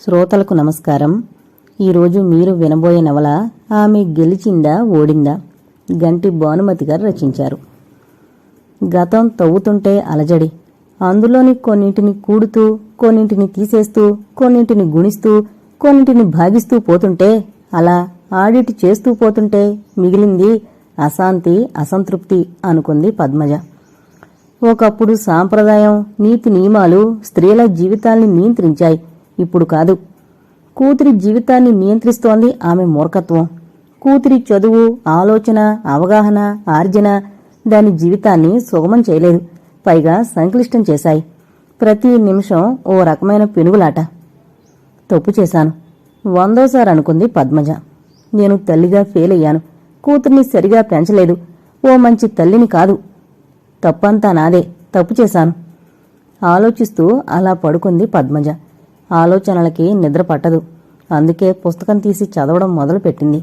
శ్రోతలకు నమస్కారం. ఈరోజు మీరు వినబోయే నవల ఆమె గెలిచిందా ఓడిందా, గంటి భానుమతి గారు రచించారు. గతం తవ్వుతుంటే అలజడి, అందులోని కొన్నింటిని కూడుతూ, కొన్నింటిని తీసేస్తూ, కొన్నింటిని గుణిస్తూ, కొన్నింటిని భాగిస్తూ పోతుంటే, అలా ఆడిట్ చేస్తూ పోతుంటే మిగిలింది అశాంతి, అసంతృప్తి అనుకుంది పద్మజ. ఒకప్పుడు సాంప్రదాయం, నీతి నియమాలు స్త్రీల జీవితాల్ని నియంత్రించాయి. ఇప్పుడు కాదు. కూతురి జీవితాన్ని నియంత్రిస్తోంది ఆమె మూర్ఖత్వం. కూతురి చదువు, ఆలోచన, అవగాహన, ఆర్జన దాని జీవితాన్ని సుగమం చేయలేదు, పైగా సంక్లిష్టం చేశాయి. ప్రతి నిమిషం ఓ రకమైన పెనుగులాట. తప్పు చేశాను, 100సారి అనుకుంది పద్మజ. నేను తల్లిగా ఫెయిల్ అయ్యాను. కూతుర్ని సరిగా పెంచలేదు. ఓ మంచి తల్లిని కాదు. తప్పంతా నాదే. తప్పు చేశాను. ఆలోచిస్తూ అలా పడుకుంది పద్మజ. ఆలోచనలకి నిద్ర పట్టదు. అందుకే పుస్తకం తీసి చదవడం మొదలుపెట్టింది.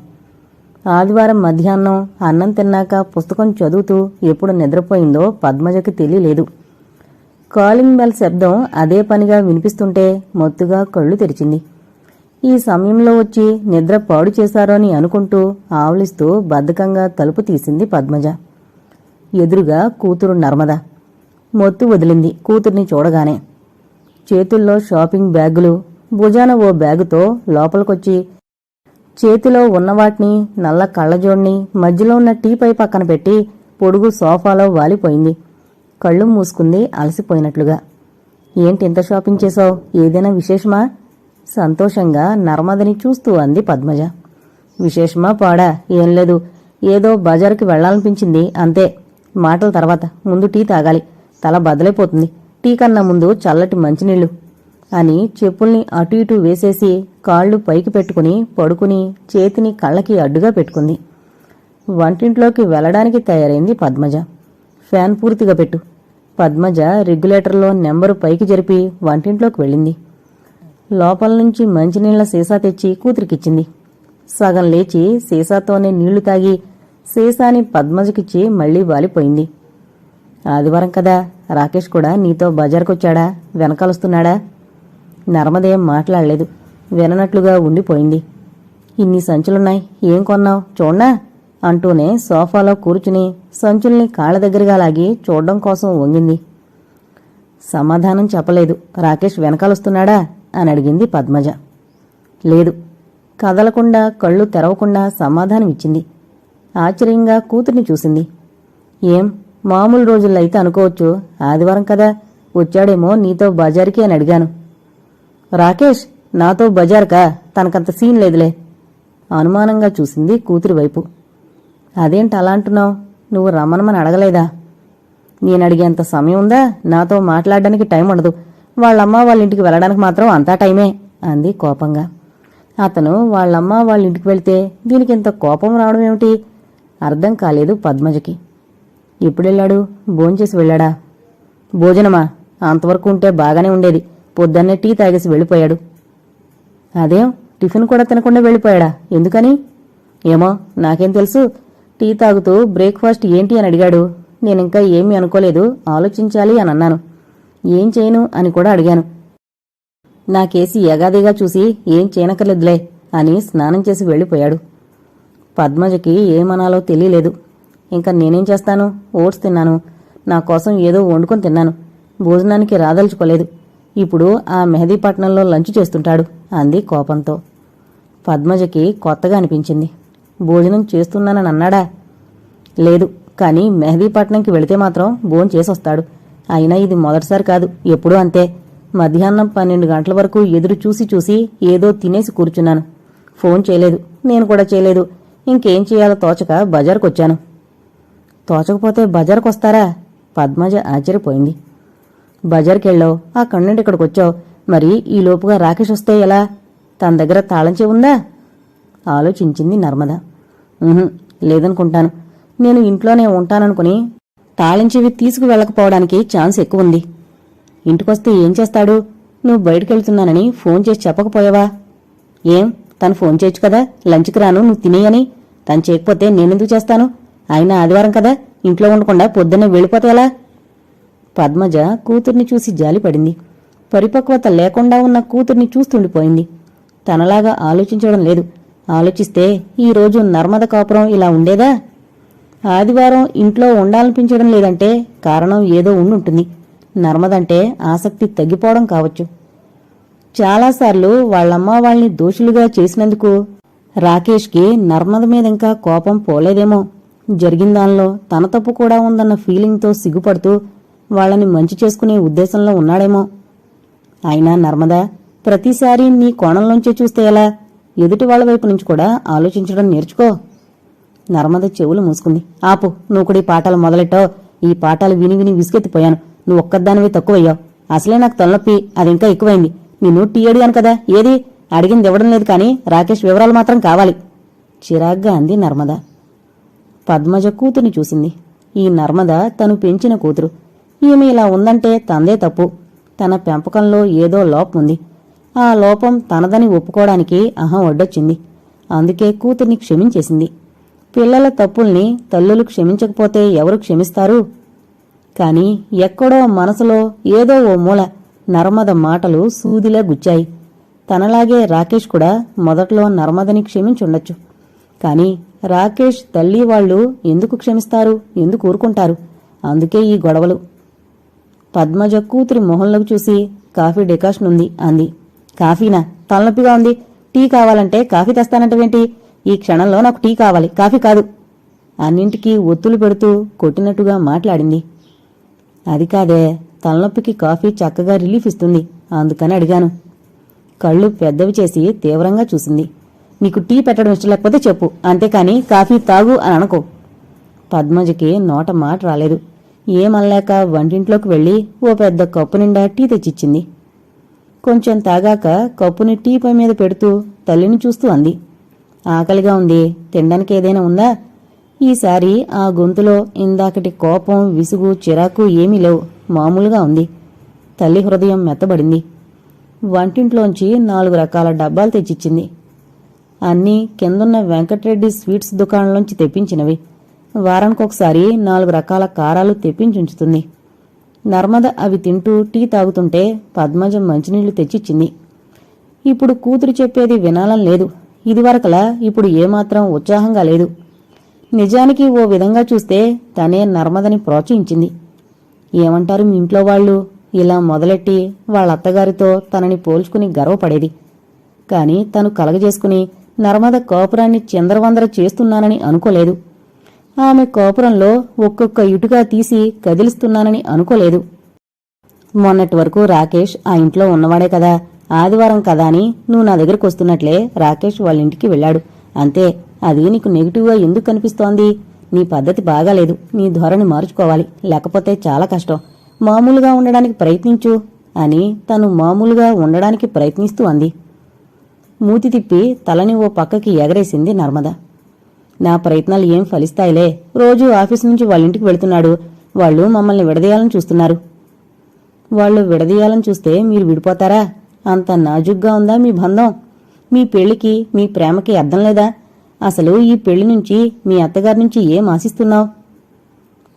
ఆదివారం మధ్యాహ్నం అన్నం తిన్నాక పుస్తకం చదువుతూ ఎప్పుడు నిద్రపోయిందో పద్మజకి తెలియలేదు. కాలింగ్ బెల్ శబ్దం అదే పనిగా వినిపిస్తుంటే మొత్తుగా కళ్ళు తెరిచింది. ఈ సమయంలో వచ్చి నిద్ర పాడు చేశారో అని అనుకుంటూ ఆవలిస్తూ బద్ధకంగా తలుపు తీసింది పద్మజ. ఎదురుగా కూతురు నర్మద. మొత్తు వదిలింది కూతుర్ని చూడగానే. చేతుల్లో షాపింగ్ బ్యాగులు, భుజాన ఓ బ్యాగుతో లోపలికొచ్చి చేతిలో ఉన్నవాటిని, నల్ల కళ్ళజోడ్ని మధ్యలో ఉన్న టీపై పక్కన పెట్టి పొడుగు సోఫాలో వాలిపోయింది. కళ్ళు మూసుకుంది అలసిపోయినట్లుగా. ఏంటింత షాపింగ్ చేశావు? ఏదైనా విశేషమా? సంతోషంగా నర్మదని చూస్తూ అంది పద్మజ. విశేషమా పాడా? ఏం లేదు. ఏదో బజారుకి వెళ్లాలనిపించింది అంతే. మాటల తర్వాత ముందు టీ తాగాలి. తల బద్దలైపోతుంది. టీ కన్నా ముందు చల్లటి మంచినీళ్లు అని చెప్పుల్ని అటు ఇటు వేసేసి కాళ్లు పైకి పెట్టుకుని పడుకుని చేతిని కళ్ళకి అడ్డుగా పెట్టుకుంది. వంటింట్లోకి వెళ్లడానికి తయారైంది పద్మజ. ఫ్యాన్ పూర్తిగా పెట్టు. పద్మజ రెగ్యులేటర్లో నెంబరు పైకి జరిపి వంటింట్లోకి వెళ్ళింది. లోపల నుంచి మంచినీళ్ల సీసా తెచ్చి కూతురికిచ్చింది. సగం లేచి సీసాతోనే నీళ్లు తాగి సీసాని పద్మజకిచ్చి మళ్లీ వాలిపోయింది. ఆదివారం కదా, రాకేష్ కూడా నీతో బజార్కొచ్చాడా? వెనకాలొస్తున్నాడా? నర్మదేం మాట్లాడలేదు. విననట్లుగా ఉండిపోయింది. ఇన్ని సంచులున్నాయి, ఏం కొన్నావు చూడ్నా అంటూనే సోఫాలో కూర్చుని సంచుల్ని కాళ్ల దగ్గరగా లాగి చూడ్డం కోసం వంగింది. సమాధానం చెప్పలేదు. రాకేష్ వెనకాలొస్తున్నాడా అని అడిగింది పద్మజ. లేదు. కదలకుండా కళ్ళు తెరవకుండా సమాధానమిచ్చింది. ఆశ్చర్యంగా కూతుర్ని చూసింది. ఏం, మామూలు రోజుల్లో అయితే అనుకోవచ్చు, ఆదివారం కదా, వచ్చాడేమో నీతో బజారుకి అని అడిగాను. రాకేష్ నాతో బజార్కా? తనకంత సీన్ లేదులే. అనుమానంగా చూసింది కూతురి వైపు. అదేంటి అలా అంటున్నావు? నువ్వు రమ్మనమని అడగలేదా? నేనడిగేంత సమయం ఉందా? నాతో మాట్లాడడానికి టైం ఉండదు. వాళ్ళమ్మ వాళ్ళింటికి వెళ్ళడానికి మాత్రం అంతా టైమే అంది కోపంగా. అతను వాళ్ళమ్మ వాళ్ళింటికి వెళ్తే దీనికింత కోపం రావడం ఏమిటి? అర్థం కాలేదు పద్మజకి. ఎప్పుడెళ్ళాడు? భోంచేసి వెళ్ళాడా? భోజనమా? అంతవరకు ఉంటే బాగానే ఉండేది. పొద్దున్నే టీ తాగేసి వెళ్ళిపోయాడు. అదేం, టిఫిన్ కూడా తినకుండా వెళ్ళిపోయాడా? ఎందుకని? ఏమో, నాకేం తెలుసు. టీ తాగుతూ బ్రేక్ఫాస్ట్ ఏంటి అని అడిగాడు. నేనింకా ఏమీ అనుకోలేదు, ఆలోచించాలి అని అన్నాను. ఏం చేయను అని కూడా అడిగాను. నాకేసి ఎగాదిగా చూసి ఏం చేయనక్కర్లేదులే అని స్నానం చేసి వెళ్ళిపోయాడు. పద్మజకి ఏమనాలో తెలియలేదు. ఇంకా నేనేం చేస్తాను? ఓట్స్ తిన్నాను. నా కోసం ఏదో వండుకొని తిన్నాను. భోజనానికి రాదలుచుకోలేదు. ఇప్పుడు ఆ మెహదీపట్నంలో లంచ్ చేస్తుంటాడు అంది కోపంతో. పద్మజకి కొత్తగా అనిపించింది. భోజనం చేస్తున్నానని అన్నాడా? లేదు, కానీ మెహదీపట్నంకి వెళితే మాత్రం భోంచేసొస్తాడు. అయినా ఇది మొదటిసారి కాదు, ఎప్పుడూ అంతే. మధ్యాహ్నం 12 గంటల వరకు ఎదురు చూసి చూసి ఏదో తినేసి కూర్చున్నాను. ఫోన్ చేయలేదు, నేను కూడా చేయలేదు. ఇంకేం చేయాలో తోచక బజార్కొచ్చాను. తోచకపోతే బజార్కొస్తారా? పద్మజ ఆశ్చర్యపోయింది. బజార్కెళ్ళావు, అక్కడి నుండి ఇక్కడికొచ్చావు. మరి ఈ లోపుగా రాకేష్ వస్తే ఎలా? తన దగ్గర తాళం చెవి ఉందా? ఆలోచించింది నర్మద. లేదనుకుంటాను. నేను ఇంట్లోనే ఉంటాననుకుని తాళం చెవి తీసుకువెళ్ళకపోవడానికి ఛాన్స్ ఎక్కువుంది. ఇంటికొస్తే ఏం చేస్తాడు? నువ్వు బయటకెళ్తున్నానని ఫోన్ చేసి చెప్పకపోయావా? ఏం, తను ఫోన్ చేయొచ్చు కదా, లంచ్కి రాను నువ్వు తినేయని. తను చేయకపోతే నేనెందుకు చేస్తాను? అయినా ఆదివారం కదా, ఇంట్లో ఉండకుండా పొద్దున్నే వెళ్ళిపోతే ఎలా? పద్మజ కూతుర్ని చూసి జాలిపడింది. పరిపక్వత లేకుండా ఉన్న కూతుర్ని చూస్తుండిపోయింది. తనలాగా ఆలోచించడం లేదు. ఆలోచిస్తే ఈరోజు నర్మద కాపురం ఇలా ఉండేదా? ఆదివారం ఇంట్లో ఉండాలనిపించడం లేదంటే కారణం ఏదో ఉండుంటుంది. నర్మదంటే ఆసక్తి తగ్గిపోవడం కావచ్చు. చాలాసార్లు వాళ్ళమ్మ వాళ్ళని దోషులుగా చేసినందుకు రాకేష్కి నర్మద మీద ఇంకా కోపం పోలేదేమో. జరిగిన దానిలో తన తప్పు కూడా ఉందన్న ఫీలింగ్తో సిగ్గుపడుతూ వాళ్ళని మంచి చేసుకునే ఉద్దేశంలో ఉన్నాడేమో. అయినా నర్మద, ప్రతిసారి నీ కోణంలోంచే చూస్తే ఎలా? ఎదుటి వాళ్ళ వైపు నుంచి కూడా ఆలోచించడం నేర్చుకో. నర్మద చెవులు మూసుకుంది. ఆపు, నువ్వు కూడా ఈ పాఠాలు మొదలెట్టావు. ఈ పాఠాలు విని విని విసుగెత్తిపోయాను. నువ్వు ఒక్కదానివే తక్కువయ్యావు. అసలే నాకు తలనొప్పి, అది ఇంకా ఎక్కువైంది. నిన్ను టీ అడిగాను కదా, ఏది? అడిగింది ఇవ్వడం లేదు కానీ రాకేష్ వివరాలు మాత్రం కావాలి. చిరాగ్గా అంది నర్మద. పద్మజ కూతుర్ని చూసింది. ఈ నర్మద తను పెంచిన కూతురు. ఈమె ఇలా ఉందంటే తందే తప్పు. తన పెంపకంలో ఏదో లోపం ఉంది. ఆ లోపం తనదని ఒప్పుకోవడానికి అహం ఒడ్డొచ్చింది. అందుకే కూతుర్ని క్షమించేసింది. పిల్లల తప్పుల్ని తల్లులు క్షమించకపోతే ఎవరు క్షమిస్తారు? కాని ఎక్కడో మనసులో ఏదో ఓ మూల నర్మద మాటలు సూదిలా గుచ్చాయి. తనలాగే రాకేష్ కూడా మొదట్లో నర్మదని క్షమించుండొచ్చు. కాని రాకేష్ తల్లి వాళ్ళు ఎందుకు క్షమిస్తారు? ఎందుకు ఊరుకుంటారు? అందుకే ఈ గొడవలు. పద్మజ కూతురి మొహంలోకి చూసి, కాఫీ డికాషన్ ఉంది అంది. కాఫీనా? తలనొప్పిగా ఉంది. టీ కావాలంటే కాఫీ తెస్తానంటవేంటి? ఈ క్షణంలో నాకు టీ కావాలి, కాఫీ కాదు. అన్నింటికీ ఒత్తులు పెడుతూ కొట్టినట్టుగా మాట్లాడింది. అది కాదే, తలనొప్పికి కాఫీ చక్కగా రిలీఫ్ ఇస్తుంది, అందుకని అడిగాను. కళ్ళు పెద్దవి చేసి తీవ్రంగా చూసింది. నీకు టీ పెట్టడం ఇష్టం లేకపోతే చెప్పు, అంతేకాని కాఫీ తాగు అని అనుకో. పద్మజకి నోట మాట రాలేదు. ఏమనలేక వంటింట్లోకి వెళ్లి ఓ పెద్ద కప్పు నిండా టీ తెచ్చిచ్చింది. కొంచెం తాగాక కప్పుని టీపై మీద పెడుతూ తల్లిని చూస్తూ అంది. ఆకలిగా ఉంది, తినడానికి ఏదైనా ఉందా? ఈసారి ఆ గొంతులో ఇందాకటి కోపం, విసుగు, చిరాకు ఏమీ లేవు. మామూలుగా ఉంది. తల్లి హృదయం మెత్తబడింది. వంటింట్లోంచి 4 రకాల డబ్బాలు తెచ్చిచ్చింది. అన్నీ కిందున్న వెంకట్రెడ్డి స్వీట్స్ దుకాణంలోంచి తెప్పించినవి. వారానికొకసారి 4 రకాల కారాలు తెప్పించుంచుతుంది. నర్మద అవి తింటూ టీ తాగుతుంటే పద్మజ మంచినీళ్లు తెచ్చిచ్చింది. ఇప్పుడు కూతురు చెప్పేది వినాలని లేదు. ఇదివరకలా ఇప్పుడు ఏమాత్రం ఉత్సాహంగా లేదు. నిజానికి ఓ విధంగా చూస్తే తనే నర్మదని ప్రోత్సహించింది. ఏమంటారు మీ ఇంట్లో వాళ్ళు? ఇలా మొదలెట్టి వాళ్ళత్తగారితో తనని పోల్చుకుని గర్వపడేది. కాని తను కలగజేసుకుని నర్మద కోపురాన్ని చిందరవందర చేస్తున్నానని అనుకోలేదు. ఆమె కోపురంలో ఒక్కొక్క ఇటుగా తీసి కదిలిస్తున్నానని అనుకోలేదు. మొన్నటి వరకు రాకేష్ ఆ ఇంట్లో ఉన్నవాడే కదా, ఆదివారం కదా అని నువ్వు నా దగ్గరకు వస్తున్నట్లే రాకేష్ వాళ్ళింటికి వెళ్ళాడు. అంతే. అది నీకు నెగిటివ్గా ఎందుకు కనిపిస్తోంది? నీ పద్ధతి బాగాలేదు. నీ ధోరణి మార్చుకోవాలి, లేకపోతే చాలా కష్టం. మామూలుగా ఉండడానికి ప్రయత్నించు అని తను మామూలుగా ఉండడానికి ప్రయత్నిస్తూ అంది. మూతి తిప్పి తలని ఓ పక్కకి ఎగరేసింది నర్మద. నా ప్రయత్నాలు ఏం ఫలిస్తాయిలే. రోజూ ఆఫీసు నుంచి వాళ్ళింటికి వెళుతున్నాడు. వాళ్ళు మమ్మల్ని విడదీయాలని చూస్తున్నారు. వాళ్ళు విడదీయాలని చూస్తే మీరు విడిపోతారా? అంత నాజుగ్గా ఉందా మీ బంధం? మీ పెళ్లికి, మీ ప్రేమకి అర్థం లేదా? అసలు ఈ పెళ్లి నుంచి, మీ అత్తగారి నుంచి ఏం ఆశిస్తున్నావు?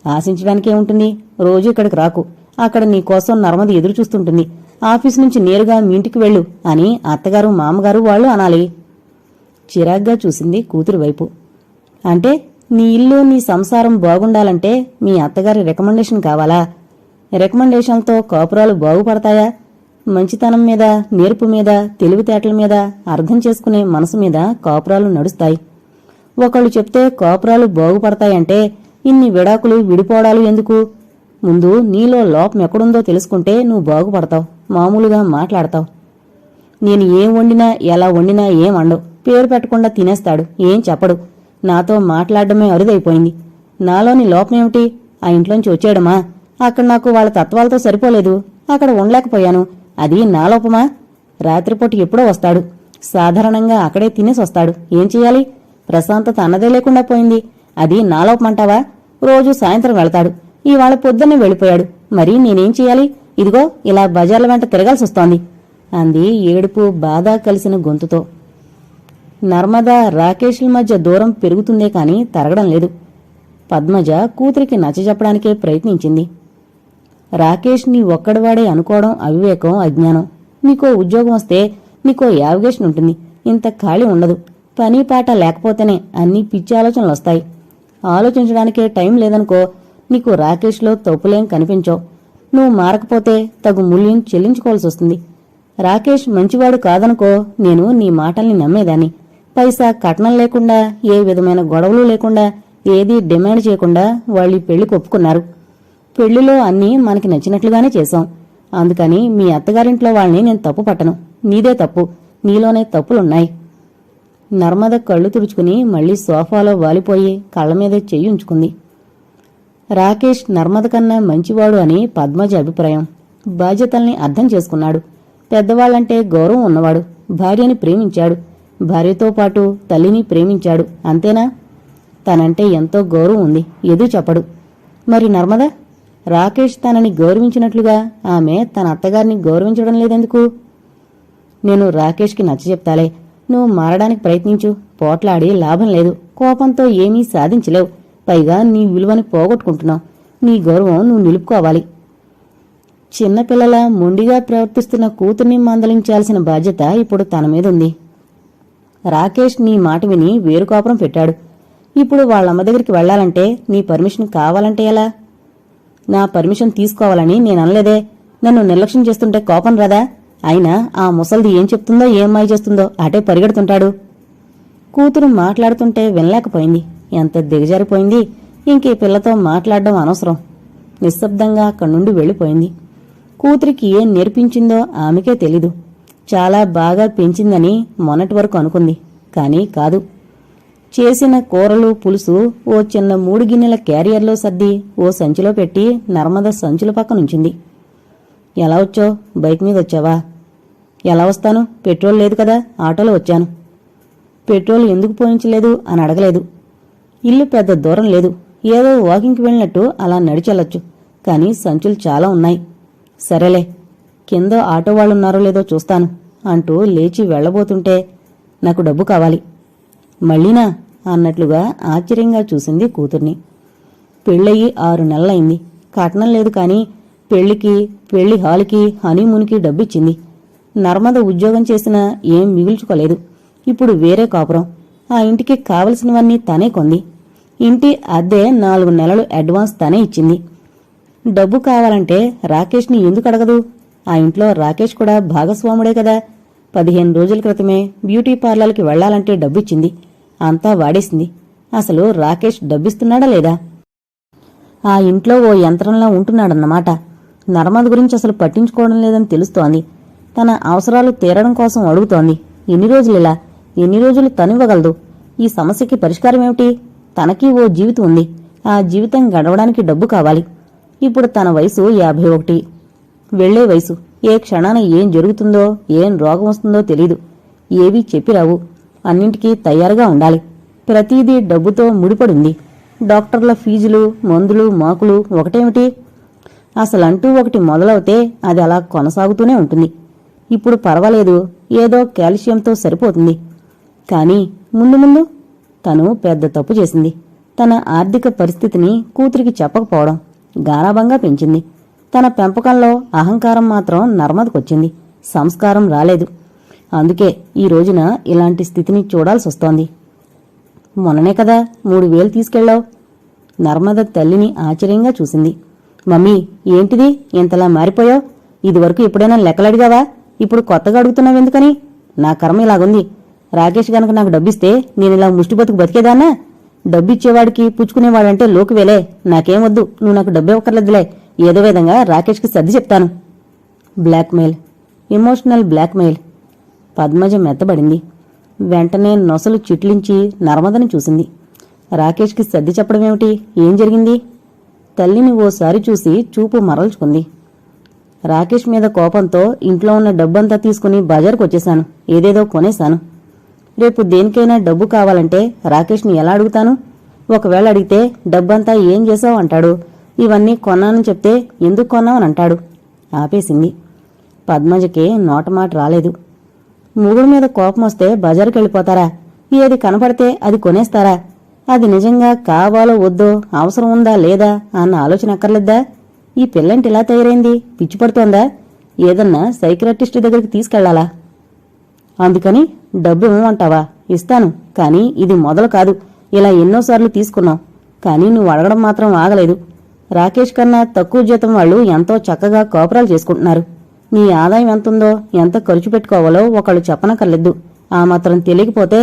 ఆశించడానికేముంటుంది? రోజు ఇక్కడికి రాకు. అక్కడ నీకోసం నర్మద ఎదురు చూస్తుంటుంది. ఆఫీసు నుంచి నేరుగా మీ ఇంటికి వెళ్ళు అని అత్తగారు, మామగారు వాళ్ళు అనాలి. చిరాగ్గా చూసింది కూతురు వైపు. అంటే నీ ఇల్లు, నీ సంసారం బాగుండాలంటే మీ అత్తగారి రికమెండేషన్ కావాలా? రికమెండేషన్తో కాపురాలు బాగుపడతాయా? మంచితనం మీద, నేర్పు మీద, తెలివితేటల మీద, అర్థం చేసుకునే మనసు మీద కాపురాలు నడుస్తాయి. ఒకళ్ళు చెప్తే కాపురాలు బాగుపడతాయంటే ఇన్ని విడాకులు, విడిపోవడాలు ఎందుకు? ముందు నీలో లోపం ఎక్కడుందో తెలుసుకుంటే నువ్వు బాగుపడతావు, మామూలుగా మాట్లాడతావు. నేను ఏం వండినా, ఎలా వండినా ఏం అండవు. పేరు పెట్టకుండా తినేస్తాడు, ఏం చెప్పడు. నాతో మాట్లాడడమే అరుదైపోయింది. నాలోని లోపమేమిటి? ఆ ఇంట్లోంచి వచ్చేయడమా? అక్కడ నాకు వాళ్ళ తత్వాలతో సరిపోలేదు. అక్కడ ఉండలేకపోయాను. అది నా లోపమా? రాత్రిపూట ఎప్పుడో వస్తాడు. సాధారణంగా అక్కడే తినేసి వస్తాడు. ఏం చెయ్యాలి? ప్రశాంతత అన్నదే లేకుండా పోయింది. అది నా లోపమంటావా? రోజు సాయంత్రం వెళతాడు. ఇవాళ పొద్దున్నే వెళ్ళిపోయాడు. మరి నేనేం చెయ్యాలి? ఇదిగో ఇలా బజార్ల వెంట తిరగాల్సొస్తోంది అంది ఏడుపు, బాధ కలిసిన గొంతుతో. నర్మద, రాకేష్ల మధ్య దూరం పెరుగుతుందే కాని తరగడం లేదు. పద్మజ కూతురికి నచ్చజెప్పడానికే ప్రయత్నించింది. రాకేష్ నీ ఒక్కడివాడే అనుకోవడం అవివేకం, అజ్ఞానం. నీకో ఉద్యోగం వస్తే నీకో యావిగేషన్ ఉంటుంది, ఇంత ఖాళీ ఉండదు. పని పాట లేకపోతేనే అన్ని పిచ్చి ఆలోచనలు వస్తాయి. ఆలోచించడానికే టైం లేదనుకో, నీకు రాకేష్లో తప్పులేం కనిపించవు. నువ్వు మారకపోతే తగు మూల్యం చెల్లించుకోవాల్సి వస్తుంది. రాకేష్ మంచివాడు కాదనుకో, నేను నీ మాటల్ని నమ్మేదాన్ని. పైసా కట్నం లేకుండా, ఏ విధమైన గొడవలు లేకుండా, ఏదీ డిమాండ్ చేయకుండా వాళ్ళు పెళ్లికి ఒప్పుకున్నారు. పెళ్లిలో అన్నీ మనకి నచ్చినట్లుగానే చేశాం. అందుకని మీ అత్తగారింట్లో వాళ్ళని నేను తప్పు పట్టను. నీదే తప్పు, నీలోనే తప్పులున్నాయి. నర్మద కళ్ళు తుడుచుకుని మళ్లీ సోఫాలో వాలిపోయి కళ్లమీదే చెయ్యి ఉంచుకుంది. రాకేష్ నర్మద కన్నా మంచివాడు అని పద్మజ అభిప్రాయం. బాధ్యతల్ని అర్థం చేసుకున్నాడు. పెద్దవాళ్లంటే గౌరవం ఉన్నవాడు. భార్యని ప్రేమించాడు. భార్యతో పాటు తల్లిని ప్రేమించాడు. అంతేనా? తనంటే ఎంతో గౌరవం ఉంది. ఎదు చెప్పడు. మరి నర్మద? రాకేష్ తనని గౌరవించినట్లుగా ఆమె తన అత్తగారిని గౌరవించడం లేదెందుకు? నేను రాకేష్కి నచ్చచెప్తాలే. నువ్వు మారడానికి ప్రయత్నించు. పోట్లాడి లాభం లేదు. కోపంతో ఏమీ సాధించలేవు. పైగా నీ విలువని పోగొట్టుకుంటున్నావు. నీ గౌరవం నువ్వు నిలుపుకోవాలి. చిన్నపిల్లల మొండిగా ప్రవర్తిస్తున్న కూతుర్ని మందలించాల్సిన బాధ్యత ఇప్పుడు తన మీదుంది. రాకేష్ నీ మాట విని వేరు కాపురం పెట్టాడు. ఇప్పుడు వాళ్ళమ్మ దగ్గరికి వెళ్లాలంటే నీ పర్మిషన్ కావాలంటే ఎలా? నా పర్మిషన్ తీసుకోవాలని నేననలేదే. నన్ను నిర్లక్ష్యం చేస్తుంటే కోపం రాదా? అయినా ఆ ముసల్ది ఏం చెప్తుందో ఏం మాయ చేస్తుందో అటే పరిగెడుతుంటాడు. కూతురు మాట్లాడుతుంటే వినలేకపోయింది. ఎంత దిగజారిపోయింది. ఇంకే పిల్లతో మాట్లాడడం అనవసరం. నిశ్శబ్దంగా అక్కడి నుండి వెళ్లిపోయింది. కూతురికి ఏం నేర్పించిందో ఆమెకే తెలీదు. చాలా బాగా పెంచిందని మొన్నటి వరకు అనుకుంది. కాని కాదు. చేసిన కూరలు, పులుసు ఓ చిన్న 3 గిన్నెల క్యారియర్లో సర్ది ఓ సంచిలో పెట్టి నర్మద సంచుల పక్కనుంచింది. ఎలా వచ్చావు? బైక్ మీద వచ్చావా? ఎలా వస్తాను? పెట్రోల్ లేదు కదా, ఆటోలో వచ్చాను. పెట్రోల్ ఎందుకు పోయించలేదు అని అడగలేదు. ఇల్లు పెద్ద దూరం లేదు. ఏదో వాకింగ్కి వెళ్ళినట్టు అలా నడిచెళ్లొచ్చు. కాని సంచులు చాలా ఉన్నాయి. సరేలే, కింద ఆటో వాళ్ళున్నారో లేదో చూస్తాను అంటూ లేచి వెళ్లబోతుంటే నాకు డబ్బు కావాలి. మళ్ళీనా అన్నట్లుగా ఆశ్చర్యంగా చూసింది కూతుర్ని. పెళ్ళయి 6 నెలలైంది. కట్నం లేదు కాని పెళ్లికి, పెళ్లి హాలుకి, హనీమూన్కి డబ్బిచ్చింది. నర్మద ఉద్యోగం చేసినా ఏం మిగుల్చుకోలేదు. ఇప్పుడు వేరే కాపురం. ఆ ఇంటికి కావలసినవన్నీ తనే కొంది. ఇంటి అద్దె 4 నెలలు అడ్వాన్స్ తనే ఇచ్చింది. డబ్బు కావాలంటే రాకేష్ని ఎందుకు అడగదు? ఆ ఇంట్లో రాకేష్ కూడా భాగస్వాముడే కదా. 15 రోజుల క్రితమే బ్యూటీ పార్లర్కి వెళ్లాలంటే డబ్బిచ్చింది. అంతా వాడేసింది. అసలు రాకేష్ డబ్బిస్తున్నాడా లేదా? ఆ ఇంట్లో ఓ యంత్రంలా ఉంటున్నాడన్నమాట. నర్మద గురించి అసలు పట్టించుకోవడం లేదని తెలుస్తోంది. తన అవసరాలు తీరడం కోసం అడుగుతోంది. ఎన్ని రోజులిలా? ఎన్ని రోజులు తనివ్వగలదు? ఈ సమస్యకి పరిష్కారమేమిటి? తనకీ ఓ జీవితం ఉంది. ఆ జీవితం గడవడానికి డబ్బు కావాలి. ఇప్పుడు తన వయసు 51. వెళ్లే వయసు. ఏ క్షణాన ఏం జరుగుతుందో, ఏం రోగం వస్తుందో తెలీదు. ఏవీ చెప్పిరావు. అన్నింటికీ తయారుగా ఉండాలి. ప్రతిదీ డబ్బుతో ముడిపడింది. డాక్టర్ల ఫీజులు, మందులు, మాకులు ఒకటేమిటి? అసలంటూ ఒకటి మొదలవుతే అది అలా కొనసాగుతూనే ఉంటుంది. ఇప్పుడు పర్వాలేదు, ఏదో కాల్షియంతో సరిపోతుంది. కాని ముందు ముందు తను పెద్ద తప్పు చేసింది. తన ఆర్థిక పరిస్థితిని కూతురికి చెప్పకపోవడం. గారాబంగా పెంచింది. తన పెంపకంలో అహంకారం మాత్రం నర్మదకొచ్చింది. సంస్కారం రాలేదు. అందుకే ఈ రోజున ఇలాంటి స్థితిని చూడాల్సొస్తోంది. మొన్ననే కదా 3000 తీసుకెళ్లావు. నర్మద తల్లిని ఆశ్చర్యంగా చూసింది. మమ్మీ, ఏంటిది ఇంతలా మారిపోయావు? ఇదివరకు ఎప్పుడైనా లెక్కలడిగావా? ఇప్పుడు కొత్తగా అడుగుతున్నావెందుకని? నా కర్మ ఇలాగుంది. రాకేష్ గనక నాకు డబ్బిస్తే నేనిలా ముష్టి బతుకు బతికేదాన్నా? డబ్బిచ్చేవాడికి పుచ్చుకునేవాడంటే లోకువేలే. నాకేం వద్దు. నువ్వు నాకు డబ్బివ్వక్కర్లేదులే. ఏదో విధంగా రాకేష్కి సర్ది చెప్తాను. Blackmail, emotional blackmail. పద్మజ మెత్తబడింది. వెంటనే నొసలు చిట్లించి నర్మదని చూసింది. రాకేష్కి సర్ది చెప్పడమేమిటి? ఏం జరిగింది? తల్లిని ఓసారి చూసి చూపు మరల్చుకుంది. రాకేష్ మీద కోపంతో ఇంట్లో ఉన్న డబ్బంతా తీసుకుని బజారుకొచ్చేశాను. ఏదేదో కొనేశాను. రేపు దేనికైనా డబ్బు కావాలంటే రాకేష్ని ఎలా అడుగుతాను? ఒకవేళ అడిగితే డబ్బంతా ఏం చేశావు అంటాడు. ఇవన్నీ కొన్నానని చెప్తే ఎందుకు కొన్నావని అంటాడు. ఆపేసింది. పద్మజకి నోటమాట రాలేదు. మొగుడు మీద కోపం వస్తే బజారుకెళ్ళిపోతారా? ఏది కనపడితే అది కొనేస్తారా? అది నిజంగా కావాలో వద్దో, అవసరం ఉందా లేదా అన్న ఆలోచన అక్కర్లేద్దా? ఈ పిల్లంటి ఇలా తయారైంది, పిచ్చి పడుతోందా? ఏదన్నా సైకియాట్రిస్ట్ దగ్గరికి తీసుకెళ్లాలా? అందుకని డబ్బు ఇవ్వమంటావా? ఇస్తాను, కానీ ఇది మొదలు కాదు. ఇలా ఎన్నోసార్లు తీసుకున్నావు, కానీ నువ్వు అడగడం మాత్రం ఆగలేదు. రాకేష్ కన్నా తక్కువ జీతం వాళ్ళు ఎంతో చక్కగా కాపురాలు చేసుకుంటున్నారు. నీ ఆదాయం ఎంతుందో, ఎంత ఖర్చు పెట్టుకోవాలో ఒకళ్ళు చెప్పనక్కర్లేదు. ఆ మాత్రం తెలియకపోతే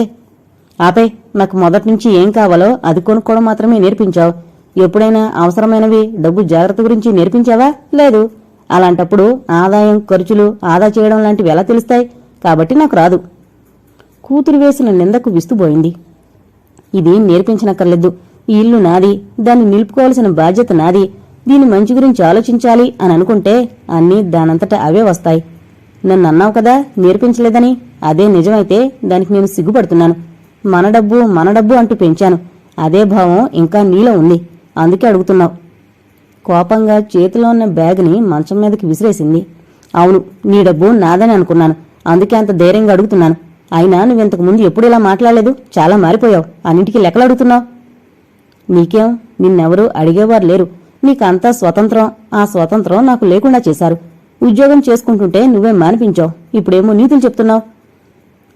ఆపే. నాకు మొదట్నుంచి ఏం కావాలో అది కొనుక్కోవడం మాత్రమే నేర్పించావు. ఎప్పుడైనా అవసరమైనవి డబ్బు జాగ్రత్త గురించి నేర్పించావా? లేదు. అలాంటప్పుడు ఆదాయం, ఖర్చులు ఆదా చేయడం లాంటివి ఎలా తెలుస్తాయి? కాబట్టి నాకు రాదు. కూతురు వేసిన నిందకు విస్తుపోయింది. ఇది నేర్పించనక్కర్లేదు. ఈ ఇల్లు నాది, దాన్ని నిలుపుకోవాల్సిన బాధ్యత నాది. దీని మంచి గురించి ఆలోచించాలి అని అనుకుంటే అన్నీ దానంతట అవే వస్తాయి. నన్ను అన్నావు కదా నేర్పించలేదని. అదే నిజమైతే దానికి నేను సిగ్గుపడుతున్నాను. మన డబ్బు అంటూ పెంచాను. అదే భావం ఇంకా నీలో ఉంది, అందుకే అడుగుతున్నావు. కోపంగా చేతిలో ఉన్న బ్యాగ్ని మంచం మీదకి విసిరేసింది. అవును, నీ డబ్బు నాదని అనుకున్నాను, అందుకే అంత ధైర్యంగా అడుగుతున్నాను. అయినా నువ్వింతకు ముందు ఎప్పుడు ఇలా మాట్లాడలేదు. చాలా మారిపోయావు. అన్నింటికీ లెక్కలు అడుగుతున్నావు. నీకేం, నిన్నెవరూ అడిగేవారు లేరు. నీకంతా స్వతంత్రం. ఆ స్వతంత్రం నాకు లేకుండా చేశారు. ఉద్యోగం చేసుకుంటుంటే నువ్వే మానిపించావు. ఇప్పుడేమో నీతులు చెప్తున్నావు.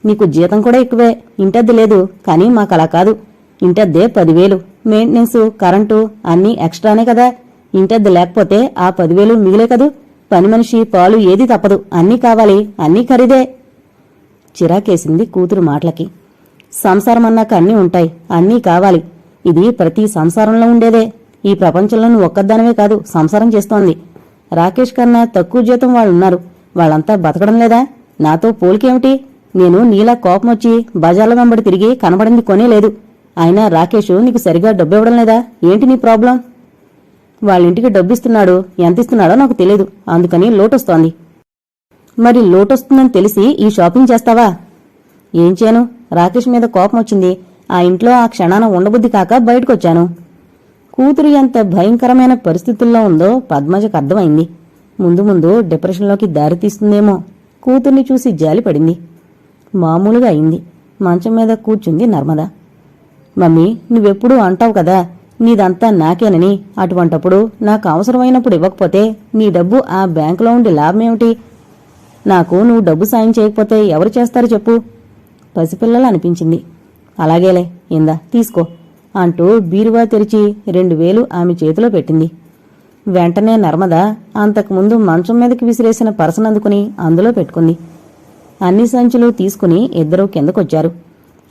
నీకు జీతం కూడా ఎక్కువే. ఇంటద్దె లేదు, కానీ మాకలా కాదు. ఇంటద్దె 10,000, మెయింటెనెన్స్, కరెంటు అన్నీ ఎక్స్ట్రానే కదా. ఇంటద్దె లేకపోతే ఆ 10,000 మిగిలే కదూ. పని మనిషి, పాలు ఏది తప్పదు. అన్నీ కావాలి, అన్నీ ఖరీదే. చిరాకేసింది కూతురు మాటలకి. సంసారం అన్నాక అన్నీ ఉంటాయి, అన్నీ కావాలి. ఇది ప్రతి సంసారంలో ఉండేదే. ఈ ప్రపంచంలో నువ్వు ఒక్కదానివే కాదు సంసారం చేస్తోంది. రాకేష్ కన్నా తక్కువ జీతం వాళ్ళున్నారు. వాళ్ళంతా బతకడం లేదా? నాతో పోలికేమిటి? నేను నీలా కోపం వచ్చి బజార్ల వెంబడి తిరిగి కనబడింది కొనేలేదు. అయినా రాకేష్ నీకు సరిగా డబ్బివ్వడం లేదా? ఏంటి నీ ప్రాబ్లం? వాళ్ళింటికి డబ్బిస్తున్నాడు, ఎంత ఇస్తున్నాడో నాకు తెలీదు. అందుకని లోటొస్తోంది. మరి లోటొస్తుందని తెలిసి ఈ షాపింగ్ చేస్తావా? ఏం చేయను, రాకేష్ మీద కోపం వచ్చింది. ఆ ఇంట్లో ఆ క్షణాన ఉండబుద్ధి కాక బయటకొచ్చాను. కూతురు ఎంత భయంకరమైన పరిస్థితుల్లో ఉందో పద్మజకు అర్థమైంది. ముందు ముందు డిప్రెషన్లోకి దారితీస్తుందేమో. కూతుర్ని చూసి జాలిపడింది. మామూలుగా అయింది. మంచం మీద కూర్చుంది నర్మద. మమ్మీ, నువ్వెప్పుడూ అంటావు కదా నీదంతా నాకేనని. అటువంటప్పుడు నాకు అవసరమైనప్పుడు ఇవ్వకపోతే నీ డబ్బు ఆ బ్యాంకులో ఉండి లాభమేమిటి? నాకు నువ్వు డబ్బు సాయం చేయకపోతే ఎవరు చేస్తారు చెప్పు? పసిపిల్లలు అనిపించింది. అలాగేలే, ఇందా తీసుకో అంటూ బీరువా తెరిచి 2,000 ఆమె చేతిలో పెట్టింది. వెంటనే నర్మద అంతకుముందు మంచం మీదకి విసిరేసిన పర్సనందుకుని అందులో పెట్టుకుంది. అన్ని సంచులు తీసుకుని ఇద్దరూ కిందకొచ్చారు.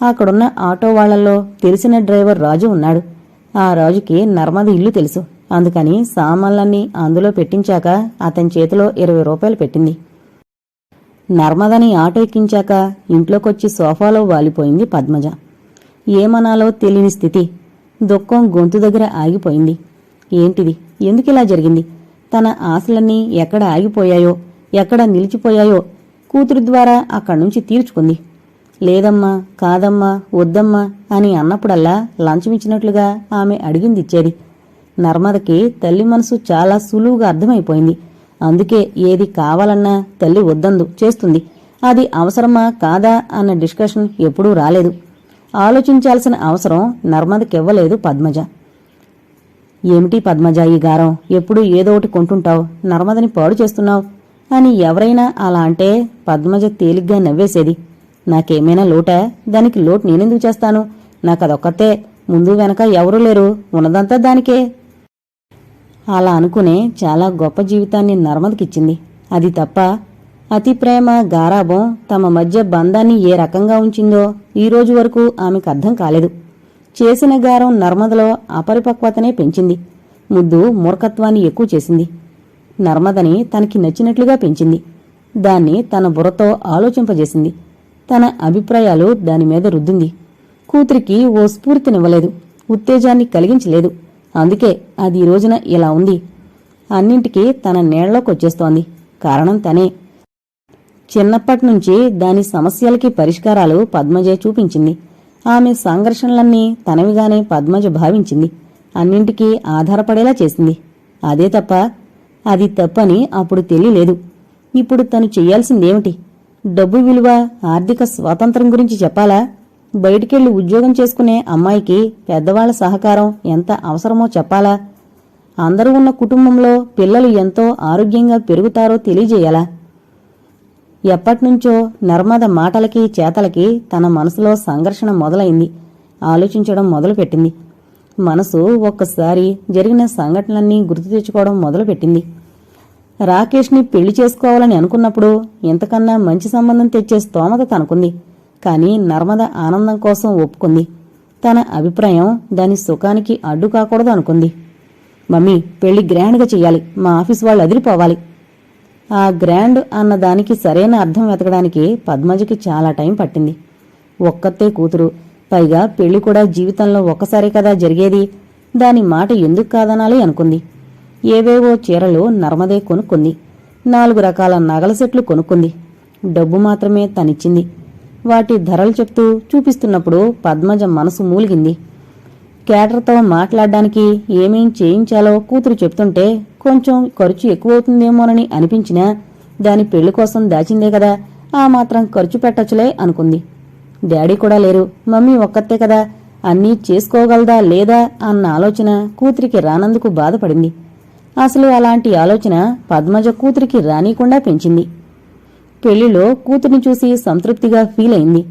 అక్కడున్న ఆటో వాళ్లలో తెలిసిన డ్రైవర్ రాజు ఉన్నాడు. ఆ రాజుకి నర్మద ఇల్లు తెలుసు. అందుకని సామాన్లన్నీ అందులో పెట్టించాక అతని చేతిలో 20 రూపాయలు పెట్టింది. నర్మదని ఆటో ఎక్కించాక ఇంట్లోకొచ్చి సోఫాలో వాలిపోయింది పద్మజ. ఏమనాలో తెలియని స్థితి. దుఃఖం గొంతు దగ్గర ఆగిపోయింది. ఏంటిది? ఎందుకిలా జరిగింది? తన ఆశలన్నీ ఎక్కడ ఆగిపోయాయో, ఎక్కడ నిలిచిపోయాయో కూతురు ద్వారా అక్కడ్నుంచి తీర్చుకుంది. లేదమ్మా, కాదమ్మా, వద్దమ్మా అని అన్నప్పుడల్లా లంచమిచ్చినట్లుగా ఆమె అడిగిందిచ్చేది. నర్మదకి తల్లి మనసు చాలా సులువుగా అర్థమైపోయింది. అందుకే ఏది కావాలన్నా తల్లి వద్దందు చేస్తుంది. అది అవసరమా కాదా అన్న డిస్కషన్ ఎప్పుడూ రాలేదు. ఆలోచించాల్సిన అవసరం నర్మదకివ్వలేదు పద్మజ. ఏమిటి పద్మజ ఈ గారం? ఎప్పుడూ ఏదోటి కొంటుంటావు, నర్మదని పాడు చేస్తున్నావు అని ఎవరైనా అలా అంటే పద్మజ తేలిగ్గా నవ్వేసేది. నాకేమైనా లోటా? దానికి లోటు నేనెందుకు చేస్తాను? నాకదొక్కతే, ముందు వెనక ఎవరూ లేరు, ఉన్నదంతా దానికే. అలా అనుకునే చాలా గొప్ప జీవితాన్ని నర్మదకిచ్చింది. అది తప్ప అతి ప్రేమ, గారాబం తమ మధ్య బంధాన్ని ఏ రకంగా ఉంచిందో ఈ రోజు వరకు ఆమెకు అర్థం కాలేదు. చేసిన గారం నర్మదలో అపరిపక్వతనే పెంచింది. ముద్దు మూర్ఖత్వాన్ని ఎక్కువ చేసింది. నర్మదని తనకి నచ్చినట్లుగా పెంచింది. దాన్ని తన బుర్రతో ఆలోచింపజేసింది. తన అభిప్రాయాలు దానిమీద రుద్దింది. కూతురికి ఓ స్ఫూర్తినివ్వలేదు, ఉత్తేజాన్ని కలిగించలేదు. అందుకే అది ఈ రోజున ఇలా ఉంది. అన్నింటికీ తన నీళ్లలోకొచ్చేస్తోంది. కారణం తనే. చిన్నప్పటినుంచి దాని సమస్యలకి పరిష్కారాలు పద్మజే చూపించింది. ఆమె సంఘర్షణలన్నీ తనవిగానే పద్మజ భావించింది. అన్నింటికీ ఆధారపడేలా చేసింది. అదే తప్ప అది తప్పని అప్పుడు తెలియలేదు. ఇప్పుడు తను చెయ్యాల్సిందేమిటి? డబ్బు విలువ, ఆర్థిక స్వాతంత్రం గురించి చెప్పాలా? బయటికెళ్లి ఉద్యోగం చేసుకునే అమ్మాయికి పెద్దవాళ్ల సహకారం ఎంత అవసరమో చెప్పాలా? అందరూ ఉన్న కుటుంబంలో పిల్లలు ఎంతో ఆరోగ్యంగా పెరుగుతారో తెలియజేయాలా? ఎప్పటినుంచో నర్మద మాటలకి చేతలకి తన మనసులో సంఘర్షణ మొదలైంది. ఆలోచించడం మొదలుపెట్టింది. మనసు ఒక్కసారి జరిగిన సంఘటనలన్నీ గుర్తు తెచ్చుకోవడం మొదలుపెట్టింది. రాకేష్ని పెళ్లి చేసుకోవాలని అనుకున్నప్పుడు ఇంతకన్నా మంచి సంబంధం తెచ్చే స్తోమత తనకుంది. కాని నర్మద ఆనందం కోసం ఒప్పుకుంది. తన అభిప్రాయం దాని సుఖానికి అడ్డు కాకూడదు అనుకుంది. మమ్మీ, పెళ్లి గ్రాండ్గా చెయ్యాలి. మా ఆఫీస్ వాళ్ళు అదిరిపోవాలి. ఆ గ్రాండ్ అన్న దానికి సరైన అర్థం వెతకడానికి పద్మజకి చాలా టైం పట్టింది. ఒక్కతే కూతురు, పైగా పెళ్లి కూడా జీవితంలో ఒక్కసారే కదా జరిగేది. దాని మాట ఎందుకు కాదనాలి అనుకుంది. ఏవేవో చీరలు నర్మదే కొనుక్కుంది. 4 రకాల నగల సెట్లు కొనుక్కుంది. డబ్బు మాత్రమే తనిచ్చింది. వాటి ధరలు చెప్తూ చూపిస్తున్నప్పుడు పద్మజ మనసు మూలిగింది. క్యాటర్తో మాట్లాడడానికి ఏమేం చేయించాలో కూతురు చెప్తుంటే కొంచెం ఖర్చు ఎక్కువవుతుందేమోనని అనిపించినా దాని పెళ్లి కోసం దాచిందే కదా, ఆ మాత్రం ఖర్చు పెట్టచ్చులే అనుకుంది. డాడీ కూడా లేరు, మమ్మీ ఒక్కతే కదా, అన్నీ చేసుకోగలదా లేదా అన్న ఆలోచన కూతురికి రానందుకు బాధపడింది. అసలు అలాంటి ఆలోచన పద్మజ కూతురికి రానీకుండా పెంచింది. పెళ్లిలో కూతుర్ని చూసి సంతృప్తిగా ఫీల్ అయింది.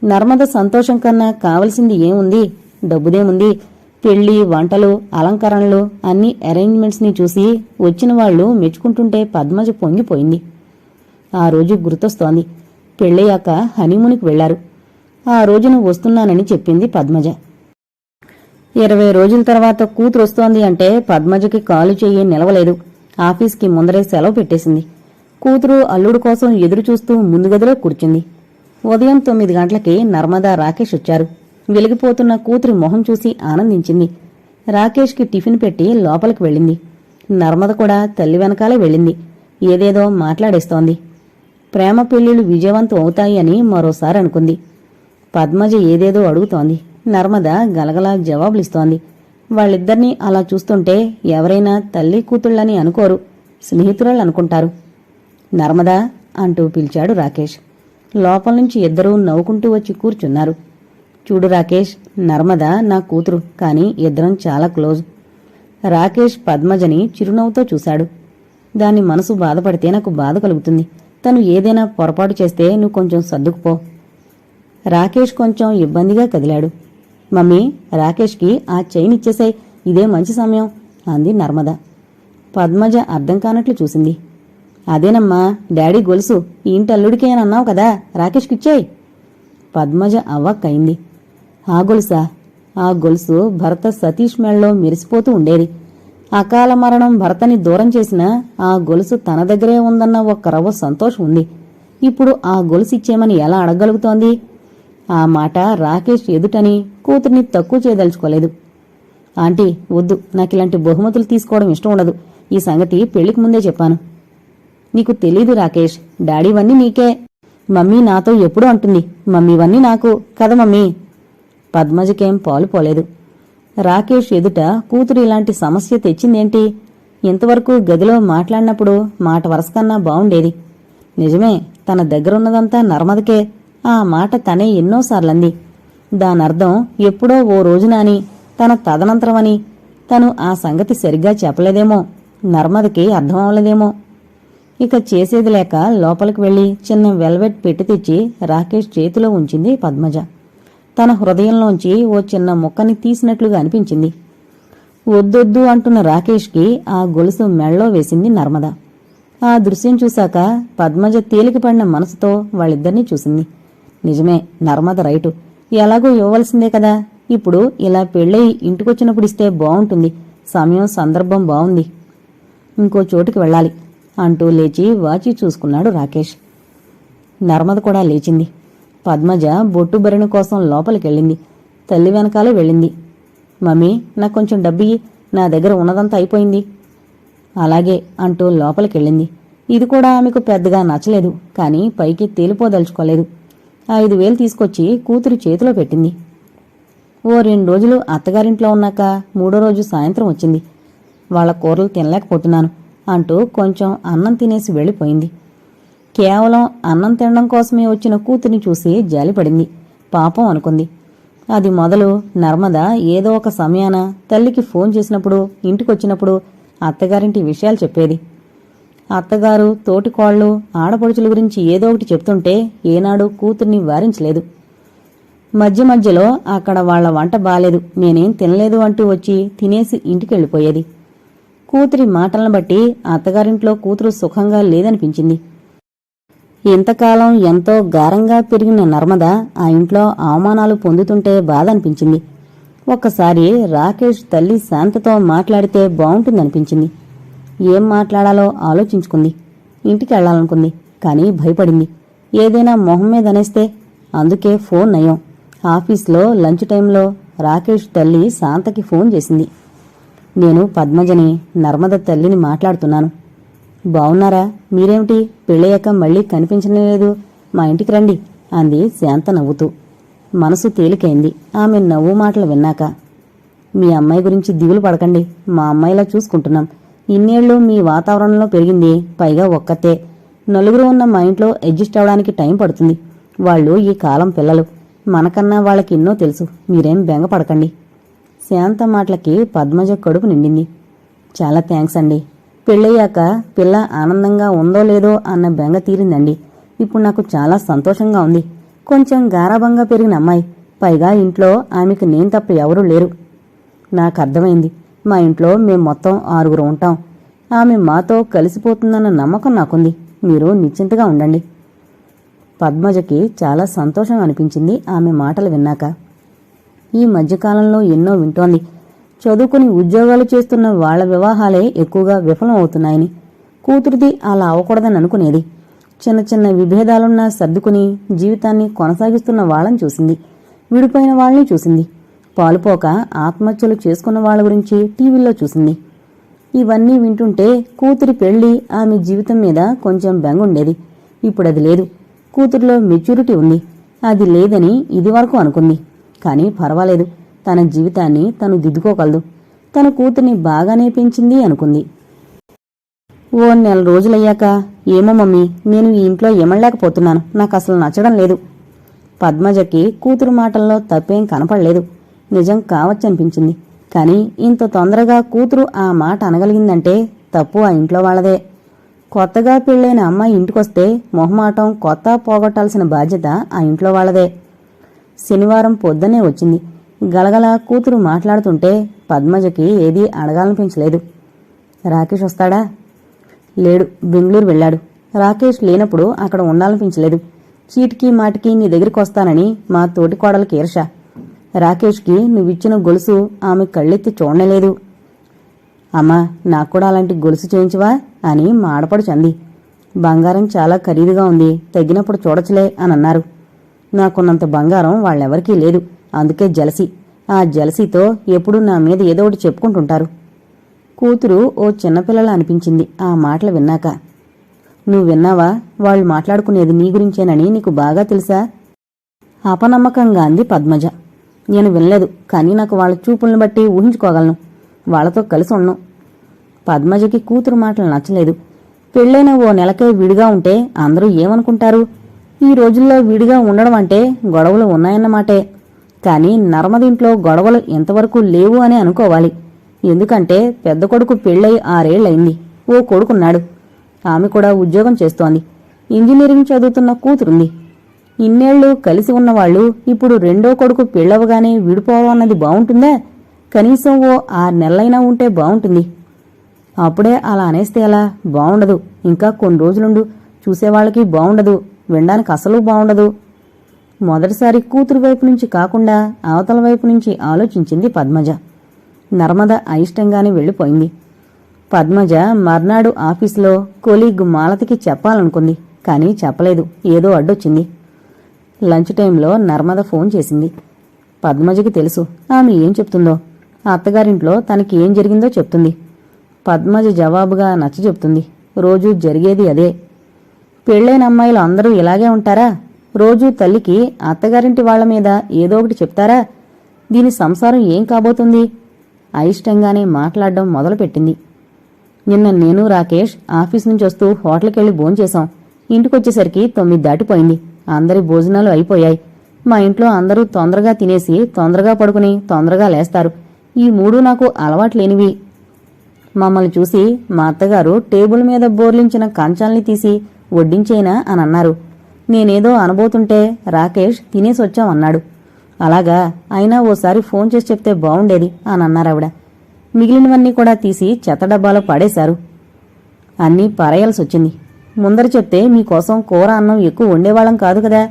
నర్మద సంతోషం కన్నా కావలసింది ఏముంది? డబ్బుదేముంది? పెళ్లి, వంటలు, అలంకరణలు అన్ని అరేంజ్మెంట్స్ని చూసి వచ్చిన వాళ్లు మెచ్చుకుంటుంటే పద్మజ పొంగిపోయింది. ఆ రోజు గుర్తొస్తోంది. పెళ్ళయ్యాక హనీమూన్కి వెళ్లారు. ఆ రోజున వస్తున్నానని చెప్పింది పద్మజ. 20 రోజుల తర్వాత కూతురు వస్తోంది అంటే పద్మజకి కాలు చెయ్యి నిలవలేదు. ఆఫీస్కి ముందరే సెలవు పెట్టేసింది. కూతురు అల్లుడు కోసం ఎదురుచూస్తూ ముందు గదిలో కూర్చుంది. ఉదయం 9 గంటలకి నర్మదా, రాకేష్ వచ్చారు. వెలిగిపోతున్న కూతురి మొహం చూసి ఆనందించింది. రాకేష్కి టిఫిన్ పెట్టి లోపలికి వెళ్ళింది. నర్మద కూడా తల్లి వెనకాలే వెళ్ళింది. ఏదేదో మాట్లాడేస్తోంది. ప్రేమ పెళ్లిళ్లు విజయవంతం అవుతాయి అని మరోసారి అనుకుంది. పద్మజ ఏదేదో అడుగుతోంది. నర్మద గలగలా జవాబులిస్తోంది. వాళ్ళిద్దరినీ అలా చూస్తుంటే ఎవరైనా తల్లి కూతుళ్ళని అనుకోరు, స్నేహితురాళ్ళనుకుంటారు. నర్మదా అంటూ పిలిచాడు రాకేష్. లోపల నుంచి ఇద్దరూ నవ్వుకుంటూ వచ్చి కూర్చున్నారు. చూడు రాకేష్, నర్మద నా కూతురు, కాని ఇద్దరం చాలా క్లోజ్. రాకేష్ పద్మజని చిరునవ్వుతో చూశాడు. దాని మనసు బాధపడితే నాకు బాధ కలుగుతుంది. తను ఏదైనా పొరపాటు చేస్తే నువ్వు కొంచెం సర్దుకుపో. రాకేష్ కొంచెం ఇబ్బందిగా కదిలాడు. మమ్మీ, రాకేష్కి ఆ చైన్ ఇచ్చేసాయి, ఇదే మంచి సమయం అంది నర్మద. పద్మజ అర్థం కానట్లు చూసింది. అదేనమ్మా డాడీ గొలుసు, ఈ ఇంటి అల్లుడికే అని అన్నావు కదా, రాకేష్కిచ్చేయి. పద్మజ అవ్వక్కయింది. ఆ గొలుసా? ఆ గొలుసు భర్త సతీష్ మెళ్ళలో మెరిసిపోతూ ఉండేది. అకాల మరణం భర్తని దూరం చేసినా ఆ గొలుసు తన దగ్గరే ఉందన్న ఒక్క రవ్వ సంతోషం ఉంది. ఇప్పుడు ఆ గొలుసు ఇచ్చేమని ఎలా అడగగలుగుతోంది? ఆ మాట రాకేష్ ఎదుటని కూతుర్ని తక్కువ చేయదలుచుకోలేదు. ఆంటీ, వద్దు, నాకిలాంటి బహుమతులు తీసుకోవడం ఇష్టం ఉండదు. ఈ సంగతి పెళ్లికి ముందే చెప్పాను. నీకు తెలీదు రాకేష్, డాడీవన్నీ నీకే. మమ్మీ నాతో ఎప్పుడూ అంటుంది, మమ్మీవన్నీ నాకు కదా మమ్మీ. పద్మజకేం పాలు పోలేదు. రాకేష్ ఎదుట కూతురు ఇలాంటి సమస్య తెచ్చిందేంటి? ఇంతవరకు గదిలో మాట్లాడినప్పుడు మాట వరసకన్నా బావుండేది. నిజమే, తన దగ్గరున్నదంతా నర్మదకే. ఆ మాట తనే ఎన్నోసార్లంది. దానర్థం ఎప్పుడో ఓ రోజున అని, తన తదనంతరమని. తను ఆ సంగతి సరిగ్గా చెప్పలేదేమో, నర్మదకి అర్థం అవలేదేమో. ఇక చేసేది లేక లోపలికి వెళ్లి చిన్న వెల్వెట్ పెట్టి తెచ్చి రాకేష్ చేతిలో ఉంచింది పద్మజ. తన హృదయంలోంచి ఓ చిన్న ముక్కని తీసినట్లుగా అనిపించింది. వద్దొద్దు అంటున్న రాకేష్కి ఆ గొలుసు మెళ్ళో వేసింది నర్మద. ఆ దృశ్యం చూశాక పద్మజ తేలికపడిన మనసుతో వాళ్ళిద్దరినీ చూసింది. నిజమే, నర్మద రైటు. ఎలాగో ఇవ్వవలసిందే కదా. ఇప్పుడు ఇలా పెళ్ళయి ఇంటికొచ్చినప్పుడు ఇస్తే బావుంటుంది. సమయం సందర్భం బావుంది. ఇంకో చోటుకి వెళ్ళాలి అంటూ లేచి వాచి చూసుకున్నాడు రాకేష్. నర్మద కూడా లేచింది. పద్మజ బొట్టు బరిణ కోసం లోపలికెళ్ళింది. తల్లి వెనకాలే వెళ్ళింది. మమ్మీ, నాకు కొంచెం డబ్బియ్యి, నా దగ్గర ఉన్నదంతా అయిపోయింది. అలాగే అంటూ లోపలికెళ్ళింది. ఇది కూడా ఆమెకు పెద్దగా నచ్చలేదు, కాని పైకి తేలిపోదలుచుకోలేదు. 5,000 తీసుకొచ్చి కూతురు చేతిలో పెట్టింది. ఓ 2 రోజులు అత్తగారింట్లో ఉన్నాక 3వ రోజు సాయంత్రం వచ్చింది. వాళ్ల కూరలు తినలేకపోతున్నాను అంటూ కొంచెం అన్నం తినేసి వెళ్ళిపోయింది. కేవలం అన్నం తినడం కోసమే వచ్చిన కూతుర్ని చూసి జాలిపడింది. పాపం అనుకుంది. అది మొదలు నర్మద ఏదో ఒక సమయాన తల్లికి ఫోన్ చేసినప్పుడు ఇంటికొచ్చినప్పుడు అత్తగారింటి విషయాలు చెప్పేది. అత్తగారు తోటికోళ్లు ఆడపడుచుల గురించి ఏదో ఒకటి చెప్తుంటే ఏనాడు కూతుర్ని వారించలేదు. మధ్య మధ్యలో అక్కడ వాళ్ల వంట బాలేదు, నేనేం తినలేదు అంటూ వచ్చి తినేసి ఇంటికెళ్ళిపోయేది. కూతురి మాటలను బట్టి అత్తగారింట్లో కూతురు సుఖంగా లేదనిపించింది. ఇంతకాలం ఎంతో గారంగా పెరిగిన నర్మద ఆ ఇంట్లో అవమానాలు పొందుతుంటే బాధ అనిపించింది. ఒక్కసారి రాకేష్ తల్లి శాంతతో మాట్లాడితే బావుంటుందనిపించింది. ఏం మాట్లాడాలో ఆలోచించుకుంది. ఇంటికెళ్లాలనుకుంది, కానీ భయపడింది. ఏదైనా మొహం మీద అనేస్తే. అందుకే ఫోన్ నయం. ఆఫీస్లో లంచ్ టైంలో రాకేష్ తల్లి శాంతకి ఫోన్ చేసింది. నేను పద్మజని, నర్మద తల్లిని మాట్లాడుతున్నాను. బావున్నారా? మీరేమిటి పెళ్ళయ్యాక మళ్లీ కనిపించలేదు, మా ఇంటికి రండి అంది శాంత నవ్వుతూ. మనసు తేలికైంది ఆమె నవ్వు మాటలు విన్నాక. మీ అమ్మాయి గురించి దిగులు పడకండి, మా అమ్మాయిలా చూసుకుంటున్నాం. ఇన్నేళ్లు మీ వాతావరణంలో పెరిగింది, పైగా ఒక్కతే. నలుగురు ఉన్న మా ఇంట్లో అడ్జస్ట్ అవడానికి టైం పడుతుంది. వాళ్ళు ఈ కాలం పిల్లలు, మనకన్నా వాళ్ళకి ఎన్నో తెలుసు. మీరేం బెంగపడకండి. శాంత మాటలకి పద్మజ కడుపు నిండింది. చాలా థ్యాంక్స్ అండి. పెళ్ళయ్యాక పిల్ల ఆనందంగా ఉందో లేదో అన్న బెంగ తీరిందండి. ఇప్పుడు నాకు చాలా సంతోషంగా ఉంది. కొంచెం గారాబంగా పెరిగిన అమ్మాయి, పైగా ఇంట్లో ఆమెకు నేను తప్ప ఎవరూ లేరు. నాకర్థమైంది. మా ఇంట్లో మేం మొత్తం 6 ఉంటాం. ఆమె మాతో కలిసిపోతుందన్న నమ్మకం నాకుంది. మీరు నిశ్చింతగా ఉండండి. పద్మజకి చాలా సంతోషం అనిపించింది ఆమె మాటలు విన్నాక. ఈ మధ్యకాలంలో ఎన్నో వింటోంది. చదువుకుని ఉద్యోగాలు చేస్తున్న వాళ్ల వివాహాలే ఎక్కువగా విఫలం అవుతున్నాయని. కూతురిది అలా అవ్వకూడదని అనుకునేది. చిన్న చిన్న విభేదాలున్నా సర్దుకుని జీవితాన్ని కొనసాగిస్తున్న వాళ్ళని చూసింది. విడిపోయిన వాళ్ళని చూసింది. పాలుపోక ఆత్మహత్యలు చేసుకున్న వాళ్ల గురించి టీవీల్లో చూసింది. ఇవన్నీ వింటుంటే కూతురి పెళ్లి, ఆమె జీవితం మీద కొంచెం బెంగుండేది. ఇప్పుడది లేదు. కూతురిలో మెచ్యూరిటీ ఉంది. అది లేదని ఇదివరకు అనుకుంది. కానీ పర్వాలేదు, తన జీవితాన్ని తను దిద్దుకోగలదు. తన కూతుర్ని బాగానే పెంచింది అనుకుంది. ఓ నెల రోజులయ్యాక, ఏమో మమ్మీ, నేను ఈ ఇంట్లో ఏమనలేకపోతున్నాను, నాకు అసలు నచ్చడం లేదు. పద్మజకి కూతురు మాటల్లో తప్పేం కనపడలేదు. నిజం కావచ్చనిపించింది. కాని ఇంత తొందరగా కూతురు ఆ మాట అనగలిగిందంటే తప్పు ఆ ఇంట్లో వాళ్లదే. కొత్తగా పెళ్లైన అమ్మాయి ఇంటికొస్తే మొహమాటం కొత్త పోగొట్టాల్సిన బాధ్యత ఆ ఇంట్లో వాళ్లదే. శనివారం పొద్దునే వచ్చింది. గలగల కూతురు మాట్లాడుతుంటే పద్మజకి ఏదీ అడగాలనిపించలేదు. రాకేష్ వస్తాడా? లేడు, బెంగళూరు వెళ్ళాడు. రాకేష్ లేనప్పుడు అక్కడ ఉండాలనిపించలేదు. చీటికి మాటికి నీ దగ్గరికి వస్తానని మా తోటి కోడలకి ఈర్ష. రాకేష్కి నువ్విచ్చిన గొలుసు ఆమె కళ్ళెత్తి చూడలేదు. అమ్మా, నాక్కూడా అలాంటి గొలుసు చేయించవా అని మా ఆడపడుచు అంది. బంగారం చాలా ఖరీదుగా ఉంది, తగ్గినప్పుడు చూడచ్చులే అని అన్నారు. నాకున్నంత బంగారం వాళ్ళెవరికీ లేదు. అందుకే జలసి. ఆ జలసీతో ఎప్పుడూ నా మీద ఏదో ఒకటి చెప్పుకుంటుంటారు. కూతురు ఓ చిన్నపిల్లలా అనిపించింది ఆ మాటలు విన్నాక. నువ్వు విన్నావా? వాళ్ళు మాట్లాడుకునేది నీ గురించేనని నీకు బాగా తెలుసా? అపనమ్మకంగా అంది పద్మజ. నేను వినలేదు, కానీ నాకు వాళ్ళ చూపులను బట్టి ఊహించుకోగలను. వాళ్లతో కలిసి ఉన్నాం. పద్మజకి కూతురు మాటలు నచ్చలేదు. పెళ్ళైన ఓ నెలకే విడిగా ఉంటే అందరూ ఏమనుకుంటారు? ఈ రోజుల్లో విడిగా ఉండడం అంటే గొడవలు ఉన్నాయన్నమాటే. కాని నర్మదింట్లో గొడవలు ఎంతవరకు లేవు అని అనుకోవాలి. ఎందుకంటే పెద్ద కొడుకు పెళ్ళై 6 ఏళ్లయింది. ఓ కొడుకున్నాడు. ఆమె కూడా ఉద్యోగం చేస్తోంది. ఇంజనీరింగ్ చదువుతున్న కూతురుంది. ఇన్నేళ్లు కలిసి ఉన్నవాళ్లు ఇప్పుడు రెండో కొడుకు పెళ్ళవగానే విడిపోవడం అన్నది బావుంటుందా? కనీసం ఓ 6 నెలలైనా ఉంటే బావుంటుంది. అప్పుడే అలా అనేస్తే ఎలా? బావుండదు. ఇంకా కొన్ని రోజులుండు, చూసేవాళ్లకి బావుండదు, వినడానికి అసలు బావుండదు. మొదటిసారి కూతురు వైపు నుంచి కాకుండా అవతల వైపు నుంచి ఆలోచించింది పద్మజ. నర్మద అయిష్టంగానే వెళ్లిపోయింది. పద్మజ మర్నాడు ఆఫీసులో కొలీగ్ మాలతికి చెప్పాలనుకుంది. కానీ చెప్పలేదు. ఏదో అడ్డొచ్చింది. లంచ్ టైంలో నర్మద ఫోన్ చేసింది. పద్మజకి తెలుసు ఆమె ఏం చెప్తుందో. అత్తగారింట్లో తనకి ఏం జరిగిందో చెప్తుంది. పద్మజ జవాబుగా నచ్చచెప్తుంది. రోజూ జరిగేది అదే. పెళ్ళైన అమ్మాయిలు అందరూ ఇలాగే ఉంటారా? రోజూ తల్లికి అత్తగారింటి వాళ్ల మీద ఏదో ఒకటి చెప్తారా? దీని సంసారం ఏం కాబోతుంది? అయిష్టంగానే మాట్లాడడం మొదలుపెట్టింది. నిన్న నేను రాకేష్ ఆఫీస్ నుంచి వస్తూ హోటల్కెళ్లి భోంచేశాం. ఇంటికొచ్చేసరికి 9 దాటిపోయింది. అందరి భోజనాలు అయిపోయాయి. మా ఇంట్లో అందరూ తొందరగా తినేసి తొందరగా పడుకుని తొందరగా లేస్తారు. ఈ మూడు నాకు అలవాట్లేనివి. మమ్మల్ని చూసి మా అత్తగారు టేబుల్ మీద బోర్లించిన కంచాల్ని తీసి వడ్డించేనా అని అన్నారు. నేనేదో అనబోతుంటే రాకేష్ తినేసొచ్చాం అన్నాడు. అలాగా, అయినా ఓసారి ఫోన్ చేసి చెప్తే బావుండేది అని అన్నారావిడ. మిగిలినవన్నీ కూడా తీసి చెత్త డబ్బాలో పడేశారు. అన్నీ పారేయాల్సొచ్చింది. ముందర చెప్తే మీకోసం కూర అన్నం ఎక్కువ వండేవాళ్ళం కాదు కదా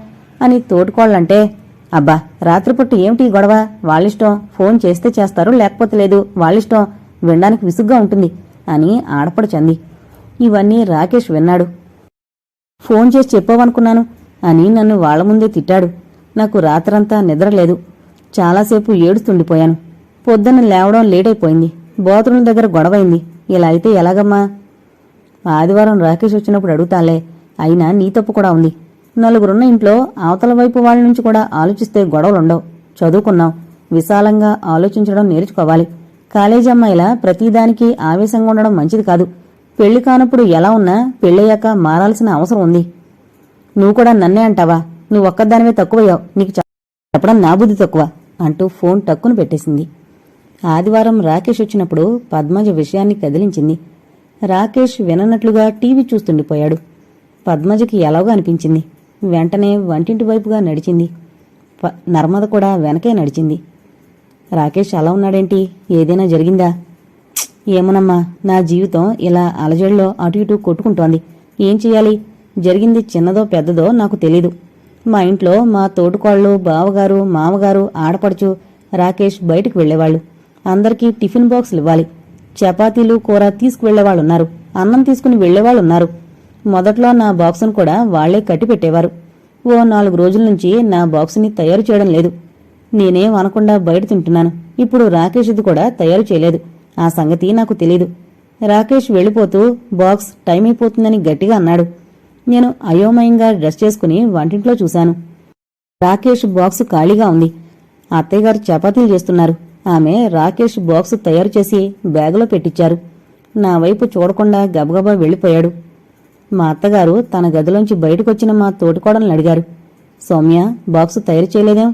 అని తోటికోళ్లంటే, అబ్బా రాత్రిపూట ఏమిటి గొడవ, వాళ్ళిష్టం, ఫోన్ చేస్తే చేస్తారు లేకపోతే లేదు, వాళ్ళిష్టం, వినడానికి విసుగ్గా ఉంటుంది అని ఆడపడుచంది. ఇవన్నీ రాకేష్ విన్నాడు. ఫోన్ చేసి చెప్పావనుకున్నాను అని నన్ను వాళ్ల ముందే తిట్టాడు. నాకు రాత్రంతా నిద్రలేదు. చాలాసేపు ఏడుస్తుండిపోయాను. పొద్దున్న లేవడం లేటైపోయింది. బాత్రూమ్ దగ్గర గొడవైంది. ఇలా అయితే ఎలాగమ్మా? ఆదివారం రాకేష్ వచ్చినప్పుడు అడుగుతాలే. అయినా నీ తప్పు కూడా ఉంది. నలుగురున్న ఇంట్లో అవతల వైపు వాళ్ళ నుంచి కూడా ఆలోచిస్తే గొడవలుండవు. చదువుకున్నాం, విశాలంగా ఆలోచించడం నేర్చుకోవాలి. కాలేజీ అమ్మాయిలా ప్రతిదానికి ఆవేశంగా ఉండడం మంచిది కాదు. పెళ్లి కానప్పుడు ఎలా ఉన్నా పెళ్ళయ్యాక మారాల్సిన అవసరం ఉంది. నువ్వు కూడా నన్నే అంటావా? నువ్వు ఒక్కదానివే తక్కువయ్యావు, నీకు చెప్పడం నా బుద్ధి తక్కువ అంటూ ఫోన్ టక్కును పెట్టేసింది. ఆదివారం రాకేష్ వచ్చినప్పుడు పద్మజ విషయాన్ని కదిలించింది. రాకేష్ విననట్లుగా టీవీ చూస్తుండిపోయాడు. పద్మజకి ఎలాగో అనిపించింది. వెంటనే వంటింటి వైపుగా నడిచింది. నర్మద కూడా వెనకే నడిచింది. రాకేష్ అలా ఉన్నాడేంటి? ఏదైనా జరిగిందా? ఏమోనమ్మా, నా జీవితం ఇలా అలజడిలో అటు ఇటు కొట్టుకుంటోంది. ఏం చెయ్యాలి? జరిగింది చిన్నదో పెద్దదో నాకు తెలీదు. మా ఇంట్లో మా తోటికోళ్లు, బావగారు, మామగారు, ఆడపడుచు, రాకేష్ బయటకు వెళ్లేవాళ్లు. అందరికీ టిఫిన్ బాక్సులు ఇవ్వాలి. చపాతీలు, కూర తీసుకువెళ్లేవాళ్లున్నారు. అన్నం తీసుకుని వెళ్లేవాళ్లున్నారు. మొదట్లో నా బాక్సును కూడా వాళ్లే కట్టిపెట్టేవారు. ఓ 4 రోజుల నుంచి నా బాక్సుని తయారు చేయడం లేదు. నేనేం అనకుండా బయట తింటున్నాను. ఇప్పుడు రాకేష్ది కూడా తయారు చేయలేదు. ఆ సంగతి నాకు తెలీదు. రాకేష్ వెళ్లిపోతూ బాక్స్ టైం అయిపోతుందని గట్టిగా అన్నాడు. నేను అయోమయంగా డ్రెస్ చేసుకుని వంటింట్లో చూశాను. రాకేష్ బాక్సు ఖాళీగా ఉంది. అత్తయ్యగారు చపాతీలు చేస్తున్నారు. ఆమె రాకేష్ బాక్సు తయారు చేసి బ్యాగులో పెట్టించారు. నా వైపు చూడకుండా గబగబా వెళ్లిపోయాడు. మా అత్తగారు తన గదిలోంచి బయటకొచ్చిన మా తోటికోడల్ని అడిగారు. సౌమ్య, బాక్సు తయారు చేయలేదేం?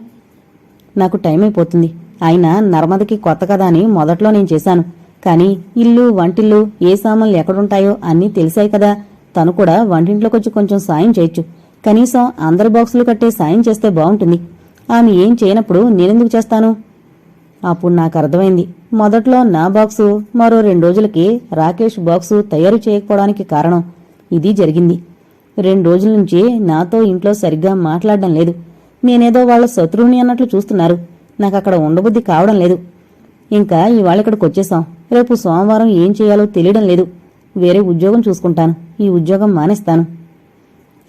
నాకు టైం అయిపోతుంది. అయినా నర్మదకి కొత్త కదా అని మొదట్లో నేను చేశాను. కాని ఇల్లు, వంటిల్లు, ఏ సామాన్లు ఎక్కడుంటాయో అన్నీ తెలిసాయి కదా. తను కూడా వంటింట్లోకొచ్చి కొంచెం సాయం చేయొచ్చు. కనీసం అందరి బాక్సులు కట్టే సాయం చేస్తే బావుంటుంది. ఆమె ఏం చేయనప్పుడు నేనెందుకు చేస్తాను? అప్పుడు నాకు అర్థమైంది. మొదట్లో నా బాక్సు, మరో 2 రోజులకి రాకేష్ బాక్సు తయారు చేయకపోవడానికి కారణం ఇది జరిగింది. 2 రోజుల నుంచి నాతో ఇంట్లో సరిగ్గా మాట్లాడడం లేదు. నేనేదో వాళ్ల శత్రువుని అన్నట్లు చూస్తున్నారు. నాకక్కడ ఉండబుద్ధి కావడం లేదు. ఇంకా ఇవాళిక్కడికి వచ్చేశాం. రేపు సోమవారం ఏం చేయాలో తెలియడం లేదు. వేరే ఉద్యోగం చూసుకుంటాను. ఈ ఉద్యోగం మానేస్తాను.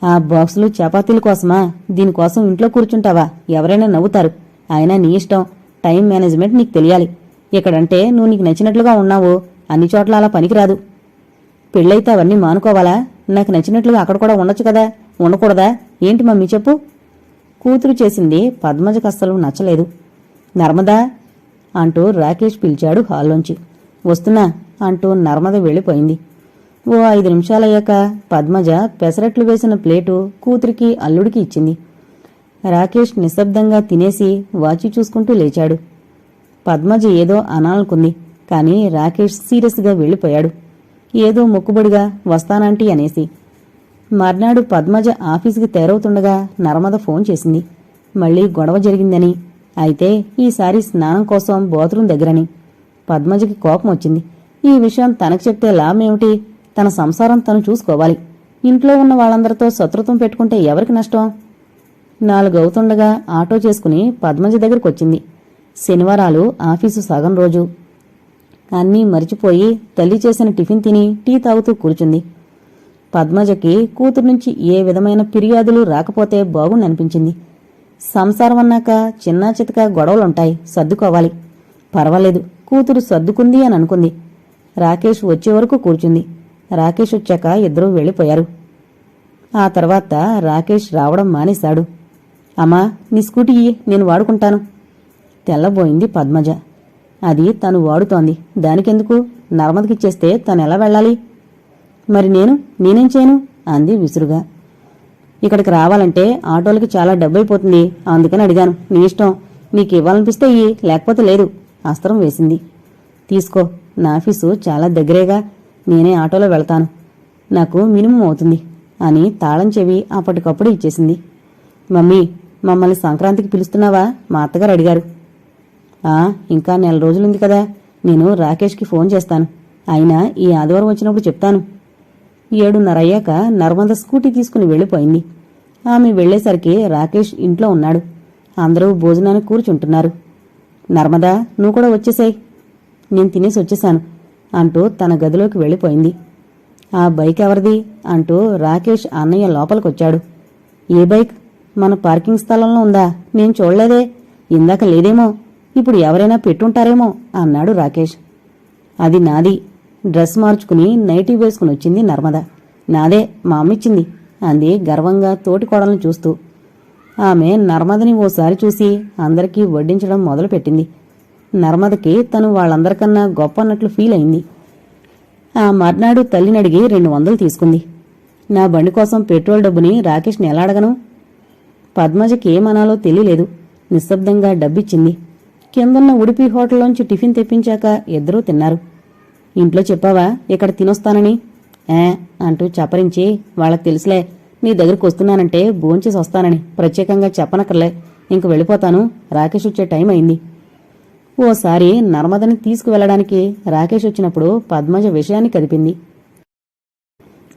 ఆ బాక్సులు చపాతీల కోసమా? దీనికోసం ఇంట్లో కూర్చుంటావా? ఎవరైనా నవ్వుతారు. అయినా నీ ఇష్టం. టైం మేనేజ్మెంట్ నీకు తెలియాలి. ఇక్కడంటే నువ్వు నీకు నచ్చినట్లుగా ఉన్నావు. అన్ని చోట్ల అలా పనికిరాదు. పెళ్ళైతే అవన్నీ మానుకోవాలా? నాకు నచ్చినట్లుగా అక్కడ కూడా ఉండొచ్చు కదా. ఉండకూడదా? ఏంటి మమ్మీ చెప్పు. కూతురు చేసింది పద్మజకస్సలు నచ్చలేదు. నర్మదా అంటూ రాకేష్ పిలిచాడు హాల్లోంచి. వస్తున్నా అంటూ నర్మద వెళ్ళిపోయింది. ఓ 5 నిమిషాలయ్యాక పద్మజ పెసరట్లు వేసిన ప్లేటు కూతురికి, అల్లుడికి ఇచ్చింది. రాకేష్ నిశ్శబ్దంగా తినేసి వాచి చూసుకుంటూ లేచాడు. పద్మజ ఏదో అనాలనుకుంది. కాని రాకేష్ సీరియస్గా వెళ్ళిపోయాడు. ఏదో మొక్కుబడిగా వస్తానంటీ అనేసి. మర్నాడు పద్మజ ఆఫీసుకి తేరవుతుండగా నర్మద ఫోన్ చేసింది. మళ్లీ గొడవ జరిగిందని, అయితే ఈసారి స్నానం కోసం బాత్రూం దగ్గరని. పద్మజకి కోపం వచ్చింది. ఈ విషయం తనకు చెప్తే లాభమేమిటి? తన సంసారం తను చూసుకోవాలి. ఇంట్లో ఉన్న వాళ్ళందరితో శత్రుత్వం పెట్టుకుంటే ఎవరికి నష్టం? 4 అవుతుండగా ఆటో చేసుకుని పద్మజ దగ్గరకొచ్చింది. శనివారాలు ఆఫీసు సగం రోజు. అన్నీ మరిచిపోయి తల్లి చేసిన టిఫిన్ తిని టీ తాగుతూ కూర్చుంది. పద్మజకి కూతురు నుంచి ఏ విధమైన ఫిర్యాదులు రాకపోతే బాగుండనిపించింది. సంసారం అన్నాక చిన్నా చితక గొడవలుంటాయి, సర్దుకోవాలి. పర్వాలేదు, కూతురు సర్దుకుంది అని అనుకుంది. రాకేష్ వచ్చే వరకు కూర్చుంది. రాకేష్ వచ్చాక ఇద్దరూ వెళ్ళిపోయారు. ఆ తర్వాత రాకేష్ రావడం మానేశాడు. అమ్మా, నీ స్కూటీ నేను వాడుకుంటాను. తెల్లబోయింది పద్మజ. అది తను వాడుతోంది, దానికెందుకు? నర్మదకిచ్చేస్తే తనెలా వెళ్ళాలి? మరి నేనేం చేయను అంది విసురుగా. ఇక్కడికి రావాలంటే ఆటోలకి చాలా డబ్బైపోతుంది, అందుకని అడిగాను. నీ ఇష్టం, నీకు ఇవ్వాలనిపిస్తే ఇయ్యి, లేకపోతే లేదు అస్త్రం వేసింది. తీసుకో, నా ఆఫీసు చాలా దగ్గరేగా, నేనే ఆటోలో వెళ్తాను, నాకు మినిమం అవుతుంది అని తాళం చెవి అప్పటికప్పుడు ఇచ్చేసింది. మమ్మీ, మమ్మల్ని సంక్రాంతికి పిలుస్తున్నావా? మా అత్తగారు అడిగారు. ఇంకా నెల రోజులుంది కదా, నేను రాకేష్కి ఫోన్ చేస్తాను, అయినా ఈ ఆదివారం వచ్చినప్పుడు చెప్తాను. 7:30 అయ్యాక నర్మద స్కూటీ తీసుకుని వెళ్ళిపోయింది. ఆమె వెళ్లేసరికి రాకేష్ ఇంట్లో ఉన్నాడు. అందరూ భోజనానికి కూర్చుంటున్నారు. నర్మదా, నువ్వు కూడా వచ్చేసాయి, నేను తినేసి వచ్చేశాను అంటూ తన గదిలోకి వెళ్ళిపోయింది. ఆ బైక్ ఎవరిది అంటూ రాకేష్ అన్నయ్య లోపలికొచ్చాడు. ఏ బైక్? మన పార్కింగ్ స్థలంలో ఉందా? నేను చూడలేదే, ఇందాక లేదేమో, ఇప్పుడు ఎవరైనా పెట్టుంటారేమో అన్నాడు రాకేష్. అది నాది, డ్రెస్ మార్చుకుని నైటీ వేసుకుని వచ్చింది నర్మద. నాదే, మా అమ్మిచ్చింది అంది గర్వంగా తోటి కోడలను చూస్తూ. ఆమె నర్మదని ఓసారి చూసి అందరికీ వడ్డించడం మొదలుపెట్టింది. నర్మదకి తను వాళ్ళందరికన్నా గొప్ప అన్నట్లు ఫీల్ అయింది. ఆ మర్నాడు తల్లినడిగి 200 తీసుకుంది. నా బండి కోసం పెట్రోల్ డబ్బుని రాకేష్ని ఎలా అడగను? పద్మజకి ఏమనాలో తెలియలేదు. నిశ్శబ్దంగా డబ్బిచ్చింది. కిందున్న ఉడిపి హోటల్లోంచి టిఫిన్ తెప్పించాక ఇద్దరూ తిన్నారు. ఇంట్లో చెప్పావా ఇక్కడ తినొస్తానని? అంటూ చపరించి, వాళ్ళకి తెలుసులే, నీ దగ్గరికి వస్తున్నానంటే భోంచేసి వస్తానని ప్రత్యేకంగా చెప్పనక్కర్లే, ఇంక వెళ్ళిపోతాను, రాకేష్ వచ్చే టైం అయింది. ఓసారి నర్మదని తీసుకువెళ్లడానికి రాకేష్ వచ్చినప్పుడు పద్మజ విషయాన్ని కదిపింది.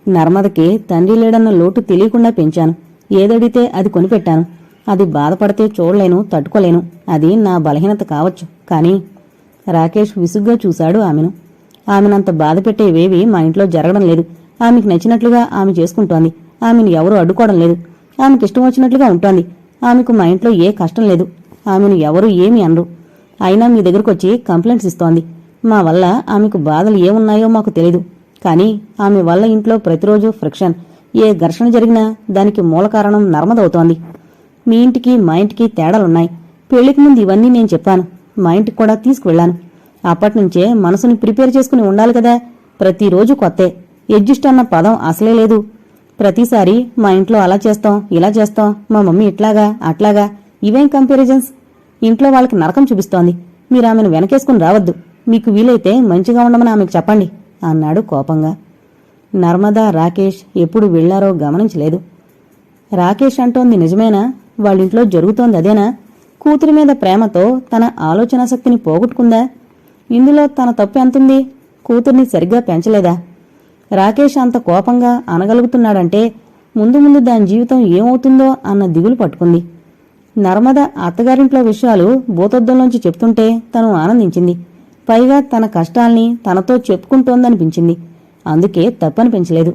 నర్మదకి తండ్రి లేడన్న లోటు తెలియకుండా పెంచాను, ఏదడితే అది కొనిపెట్టాను. అది బాధపడితే చూడలేను, తట్టుకోలేను, అది నా బలహీనత కావచ్చు. కానీ రాకేష్ విసుగ్గా చూశాడు ఆమెను. ఆమెనంత బాధ పెట్టేవేవీ మా ఇంట్లో జరగడం లేదు. ఆమెకు నచ్చినట్లుగా ఆమె చేసుకుంటోంది. ఆమెను ఎవరూ అడ్డుకోవడం లేదు. ఆమెకిష్టం వచ్చినట్లుగా ఉంటోంది. ఆమెకు మా ఇంట్లో ఏ కష్టం లేదు. ఆమెను ఎవరూ ఏమీ అనరు. అయినా మీ దగ్గరకొచ్చి కంప్లైంట్స్ ఇస్తోంది. మా వల్ల ఆమెకు బాధలు ఏమున్నాయో మాకు తెలీదు. కానీ ఆమె వల్ల ఇంట్లో ప్రతిరోజు ఫ్రిక్షన్, ఏ ఘర్షణ జరిగినా దానికి మూల కారణం నర్మదవుతోంది. మీ ఇంటికి మా ఇంటికి తేడాలున్నాయి. పెళ్లికి ముందు ఇవన్నీ నేను చెప్పాను. మా ఇంటికి కూడా తీసుకువెళ్లాను. అప్పటినుంచే మనసుని ప్రిపేర్ చేసుకుని ఉండాలి కదా. ప్రతిరోజు కొత్తే. ఎడ్జిస్ట్ అన్న పదం అసలే లేదు. ప్రతిసారి మా ఇంట్లో అలా చేస్తాం, ఇలా చేస్తాం, మా మమ్మీ ఇట్లాగా అట్లాగా, ఇవేం కంపారిజన్స్? ఇంట్లో వాళ్ళకి నరకం చూపిస్తోంది. మీరు ఆమెను వెనకేసుకుని రావద్దు. మీకు వీలైతే మంచిగా ఉండమని ఆమెకు చెప్పండి అన్నాడు కోపంగా. నర్మదా, రాకేష్ ఎప్పుడు వెళ్లారో గమనించలేదు. రాకేష్ అంటోంది నిజమేనా? వాళ్ళింట్లో జరుగుతోంది అదేనా? కూతురి మీద ప్రేమతో తన ఆలోచనాశక్తిని పోగొట్టుకుందా? ఇందులో తన తప్పు ఎంతుంది? కూతుర్ని సరిగ్గా పెంచలేదా? రాకేష్ అంత కోపంగా అనగలుగుతున్నాడంటే ముందు ముందు దాని జీవితం ఏమవుతుందో అన్న దిగులు పట్టుకుంది. నర్మద అత్తగారింట్లో విషయాలు భూతద్దంలోంచి చెప్తుంటే తను ఆనందించింది. పైగా తన కష్టాల్ని తనతో చెప్పుకుంటోందనిపించింది. అందుకే తప్పనిపించలేదు.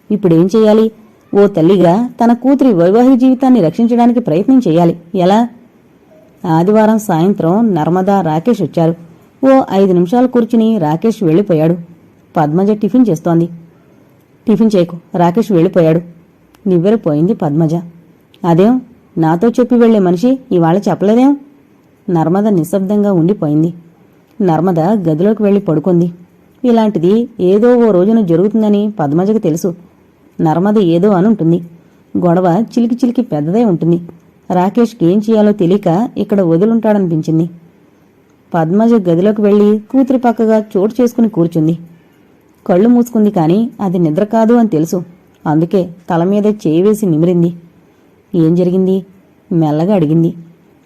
ఇప్పుడేం చెయ్యాలి? ఓ తల్లిగా తన కూతురి వైవాహిక జీవితాన్ని రక్షించడానికి ప్రయత్నం చెయ్యాలి. ఎలా? ఆదివారం సాయంత్రం నర్మదా, రాకేష్ వచ్చారు. ఓ 5 నిమిషాలు కూర్చుని రాకేష్ వెళ్ళిపోయాడు. పద్మజ టిఫిన్ చేస్తోంది. టిఫిన్ చేయకు, రాకేష్ వెళ్ళిపోయాడు. నివ్వెరపోయింది పద్మజ. అదేం, నాతో చెప్పి వెళ్లే మనిషి ఇవాళ చెప్పలేదేం? నర్మద నిశ్శబ్దంగా ఉండిపోయింది. నర్మద గదిలోకి వెళ్లి పడుకుంది. ఇలాంటిది ఏదో ఓ రోజున జరుగుతుందని పద్మజకు తెలుసు. నర్మద ఏదో అనుంటుంది. గొడవ చిలికి చిలికి పెద్దదే ఉంటుంది. రాకేష్కి ఏం చేయాలో తెలియక ఇక్కడ వదులుంటాడనిపించింది. పద్మజ గదిలోకి వెళ్లి కూతురి పక్కగా చోటు చేసుకుని కూర్చుంది. కళ్ళు మూసుకుంది, కాని అది నిద్ర కాదు అని తెలుసు. అందుకే తల మీద చేయి వేసి నిమిరింది. ఏం జరిగింది? మెల్లగా అడిగింది.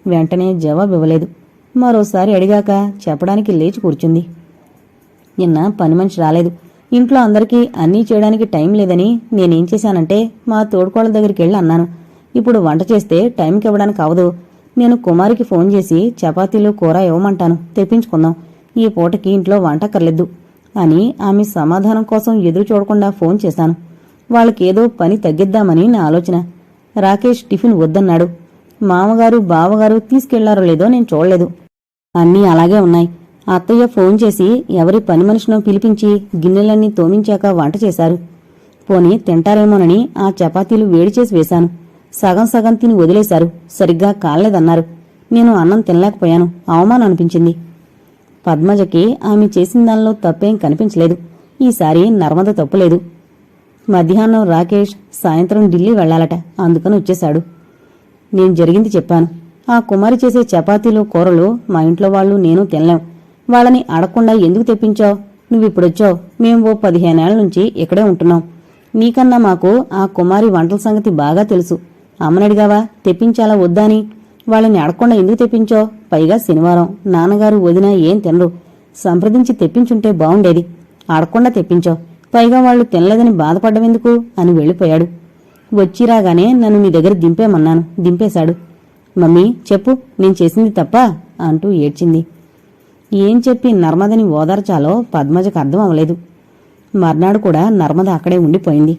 వెంటనే జవాబివ్వలేదు. మరోసారి అడిగాక చెప్పడానికి లేచి కూర్చుంది. నిన్న పని మనిషి రాలేదు. ఇంట్లో అందరికీ అన్నీ చేయడానికి టైం లేదని నేనేం చేశానంటే మా తోడుకోళ్ల దగ్గరికి వెళ్ళి అన్నాను, ఇప్పుడు వంట చేస్తే టైంకి ఇవ్వడానికి అవదు. నేను కుమారికి ఫోన్ చేసి చపాతీలు కూర ఇవ్వమంటాను, తెప్పించుకుందాం. ఈ పూటకి ఇంట్లో వంటకర్లేదు అని ఆమె సమాధానం కోసం ఎదురు చూడకుండా ఫోన్ చేశాను. వాళ్ళకేదో పని తగ్గిద్దామని నా ఆలోచన. రాకేష్ టిఫిన్ వద్దన్నాడు. మామగారు, బావగారు తీసుకెళ్లారో లేదో నేను చూడలేదు. అన్నీ అలాగే ఉన్నాయి. అత్తయ్య ఫోన్ చేసి ఎవరి పని మనిషినో పిలిపించి గిన్నెలన్నీ తోమించాక వంట చేశారు. పోనీ తింటారేమోనని ఆ చపాతీలు వేడి చేసి వేశాను. సగం సగం తిని వదిలేశారు. సరిగ్గా కాలేదన్నారు. నేను అన్నం తినలేకపోయాను. అవమానం అనిపించింది. పద్మజకి ఆమె చేసిన దానిలో తప్పేం కనిపించలేదు. ఈసారి నర్మద తప్పులేదు. మధ్యాహ్నం రాకేష్ సాయంత్రం ఢిల్లీ వెళ్లాలట, అందుకని వచ్చేశాడు. నేను జరిగింది చెప్పాను. ఆ కుమారి చేసే చపాతీలు కూరలు మా ఇంట్లో వాళ్ళు నేను తినలేం. వాళ్ళని అడగకుండా ఎందుకు తెప్పించావు? నువ్విప్పుడొచ్చావు. మేం ఓ 15 ఏళ్ల నుంచి ఇక్కడే ఉంటున్నాం. నీకన్నా మాకు ఆ కుమారి వంటల సంగతి బాగా తెలుసు. అమ్మనడిగావా తెప్పించాలా వద్దాని? వాళ్ళని అడగకుండా ఎందుకు తెప్పించావు? పైగా శనివారం, నాన్నగారు వదిన ఏం తినరు. సంప్రదించి తెప్పించుంటే బావుండేది. అడగకుండా తెప్పించావు. పైగా వాళ్ళు తినలేదని బాధపడ్డమెందుకు అని వెళ్ళిపోయాడు. వచ్చిరాగానే నన్ను నీ దగ్గర దింపేమన్నాను, దింపేశాడు. మమ్మీ చెప్పు, నేను చేసింది తప్ప అంటూ ఏడ్చింది. ఏం చెప్పి నర్మదని ఓదార్చాలో పద్మజకు అర్థం అవలేదు. మర్నాడు కూడా నర్మద అక్కడే ఉండిపోయింది.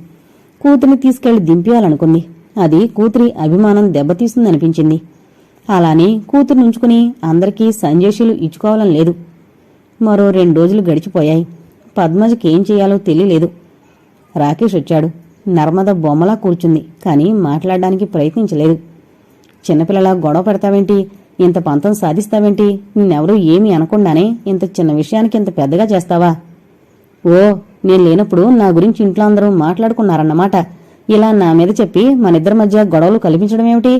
కూతురిని తీసుకెళ్లి దింపేయాలనుకుంది. అది కూతురి అభిమానం దెబ్బతీస్తుందనిపించింది. అలానే కూతురునుంచుకుని అందరికీ సంజేషీలు ఇచ్చుకోవాలని లేదు. మరో 2 రోజులు గడిచిపోయాయి. పద్మజకేం చెయ్యాలో తెలియలేదు. రాకేష్ వచ్చాడు. నర్మద బొమ్మలా కూర్చుంది, కాని మాట్లాడడానికి ప్రయత్నించలేదు. చిన్నపిల్లలా గొడవ పెడతావేంటి? ఇంత పంతం సాధిస్తావేంటి? నిన్నెవరూ ఏమీ అనకుండానే ఇంత చిన్న విషయానికి ఇంత పెద్దగా చేస్తావా? ఓ, నేను లేనప్పుడు నా గురించి ఇంట్లో అందరూ మాట్లాడుకున్నారన్నమాట. ఇలా నా మీద చెప్పి మనిద్దరి మధ్య గొడవలు కల్పించడమేమిటి?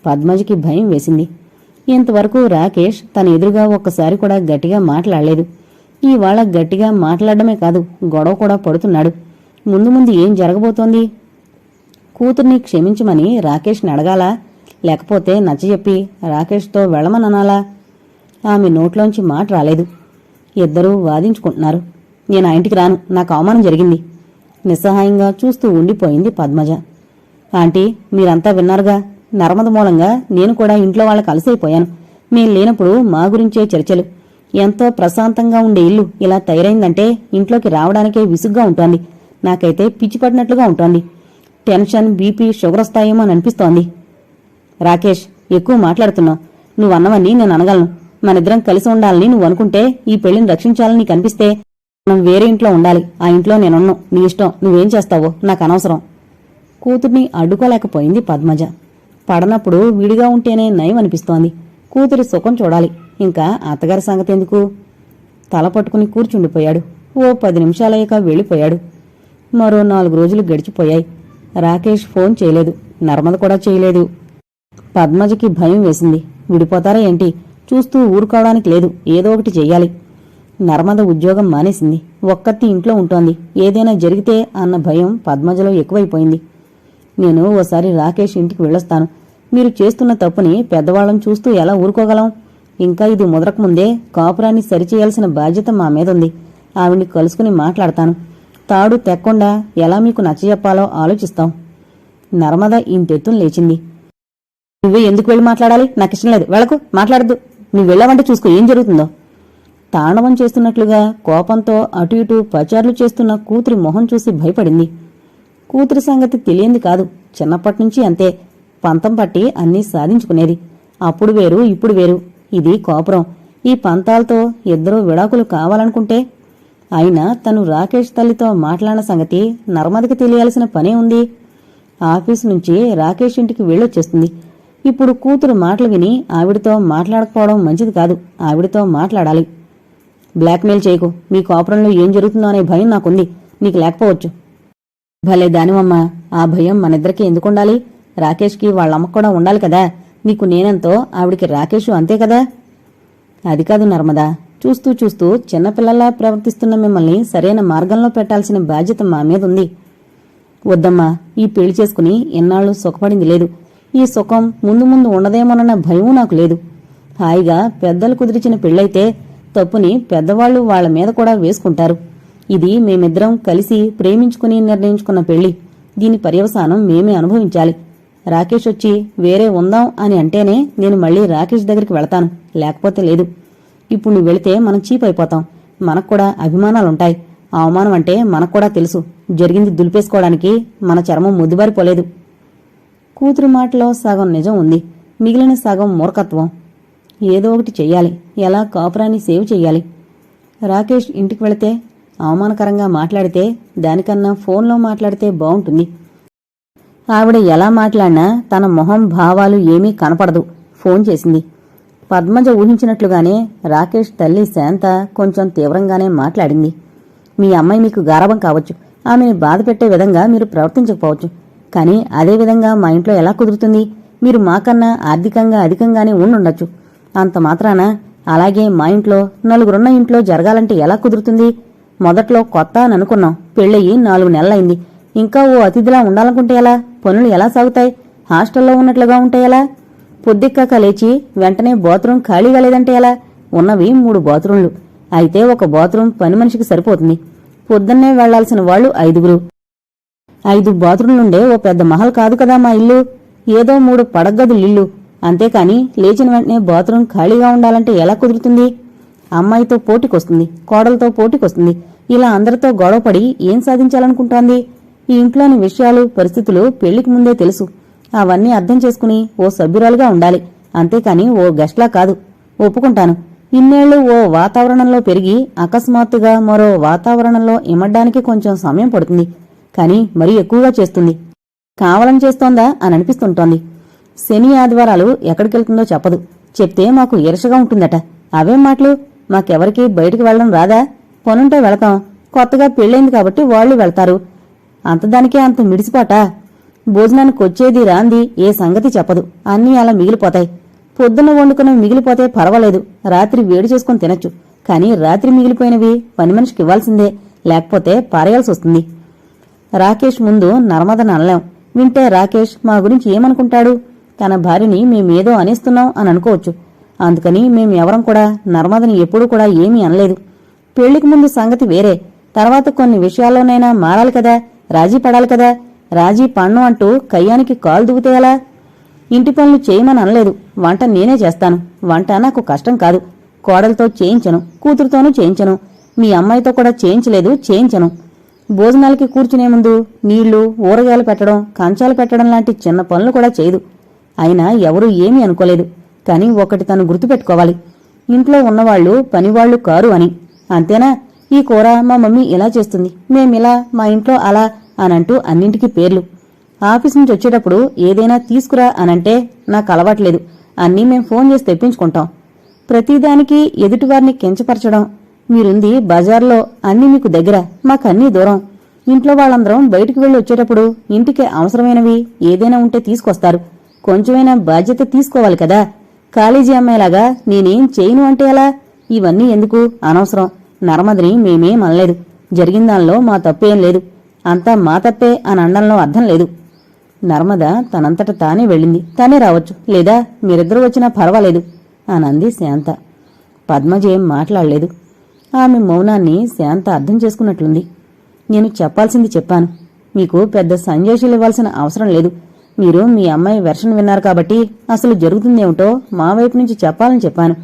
పద్మజకి భయం వేసింది. ఇంతవరకు రాకేష్ తన ఎదురుగా ఒక్కసారి కూడా గట్టిగా మాట్లాడలేదు. ఇవాళ గట్టిగా మాట్లాడమే కాదు, గొడవ కూడా పడుతున్నాడు. ముందు ముందు ఏం జరగబోతోంది? కూతుర్ని క్షమించమని రాకేష్ని అడగాలా? లేకపోతే నచ్చజెప్పి రాకేష్తో వెళ్ళమననాలా? ఆమె నోట్లోంచి మాట రాలేదు. ఇద్దరూ వాదించుకుంటున్నారు. నేను ఆ ఇంటికి రాను, నాకు అవమానం జరిగింది. నిస్సహాయంగా చూస్తూ ఉండిపోయింది పద్మజ. ఆంటీ, మీరంతా విన్నారుగా. నర్మద మూలంగా నేను కూడా ఇంట్లో వాళ్ళకి అలసైపోయాను. మేం లేనప్పుడు మా గురించే చర్చలు. ఎంతో ప్రశాంతంగా ఉండే ఇల్లు ఇలా తయారైందంటే ఇంట్లోకి రావడానికే విసుగ్గా ఉంటోంది. నాకైతే పిచ్చి పడినట్లుగా ఉంటోంది. టెన్షన్, బీపీ, షుగర్ వస్తాయేమో అని అనిపిస్తోంది. రాకేష్, ఎక్కువ మాట్లాడుతున్నావు. నువ్వన్నవన్నీ నేను అనగలను. మనిద్దరం కలిసి ఉండాలని నువ్వు అనుకుంటే, ఈ పెళ్లిని రక్షించాలని నీకు అనిపిస్తే మనం వేరే ఇంట్లో ఉండాలి. ఆ ఇంట్లో నేనున్నాను. నీ ఇష్టం, నువ్వేం చేస్తావో నాకు అనవసరం. కూతుర్ని అడ్డుకోలేకపోయింది పద్మజ. పడనప్పుడు విడిగా ఉంటేనే నయం అనిపిస్తోంది. కూతురి సుఖం చూడాలి. ఇంకా అత్తగారి సంగతెందుకు? తల పట్టుకుని కూర్చుండిపోయాడు. ఓ 10 నిమిషాలయ్యాక వెళ్ళిపోయాడు. మరో 4 రోజులు గడిచిపోయాయి. రాకేష్ ఫోన్ చేయలేదు. నర్మద కూడా చేయలేదు. పద్మజకి భయం వేసింది. విడిపోతారా ఏంటి? చూస్తూ ఊరుకోవడానికి లేదు, ఏదో ఒకటి చెయ్యాలి. నర్మద ఉద్యోగం మానేసింది. ఒక్కత్తి ఇంట్లో ఉంటోంది. ఏదైనా జరిగితే అన్న భయం పద్మజలో ఎక్కువైపోయింది. నేను ఓసారి రాకేష్ ఇంటికి వెళ్ళొస్తాను. మీరు చేస్తున్న తప్పుని పెద్దవాళ్ళం చూస్తూ ఎలా ఊరుకోగలం? ఇంకా ఇది ముదరకముందే కాపురాన్ని సరిచేయాల్సిన బాధ్యత మా మీదుంది. ఆవిడ్ని కలుసుకుని మాట్లాడతాను. తాడు తెక్కుండా ఎలా మీకు నచ్చజెప్పాలో ఆలోచిస్తాం. నర్మద ఇంతెత్తున లేచింది. నువ్వే ఎందుకు వెళ్ళి మాట్లాడాలి? నాకిష్టం లేదు. వెళ్ళకు, మాట్లాడద్దు. నువ్వు వెళ్ళావంటే చూసుకో ఏం జరుగుతుందో. తాండవం చేస్తున్నట్లుగా కోపంతో అటు ఇటు పచార్లు చేస్తున్న కూతురి మొహం చూసి భయపడింది. కూతురి సంగతి తెలియంది కాదు. చిన్నప్పటినుంచి అంతే. పంతం పట్టి అన్నీ సాధించుకునేది. అప్పుడు వేరు, ఇప్పుడు వేరు. ఇది కాపురం. ఈ పంతాలతో ఇద్దరూ విడాకులు కావాలనుకుంటే? అయినా తను రాకేష్ తల్లితో మాట్లాడిన సంగతి నర్మదకి తెలియాల్సిన పనే ఉంది. ఆఫీసు నుంచి రాకేష్ ఇంటికి వెళ్ళొచ్చేస్తుంది. ఇప్పుడు కూతురు మాటలు విని ఆవిడతో మాట్లాడకపోవడం మంచిది కాదు. ఆవిడతో మాట్లాడాలి. బ్లాక్మెయిల్ చేయకు. మీ కాపురంలో ఏం జరుగుతుందో అనే భయం నాకుంది. నీకు లేకపోవచ్చు. భలే దానివమ్మా. ఆ భయం మనిద్దరికీ ఎందుకుండాలి? రాకేష్కి వాళ్ళమ్మ కూడా ఉండాలి కదా. నీకు నేనెంతో, ఆవిడికి రాకేషు అంతే కదా. అది కాదు నర్మదా. చూస్తూ చూస్తూ చిన్నపిల్లల్లా ప్రవర్తిస్తున్న మిమ్మల్ని సరైన మార్గంలో పెట్టాల్సిన బాధ్యత మా మీదుంది. వద్దమ్మా, ఈ పెళ్లి చేసుకుని ఎన్నాళ్ళు సుఖపడింది లేదు. ఈ సుఖం ముందు ముందు ఉండదేమోనన్న భయం నాకు లేదు. హాయిగా పెద్దలు కుదిరిచిన పెళ్ళైతే తప్పుని పెద్దవాళ్లు వాళ్ల మీద కూడా వేసుకుంటారు. ఇది మేమిద్దరం కలిసి ప్రేమించుకుని నిర్ణయించుకున్న పెళ్లి. దీని పర్యవసానం మేమే అనుభవించాలి. రాకేష్ వచ్చి వేరే ఉందాం అని అంటేనే నేను మళ్లీ రాకేష్ దగ్గరికి వెళతాను, లేకపోతే లేదు. ఇప్పుడు నువ్వు వెళితే మనం చీప్ అయిపోతాం. మనకు కూడా అభిమానాలుంటాయి. అవమానం అంటే మనకు కూడా తెలుసు. జరిగింది దులిపేసుకోవడానికి మన చర్మం ముద్దుబారిపోలేదు. కూతురు మాటలో సగం నిజం ఉంది, మిగిలిన సగం మూర్ఖత్వం. ఏదో ఒకటి చెయ్యాలి. ఎలా కాపురాన్ని సేవ్ చెయ్యాలి? రాకేష్ ఇంటికి వెళితే అవమానకరంగా మాట్లాడితే దానికన్నా ఫోన్లో మాట్లాడితే బావుంటుంది. ఆవిడ ఎలా మాట్లాడినా తన మొహం భావాలు ఏమీ కనపడదు. ఫోన్ చేసింది. పద్మజ ఊహించినట్లుగానే రాకేష్ తల్లి శాంత కొంచెం తీవ్రంగానే మాట్లాడింది. మీ అమ్మాయి మీకు గారాబం కావచ్చు, ఆమెని బాధ పెట్టే విధంగా మీరు ప్రవర్తించకపోవచ్చు. కానీ అదే విధంగా మా ఇంట్లో ఎలా కుదురుతుంది? మీరు మాకన్నా ఆర్థికంగా అధికంగానే ఉండుండొచ్చు. అంత మాత్రాన అలాగే మా ఇంట్లో నలుగురున్న ఇంట్లో జరగాలంటే ఎలా కుదురుతుంది? మొదట్లో కొత్త అని అనుకున్నాం. పెళ్ళయి 4 నెలలైంది. ఇంకా ఓ అతిథిలా ఉండాలనుకుంటే ఎలా? పనులు ఎలా సాగుతాయి? హాస్టల్లో ఉన్నట్లుగా ఉంటే ఎలా? పొద్దుక్కాక లేచి వెంటనే బాత్రూం ఖాళీగా లేదంటే ఎలా? ఉన్నవి 3 బాత్రూంలు. అయితే ఒక బాత్రూం పని మనిషికి సరిపోతుంది. పొద్దున్నే వెళ్లాల్సిన వాళ్లు 5గురు. 5 బాత్రూంలుండే ఓ పెద్ద మహల్ కాదు కదా మా ఇల్లు. ఏదో 3 పడగ్గదులిల్లు. అంతేకాని లేచిన వెంటనే బాత్రూం ఖాళీగా ఉండాలంటే ఎలా కుదురుతుంది? అమ్మాయితో పోటీకొస్తుంది, కోడలతో పోటీకొస్తుంది. ఇలా అందరితో గొడవపడి ఏం సాధించాలనుకుంటోంది? ఈ ఇంట్లోని విషయాలు, పరిస్థితులు పెళ్లికి ముందే తెలుసు. అవన్నీ అర్థం చేసుకుని ఓ సభ్యురాలుగా ఉండాలి. అంతేకాని ఓ గెస్ట్లా కాదు. ఒప్పుకుంటాను. ఇన్నేళ్లు ఓ వాతావరణంలో పెరిగి అకస్మాత్తుగా మరో వాతావరణంలో ఇమడ్డానికి కొంచెం సమయం పడుతుంది. కాని మరీ ఎక్కువగా చేస్తుంది. కావాలని చేస్తోందా అని అనిపిస్తుంటోంది. శని ఆదివారాలు ఎక్కడికెళ్తుందో చెప్పదు. చెప్తే మాకు ఈర్షగా ఉంటుందట. అవేం మాటలు? మాకెవరికి బయటికి వెళ్లడం రాదా? పనుంటే వెళతాం. కొత్తగా పెళ్ళైంది కాబట్టి వాళ్లు వెళ్తారు. అంతదానికే అంత మిడిసిపాటా? భోజనానికి వచ్చేది రాంది ఏ సంగతి చెప్పదు. అన్నీ అలా మిగిలిపోతాయి. పొద్దున్న వండుకున్నవి మిగిలిపోతే పర్వాలేదు, రాత్రి వేడి చేసుకుని తినొచ్చు. కాని రాత్రి మిగిలిపోయినవి పని మనిషికి ఇవ్వాల్సిందే, లేకపోతే పారేయాల్సొస్తుంది. రాకేష్ ముందు నర్మదని అనలేం. వింటే రాకేష్ మా గురించి ఏమనుకుంటాడు? తన భార్యని మేమేదో అనేస్తున్నాం అని అనుకోవచ్చు. అందుకని మేమెవరం కూడా నర్మదని ఎప్పుడూ కూడా ఏమీ అనలేదు. పెళ్లికి ముందు సంగతి వేరే. తర్వాత కొన్ని విషయాల్లోనైనా మారాలి కదా, రాజీ పడాలి కదా. రాజీ పన్ను అంటూ కయ్యానికి కాలు దువ్వుతే ఎలా? ఇంటి పనులు చేయమని అనలేదు. వంట నేనే చేస్తాను. వంట నాకు కష్టం కాదు. కోడలతో చేయించను, కూతురుతోనూ చేయించను. మీ అమ్మాయితో కూడా చేయించలేదు, చేయించను. భోజనాలకి కూర్చునే ముందు నీళ్లు, ఊరగాయలు పెట్టడం, కంచాలు పెట్టడం లాంటి చిన్న పనులు కూడా చేయదు. అయినా ఎవరూ ఏమీ అనుకోలేదు. కాని ఒకటి తను గుర్తుపెట్టుకోవాలి. ఇంట్లో ఉన్నవాళ్లు పనివాళ్లు కారు అని. అంతేనా? ఈ కూర మా మమ్మీ ఇలా చేస్తుంది, మేమిలా, మా ఇంట్లో అలా అనంటూ అన్నింటికీ పేర్లు. ఆఫీస్ నుంచి వచ్చేటప్పుడు ఏదైనా తీసుకురా అనంటే నాకు అలవాట్లేదు. అన్నీ మేం ఫోన్ చేసి తెప్పించుకుంటాం. ప్రతిదానికి ఎదుటివారిని కించపరచడం. మీరుంది బజార్లో, అన్నీ మీకు దగ్గర, మాకన్నీ దూరం. ఇంట్లో వాళ్ళందరం బయటికి వెళ్లి వచ్చేటప్పుడు ఇంటికి అవసరమైనవి ఏదైనా ఉంటే తీసుకొస్తారు. కొంచెమైనా బాధ్యత తీసుకోవాలి కదా. కాలేజీ అమ్మాయిలాగా నేనేం చేయను అంటే ఎలా? ఇవన్నీ ఎందుకు? అనవసరం. నర్మదని మేమేం అనలేదు. జరిగిన దానిలో మా తప్పేం లేదు. అంతా మా తప్పే అని అనడంలో అర్థం లేదు. నర్మద తనంతట తానే వెళ్ళింది. తానే రావచ్చు, లేదా మీరిద్దరూ వచ్చినా పర్వాలేదు అనంది శాంత. పద్మజ ఏం మాట్లాడలేదు. ఆమె మౌనాన్ని శాంత అర్థం చేసుకున్నట్లుంది. నేను చెప్పాల్సింది చెప్పాను. మీకు పెద్ద సంజాషులు ఇవ్వాల్సిన అవసరం లేదు. మీరు మీ అమ్మాయి వెర్షన్ విన్నారు కాబట్టి అసలు జరుగుతుందేమిటో మా వైపు నుంచి చెప్పాలని చెప్పాను.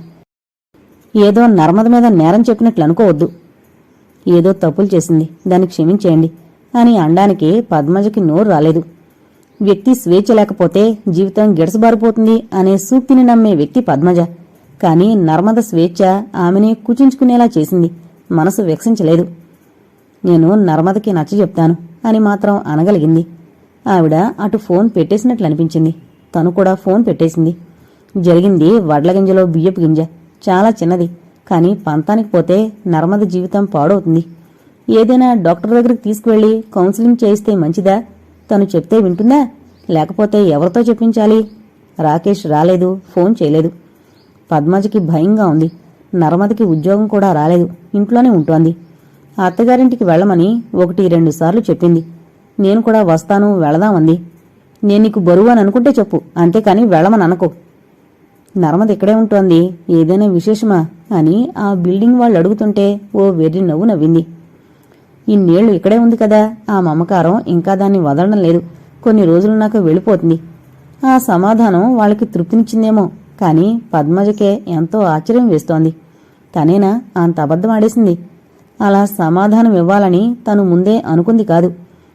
ఏదో నర్మద మీద నేరం చెప్పినట్లు అనుకోవద్దు. ఏదో తప్పులు చేసింది, దాన్ని క్షమించేయండి అని అనడానికి పద్మజకి నోరు రాలేదు. వ్యక్తి స్వేచ్ఛ లేకపోతే జీవితం గిడసబారిపోతుంది అనే సూక్తిని నమ్మే వ్యక్తి పద్మజ. కాని నర్మద స్వేచ్ఛ ఆమెని కుచించుకునేలా చేసింది. మనసు వెక్సించలేదు. నేను నర్మదకి నచ్చజెప్తాను అని మాత్రం అనగలిగింది. ఆవిడ అటు ఫోన్ పెట్టేసినట్లనిపించింది. తను కూడా ఫోన్ పెట్టేసింది. జరిగింది వడ్లగింజలో బియ్యపు గింజ. చాలా చిన్నది. కాని పంతానికి పోతే నర్మద జీవితం పాడవుతుంది. ఏదైనా డాక్టర్ దగ్గరికి తీసుకువెళ్లి కౌన్సిలింగ్ చేయిస్తే మంచిదా? తను చెప్తే వింటుందా? లేకపోతే ఎవరితో చెప్పించాలి? రాకేష్ రాలేదు, ఫోన్ చేయలేదు. పద్మజకి భయంగా ఉంది. నర్మదకి ఉద్యోగం కూడా రాలేదు, ఇంట్లోనే ఉంటోంది. అత్తగారింటికి వెళ్లమని 1-2 సార్లు చెప్పింది. నేను కూడా వస్తాను, వెళదామంది. నేను నీకు బరువు అని అనుకుంటే చెప్పు, అంతేకాని వెళ్లమని అనకు. నర్మద ఇక్కడే ఉంటోంది, ఏదైనా విశేషమా అని ఆ బిల్డింగ్ వాళ్ళు అడుగుతుంటే ఓ వెర్రి నవ్వు నవ్వింది. ఇన్నేళ్లు ఇక్కడే ఉంది కదా, ఆ మమకారం ఇంకా దాన్ని వదలడం లేదు. కొన్ని రోజులున్నాక వెళ్ళిపోతుంది. ఆ సమాధానం వాళ్ళకి తృప్తినిచ్చిందేమో. కాని పద్మజకే ఎంతో ఆశ్చర్యం వేస్తోంది. తనేనా అంత అబద్ధమాడేసింది? అలా సమాధానం ఇవ్వాలని తను ముందే అనుకుంది కాదు.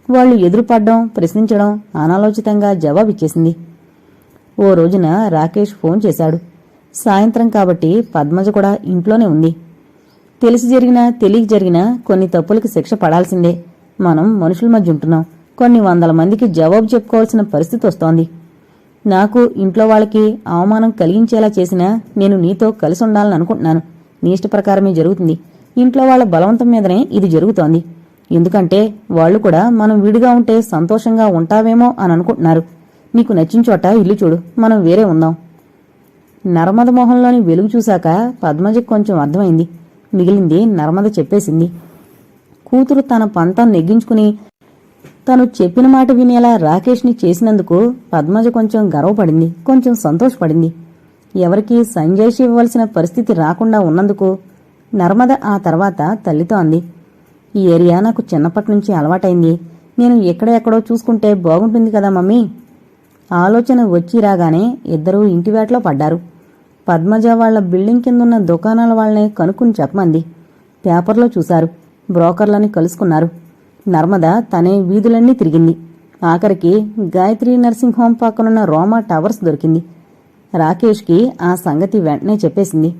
వాళ్లు ఎదురుపడ్డం, ప్రశ్నించడం, అనాలోచితంగా జవాబిచ్చేసింది. ఓ రోజున రాకేష్ ఫోన్ చేశాడు. సాయంత్రం కాబట్టి పద్మజ కూడా ఇంట్లోనే ఉంది. తెలిసి జరిగినా తెలియక జరిగినా కొన్ని తప్పులకి శిక్ష పడాల్సిందే. మనం మనుషుల మధ్య ఉంటున్నాం. కొన్ని 100 మందికి జవాబు చెప్పుకోవాల్సిన పరిస్థితి వస్తోంది. నాకు ఇంట్లో వాళ్ళకి అవమానం కలిగించేలా చేసినా నేను నీతో కలిసి ఉండాలని అనుకుంటున్నాను. నీ ఇష్ట ప్రకారమే జరుగుతుంది. ఇంట్లో వాళ్ళ బలవంతం మీదనే ఇది జరుగుతోంది. ఎందుకంటే వాళ్ళు కూడా మనం విడిగా ఉంటే సంతోషంగా ఉంటావేమో అని అనుకుంటున్నారు. నీకు నచ్చిన చోట ఇల్లు చూడు, మనం వేరే ఉందాం. నర్మద మొహంలోని వెలుగు చూశాక పద్మజకి కొంచెం అర్థమైంది. మిగిలింది నర్మద చెప్పేసింది. కూతురు తన పంతం నెగ్గించుకుని తను చెప్పిన మాట వినేలా రాకేష్ని చేసినందుకు పద్మజ కొంచెం గర్వపడింది, కొంచెం సంతోషపడింది. ఎవరికీ సంజయ్షి ఇవ్వవలసిన పరిస్థితి రాకుండా ఉన్నందుకు. నర్మద ఆ తర్వాత తల్లితో అంది, ఈ ఏరియా నాకు చిన్నప్పటి నుంచి అలవాటైంది. నేను ఎక్కడెక్కడో చూసుకుంటే బాగుంటుంది కదా మమ్మీ. ఆలోచన వచ్చి రాగానే ఇద్దరూ ఇంటివేటలో పడ్డారు. పద్మజ వాళ్ల బిల్డింగ్ కిందున్న దుకాణాల వాళ్లనే కనుక్కుని చెప్పమంది. పేపర్లో చూశారు. బ్రోకర్లని కలుసుకున్నారు. నర్మద తనే వీధులన్నీ తిరిగింది. ఆఖరికి గాయత్రి నర్సింగ్ హోం పక్కనున్న రోమా టవర్స్ దొరికింది. రాకేష్కి ఆ సంగతి వెంటనే చెప్పేసింది.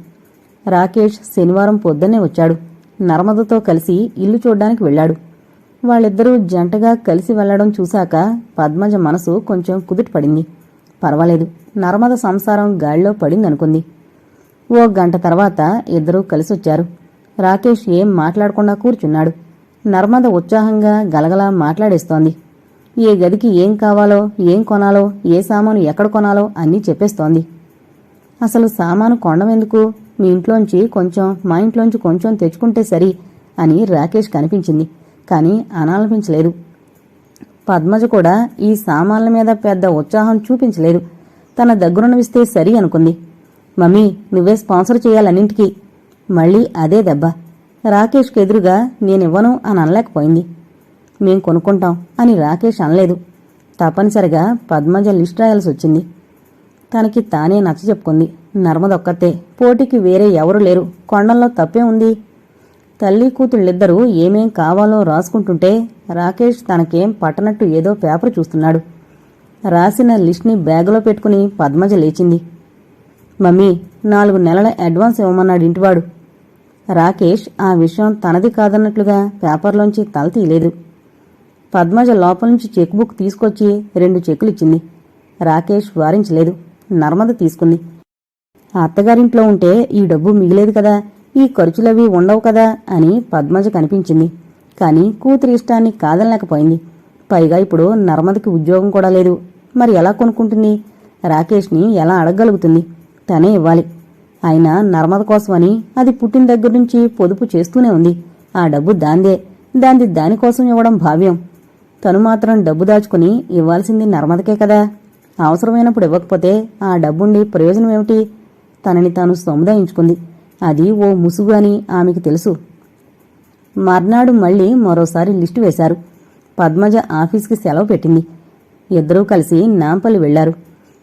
రాకేష్ శనివారం పొద్దున్నే వచ్చాడు. నర్మదతో కలిసి ఇల్లు చూడ్డానికి వెళ్లాడు. వాళ్ళిద్దరూ జంటగా కలిసి వెళ్లడం చూశాక పద్మజ మనసు కొంచెం కుదుటపడింది. పర్వాలేదు, నర్మద సంసారం గాడిలో పడిందనుకుంది. ఓ గంట తర్వాత ఇద్దరూ కలిసొచ్చారు. రాకేష్ ఏం మాట్లాడకుండా కూర్చున్నాడు. నర్మద ఉత్సాహంగా గలగలా మాట్లాడేస్తోంది. ఏ గదికి ఏం కావాలో, ఏం కొనాలో, ఏ సామాను ఎక్కడ కొనాలో అన్నీ చెప్పేస్తోంది. అసలు సామాను కొండమెందుకు, మీ ఇంట్లోంచి కొంచెం, మా ఇంట్లోంచి కొంచెం తెచ్చుకుంటే సరి అని రాకేష్ కనిపించింది. కాని అనాలపించలేదు. పద్మజ కూడా ఈ సామాన్ల మీద పెద్ద ఉత్సాహం చూపించలేదు. తన దగ్గరున్నవిస్తే సరి అనుకుంది. మమ్మీ, నువ్వే స్పాన్సర్ చేయాలన్నింటికీ. మళ్ళీ అదే దెబ్బ. రాకేష్కి ఎదురుగా నేనివ్వను అని అనలేకపోయింది. మేం కొనుక్కుంటాం అని రాకేష్ అనలేదు. తప్పనిసరిగా పద్మజ లిస్ట్ రాయాల్సి వచ్చింది. తనకి తానే నచ్చ చెప్పుకుంది. నర్మదొక్కతే, పోటీకి వేరే ఎవరూ లేరు. కొండంలో తప్పే ఉంది. తల్లి కూతుళ్ళిద్దరూ ఏమేం కావాలో రాసుకుంటుంటే రాకేష్ తనకేం పట్టనట్టు ఏదో పేపర్ చూస్తున్నాడు. రాసిన లిస్ట్ని బ్యాగులో పెట్టుకుని పద్మజ లేచింది. మమ్మీ, 4 నెలల అడ్వాన్స్ ఇవ్వమన్నాడు ఇంటివాడు. రాకేష్ ఆ విషయం తనది కాదన్నట్లుగా పేపర్లోంచి తల తీయలేదు. పద్మజ లోపల నుంచి చెక్ బుక్ తీసుకొచ్చి 2 చెక్కులిచ్చింది. రాకేష్ వారించలేదు. నర్మద తీసుకుంది. అత్తగారింట్లో ఉంటే ఈ డబ్బు మిగిలేదు కదా, ఈ ఖర్చులవి ఉండవు కదా అని పద్మజ కనిపించింది. కాని కూతురి ఇష్టాన్ని కాదనలేకపోయింది. పైగా ఇప్పుడు నర్మదకి ఉద్యోగం కూడా లేదు. మరి ఎలా కొనుక్కుంటుంది? రాకేష్ని ఎలా అడగగలుగుతుంది? తనే ఇవ్వాలి. అయినా నర్మద కోసమని అది పుట్టిన దగ్గర్నుంచి పొదుపు చేస్తూనే ఉంది. ఆ డబ్బు దాందే. దానికోసం ఇవ్వడం భావ్యం. తను మాత్రం డబ్బు దాచుకుని ఇవ్వాల్సింది నర్మదకే కదా. అవసరమైనప్పుడు ఇవ్వకపోతే ఆ డబ్బుండి ప్రయోజనమేమిటి? తనని తాను సముదాయించుకుంది. అది ఓ ముసుగు అని ఆమెకు తెలుసు. మర్నాడు మళ్లీ మరోసారి లిస్టు వేశారు. పద్మజ ఆఫీస్కి సెలవు పెట్టింది. ఇద్దరూ కలిసి నాంపల్లి వెళ్లారు.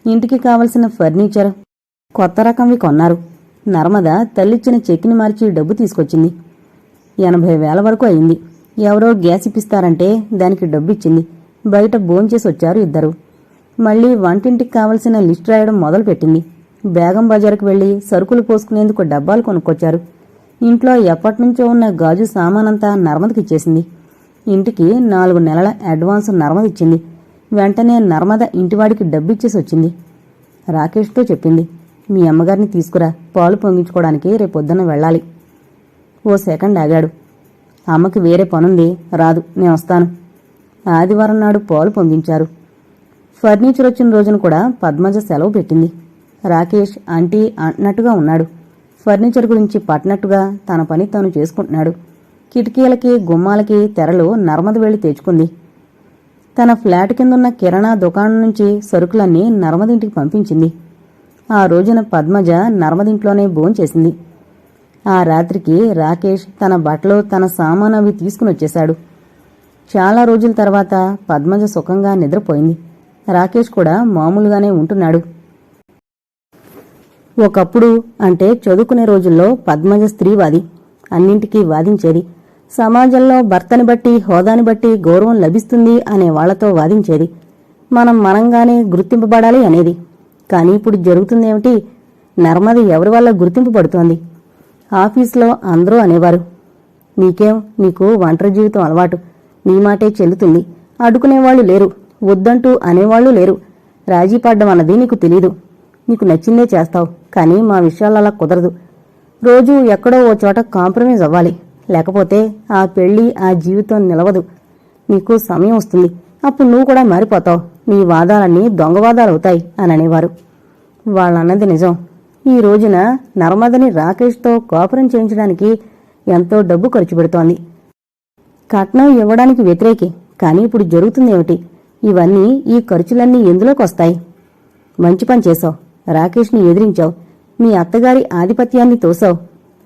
ఇంటికి కావలసిన ఫర్నిచర్, కొత్త రకంవి కొన్నారు. నర్మద తల్లిచ్చిన చెక్కిని మార్చి డబ్బు తీసుకొచ్చింది. 80,000 వరకు అయింది. ఎవరో గ్యాస్ ఇప్పిస్తారంటే దానికి డబ్బిచ్చింది. బయట భోంచేసి వచ్చారు ఇద్దరు. మళ్లీ వంటింటికి కావలసిన లిస్టు రాయడం మొదలుపెట్టింది. బేగం బజారుకు వెళ్లి సరుకులు పోసుకునేందుకు డబ్బాలు కొనుక్కొచ్చారు. ఇంట్లో ఎప్పటినుంచో ఉన్న గాజు సామానంతా నర్మదకిచ్చేసింది. ఇంటికి 4 నెలల అడ్వాన్స్ నర్మదిచ్చింది. వెంటనే నర్మద ఇంటివాడికి డబ్బిచ్చేసి వచ్చింది. రాకేష్తో చెప్పింది, మీ అమ్మగారిని తీసుకురా, పాలు పొంగించుకోవడానికి రేపొద్దున వెళ్ళాలి. ఓ సెకండ్ ఆగాడు. అమ్మకి వేరే పనుంది, రాదు, నేను వస్తాను. ఆదివారం నాడు పాలు పొంగించారు. ఫర్నిచర్ వచ్చిన రోజున కూడా పద్మజ సెలవు పెట్టింది. రాకేష్ ఆంటీ అంటున్నట్టుగా ఉన్నాడు. ఫర్నిచర్ గురించి పట్టినట్టుగా తన పని తాను చేసుకుంటున్నాడు. కిటికీలకి గుమ్మాలకి తెరలు నర్మద వెళ్లి తెచ్చుకుంది. తన ఫ్లాట్ కిందున్న కిరాణా దుకాణం నుంచి సరుకులన్నీ నర్మదింటికి పంపించింది. ఆ రోజున పద్మజ నర్మదింట్లోనే భోంచేసింది. ఆ రాత్రికి రాకేష్ తన బట్టలు, తన సామాను అవి తీసుకునొచ్చేశాడు. చాలా రోజుల తర్వాత పద్మజ సుఖంగా నిద్రపోయింది. రాకేష్ కూడా మామూలుగానే ఉంటున్నాడు. ఒకప్పుడు అంటే చదువుకునే రోజుల్లో పద్మజ స్త్రీవాది. అన్నింటికీ వాదించేది. సమాజంలో భర్తని బట్టి, హోదాని బట్టి గౌరవం లభిస్తుంది అనే వాళ్లతో వాదించేది. మనం మనంగానే గుర్తింపబడాలి అనేది. కానీ ఇప్పుడు జరుగుతుందేమిటి? నర్మద ఎవరి వల్ల గుర్తింపు పడుతోంది? ఆఫీసులో అందరూ అనేవారు, నీకు ఒంటరి జీవితం అలవాటు, నీ మాటే చెల్లుతుంది. అడ్డుకునేవాళ్లు లేరు, వద్దంటూ అనేవాళ్లు లేరు. రాజీ పడ్డం అన్నది నీకు తెలీదు. నీకు నచ్చిందే చేస్తావు, కానీ మా విషయాలు అలా కుదరదు. రోజూ ఎక్కడో ఓ చోట కాంప్రమైజ్ అవ్వాలి. లేకపోతే ఆ పెళ్లి ఆ జీవితం నిలవదు. నీకు సమయం వస్తుంది, అప్పుడు నువ్వు కూడా మారిపోతావు, నీ వాదాలన్నీ దొంగవాదాలవుతాయి అని అనేవారు. వాళ్ళన్నది నిజం. ఈ రోజున నర్మదని రాకేష్తో కాపురం చేయించడానికి ఎంతో డబ్బు ఖర్చు పెడుతోంది. కట్నం ఇవ్వడానికి వ్యతిరేకి, కానీ ఇప్పుడు జరుగుతుందేమిటి? ఇవన్నీ, ఈ ఖర్చులన్నీ ఎందులోకి వస్తాయి? మంచి పని చేశావు, రాకేష్ని ఎదిరించావు, మీ అత్తగారి ఆధిపత్యాన్ని తోసావు,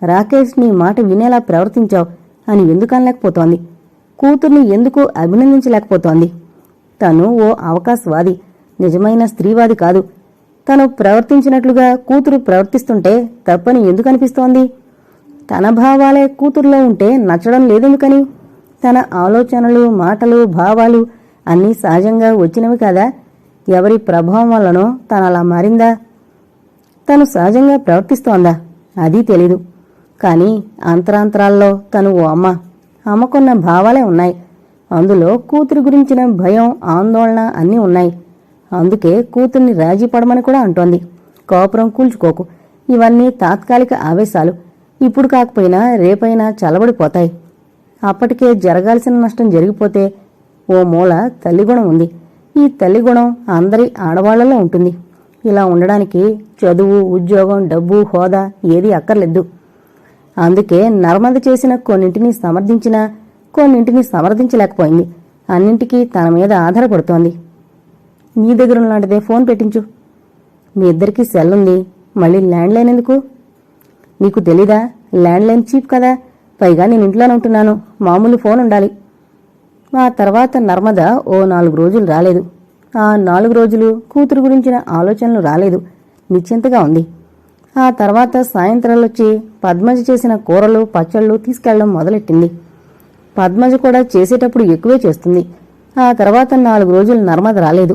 రాకేష్ నీ మాట వినేలా ప్రవర్తించావు అని ఎందుకు అనలేకపోతోంది? కూతుర్ని ఎందుకు అభినందించలేకపోతోంది? తను ఓ అవకాశవాది, నిజమైన స్త్రీవాది కాదు. తను ప్రవర్తించినట్లుగా కూతురు ప్రవర్తిస్తుంటే తప్పని ఎందుకు అనిపిస్తోంది? తన భావాలే కూతురులో ఉంటే నచ్చడం లేదెందుకని? తన ఆలోచనలు, మాటలు, భావాలు అన్నీ సహజంగా వచ్చినవి కాదా? ఎవరి ప్రభావం వల్లనో తనలా మారిందా? తను సహజంగా ప్రవర్తిస్తోందా? అది తెలీదు. కాని అంతరాంతరాల్లో తను ఓ అమ్మకున్న భావాలే ఉన్నాయి. అందులో కూతురి గురించిన భయం, ఆందోళన అన్నీ ఉన్నాయి. అందుకే కూతుర్ని రాజీ పడమని కూడా అంటోంది. కోపురం కూల్చుకోకు, ఇవన్నీ తాత్కాలిక ఆవేశాలు, ఇప్పుడు కాకపోయినా రేపైనా చల్లబడిపోతాయి. అప్పటికే జరగాల్సిన నష్టం జరిగిపోతే ఓ మూల తల్లిగుణం ఉంది. ఈ తల్లిగుణం అందరి ఆడవాళ్లలో ఉంటుంది. ఇలా ఉండడానికి చదువు, ఉద్యోగం, డబ్బు, హోదా ఏదీ అక్కర్లేదు. అందుకే నర్మద చేసిన కొన్నింటిని సమర్థించినా కొన్నింటిని సమర్థించలేకపోయింది. అన్నింటికీ తన మీద ఆధారపడుతోంది. నీ దగ్గరున్నలాంటిదే ఫోన్ పెట్టించు. మీ ఇద్దరికీ సెల్ ఉంది, మళ్ళీ ల్యాండ్లైన్ ఎందుకు? నీకు తెలీదా? ల్యాండ్లైన్ చీప్ కదా, పైగా నేను ఇంట్లోనే ఉంటున్నాను, మామూలు ఫోన్ ఉండాలి. ఆ తర్వాత నర్మద ఓ 4 రోజులు రాలేదు. ఆ 4 రోజులు కూతురు గురించిన ఆలోచనలు రాలేదు. నిశ్చింతగా ఉంది. ఆ తర్వాత సాయంత్రాలొచ్చి పద్మజ చేసిన కూరలు, పచ్చళ్ళు తీసుకెళ్లడం మొదలెట్టింది. పద్మజ కూడా చేసేటప్పుడు ఎక్కువే చేస్తుంది. ఆ తర్వాత 4 రోజులు నర్మద రాలేదు.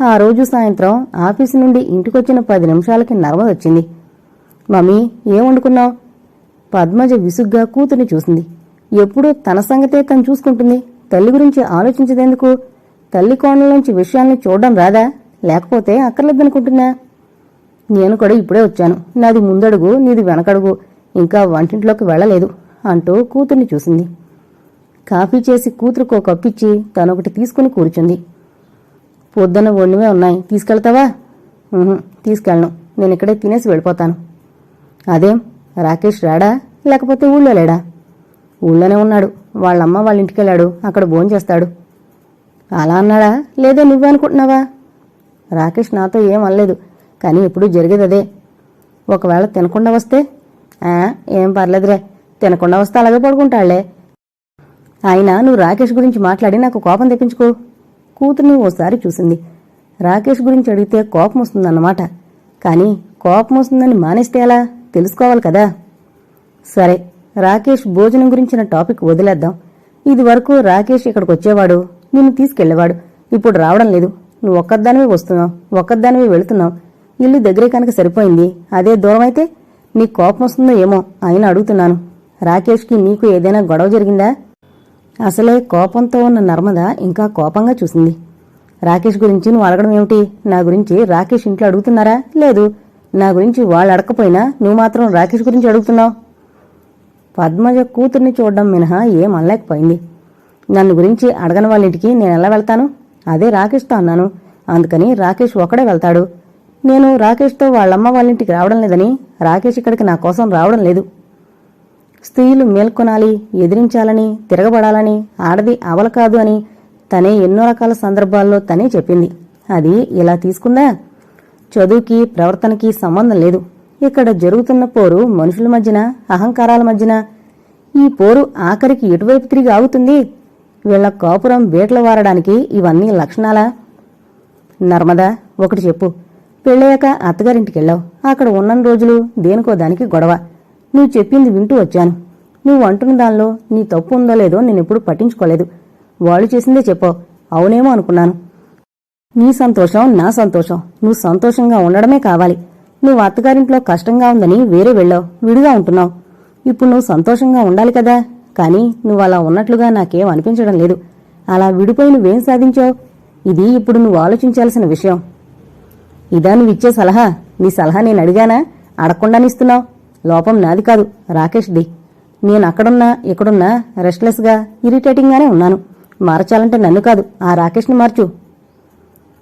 ఆ రోజు సాయంత్రం ఆఫీసు నుండి ఇంటికొచ్చిన 10 నిమిషాలకి నర్మద వచ్చింది. మమ్మీ, ఏం వండుకున్నావు? పద్మజ విసుగ్గా కూతుర్ని చూసింది. ఎప్పుడూ తన సంగతే తను చూసుకుంటుంది, తల్లి గురించి ఆలోచించదెందుకు? తల్లి కోణంలోంచి విషయాల్ని చూడడం రాదా? లేకపోతే అక్కర్లేదనుకుంటున్నా? నేను కూడా ఇప్పుడే వచ్చాను, నాది ముందడుగు, నీది వెనకడుగు, ఇంకా వంటింట్లోకి వెళ్లలేదు అంటూ కూతుర్ని చూసింది. కాఫీ చేసి కూతురుకో కప్పిచ్చి తనొకటి తీసుకుని కూర్చుంది. పొద్దున్న వండివే ఉన్నాయి, తీసుకెళ్తావా? తీసుకెళ్ళను, నేను ఇక్కడే తినేసి వెళ్ళిపోతాను. అదేం, రాకేష్ రాడా? లేకపోతే ఊళ్ళో లేడా? ఊళ్ళోనే ఉన్నాడు, వాళ్ళమ్మ వాళ్ళ ఇంటికెళ్ళాడు, అక్కడ భోంచేస్తాడు. అలా అన్నాడా, లేదే నువ్వే అనుకుంటున్నావా? రాకేష్ నాతో ఏం అనలేదు, కానీ ఎప్పుడూ జరిగేదదే. ఒకవేళ తినకుండా వస్తే? ఏం పర్లేదురే, తినకుండా వస్తే అలాగే పడుకుంటాళ్లే. అయినా నువ్వు రాకేష్ గురించి మాట్లాడి నాకు కోపం తెప్పించుకో. కూతుర్ని ఓసారి చూసింది. రాకేష్ గురించి అడిగితే కోపం వస్తుందన్నమాట. కానీ కోపం వస్తుందని మానేస్తే ఎలా? తెలుసుకోవాలి కదా. సరే, రాకేష్ భోజనం గురించిన టాపిక్ వదిలేద్దాం. ఇది వరకు రాకేష్ ఇక్కడికి వచ్చేవాడు, నిన్ను తీసుకెళ్లేవాడు. ఇప్పుడు రావడం లేదు. నువ్వు ఒక్కదానివే వస్తున్నావు, ఒక్కదానివే వెళుతున్నావు. ఇల్లు దగ్గరే కనుక సరిపోయింది. అదే దూరం అయితే నీకు కోపం వస్తుందో ఏమో అయినా అడుగుతున్నాను. రాకేష్కి నీకు ఏదైనా గొడవ జరిగిందా? అసలే కోపంతో ఉన్న నర్మద ఇంకా కోపంగా చూసింది. రాకేష్ గురించి నువ్వు అడగడం ఏమిటి? నా గురించి రాకేష్ ఇంట్లో అడుగుతున్నారా? లేదు. నా గురించి వాళ్ళు అడగకపోయినా నువ్వు మాత్రం రాకేష్ గురించి అడుగుతున్నావు. పద్మజ కూతుర్ని చూడడం మినహా ఏం అనలేకపోయింది. నన్ను గురించి అడగని వాళ్ళ ఇంటికి నేనెలా వెళ్తాను? అదే రాకేష్తో అన్నాను. అందుకని రాకేష్ ఒక్కడే వెళ్తాడు. నేను రాకేష్తో వాళ్ళమ్మ వాళ్ళింటికి రావడం లేదని రాకేష్ ఇక్కడికి నా కోసం రావడం లేదు. స్త్రీలు మేల్కొనాలి, ఎదిరించాలని, తిరగబడాలని, ఆడది అవల కాదు అని తనే ఎన్నో రకాల సందర్భాల్లో తనే చెప్పింది. అది ఇలా తీసుకుందా? చదువుకి, ప్రవర్తనకి సంబంధం లేదు. ఇక్కడ జరుగుతున్న పోరు మనుషుల మధ్యన, అహంకారాల మధ్యన. ఈ పోరు ఆఖరికి ఎటువైపు తిరిగి ఆగుతుంది? వీళ్ల కాపురం బేట్ల వారడానికి ఇవన్నీ లక్షణాలా? నర్మదా, ఒకటి చెప్పు. పెళ్ళయ్యాక అత్తగారింటికెళ్ళావు. అక్కడ ఉన్న రోజులు దేనికో దానికి గొడవ. నువ్వు చెప్పింది వింటూ వచ్చాను. నువ్వు అంటున్న దానిలో నీ తప్పు ఉందో లేదో నేనెప్పుడు పట్టించుకోలేదు. వాళ్ళు చేసిందే చెప్పావు, అవునేమో అనుకున్నాను. నీ సంతోషం నా సంతోషం. నువ్వు సంతోషంగా ఉండడమే కావాలి. నువ్వు అత్తగారింట్లో కష్టంగా ఉందని వేరే వెళ్ళావు, విడిగా ఉంటున్నావు. ఇప్పుడు నువ్వు సంతోషంగా ఉండాలి కదా. కానీ నువ్వు అలా ఉన్నట్లుగా నాకేం అనిపించడం లేదు. అలా విడిపోయి నువ్వేం సాధించావు? ఇది ఇప్పుడు నువ్వు ఆలోచించాల్సిన విషయం. ఇదా నువ్విచ్చే సలహా? నీ సలహా నేను అడిగానా? అడగకుండానిస్తున్నావు. లోపం నాది కాదు, రాకేష్ది. నేను అక్కడున్నా ఇక్కడున్నా రెస్ట్లెస్గా ఇరిటేటింగ్గానే ఉన్నాను. మార్చాలంటే నన్ను కాదు, ఆ రాకేష్ని మార్చు.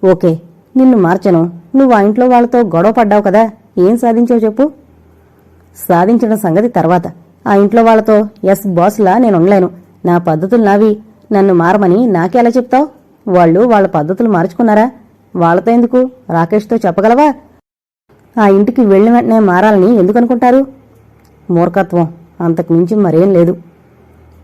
ఓకే, నిన్ను మార్చను. నువ్వు ఆ ఇంట్లో వాళ్ళతో గొడవ పడ్డావు కదా, ఏం సాధించావు చెప్పు. సాధించడం సంగతి తర్వాత. ఆ ఇంట్లో వాళ్ళతో ఎస్ బాస్లా నేను ఉండలేను. నా పద్ధతులు నావి. నన్ను మారమని నాకే ఎలా చెప్తావు? వాళ్ళు వాళ్ళ పద్ధతులు మార్చుకున్నారా? వాళ్ళతో ఎందుకు? రాకేష్తో చెప్పగలవా? ఆ ఇంటికి వెళ్ళిన వెంటనే మారాలని ఎందుకనుకుంటారు? మూర్ఖత్వం, అంతకుమించి మరేం లేదు.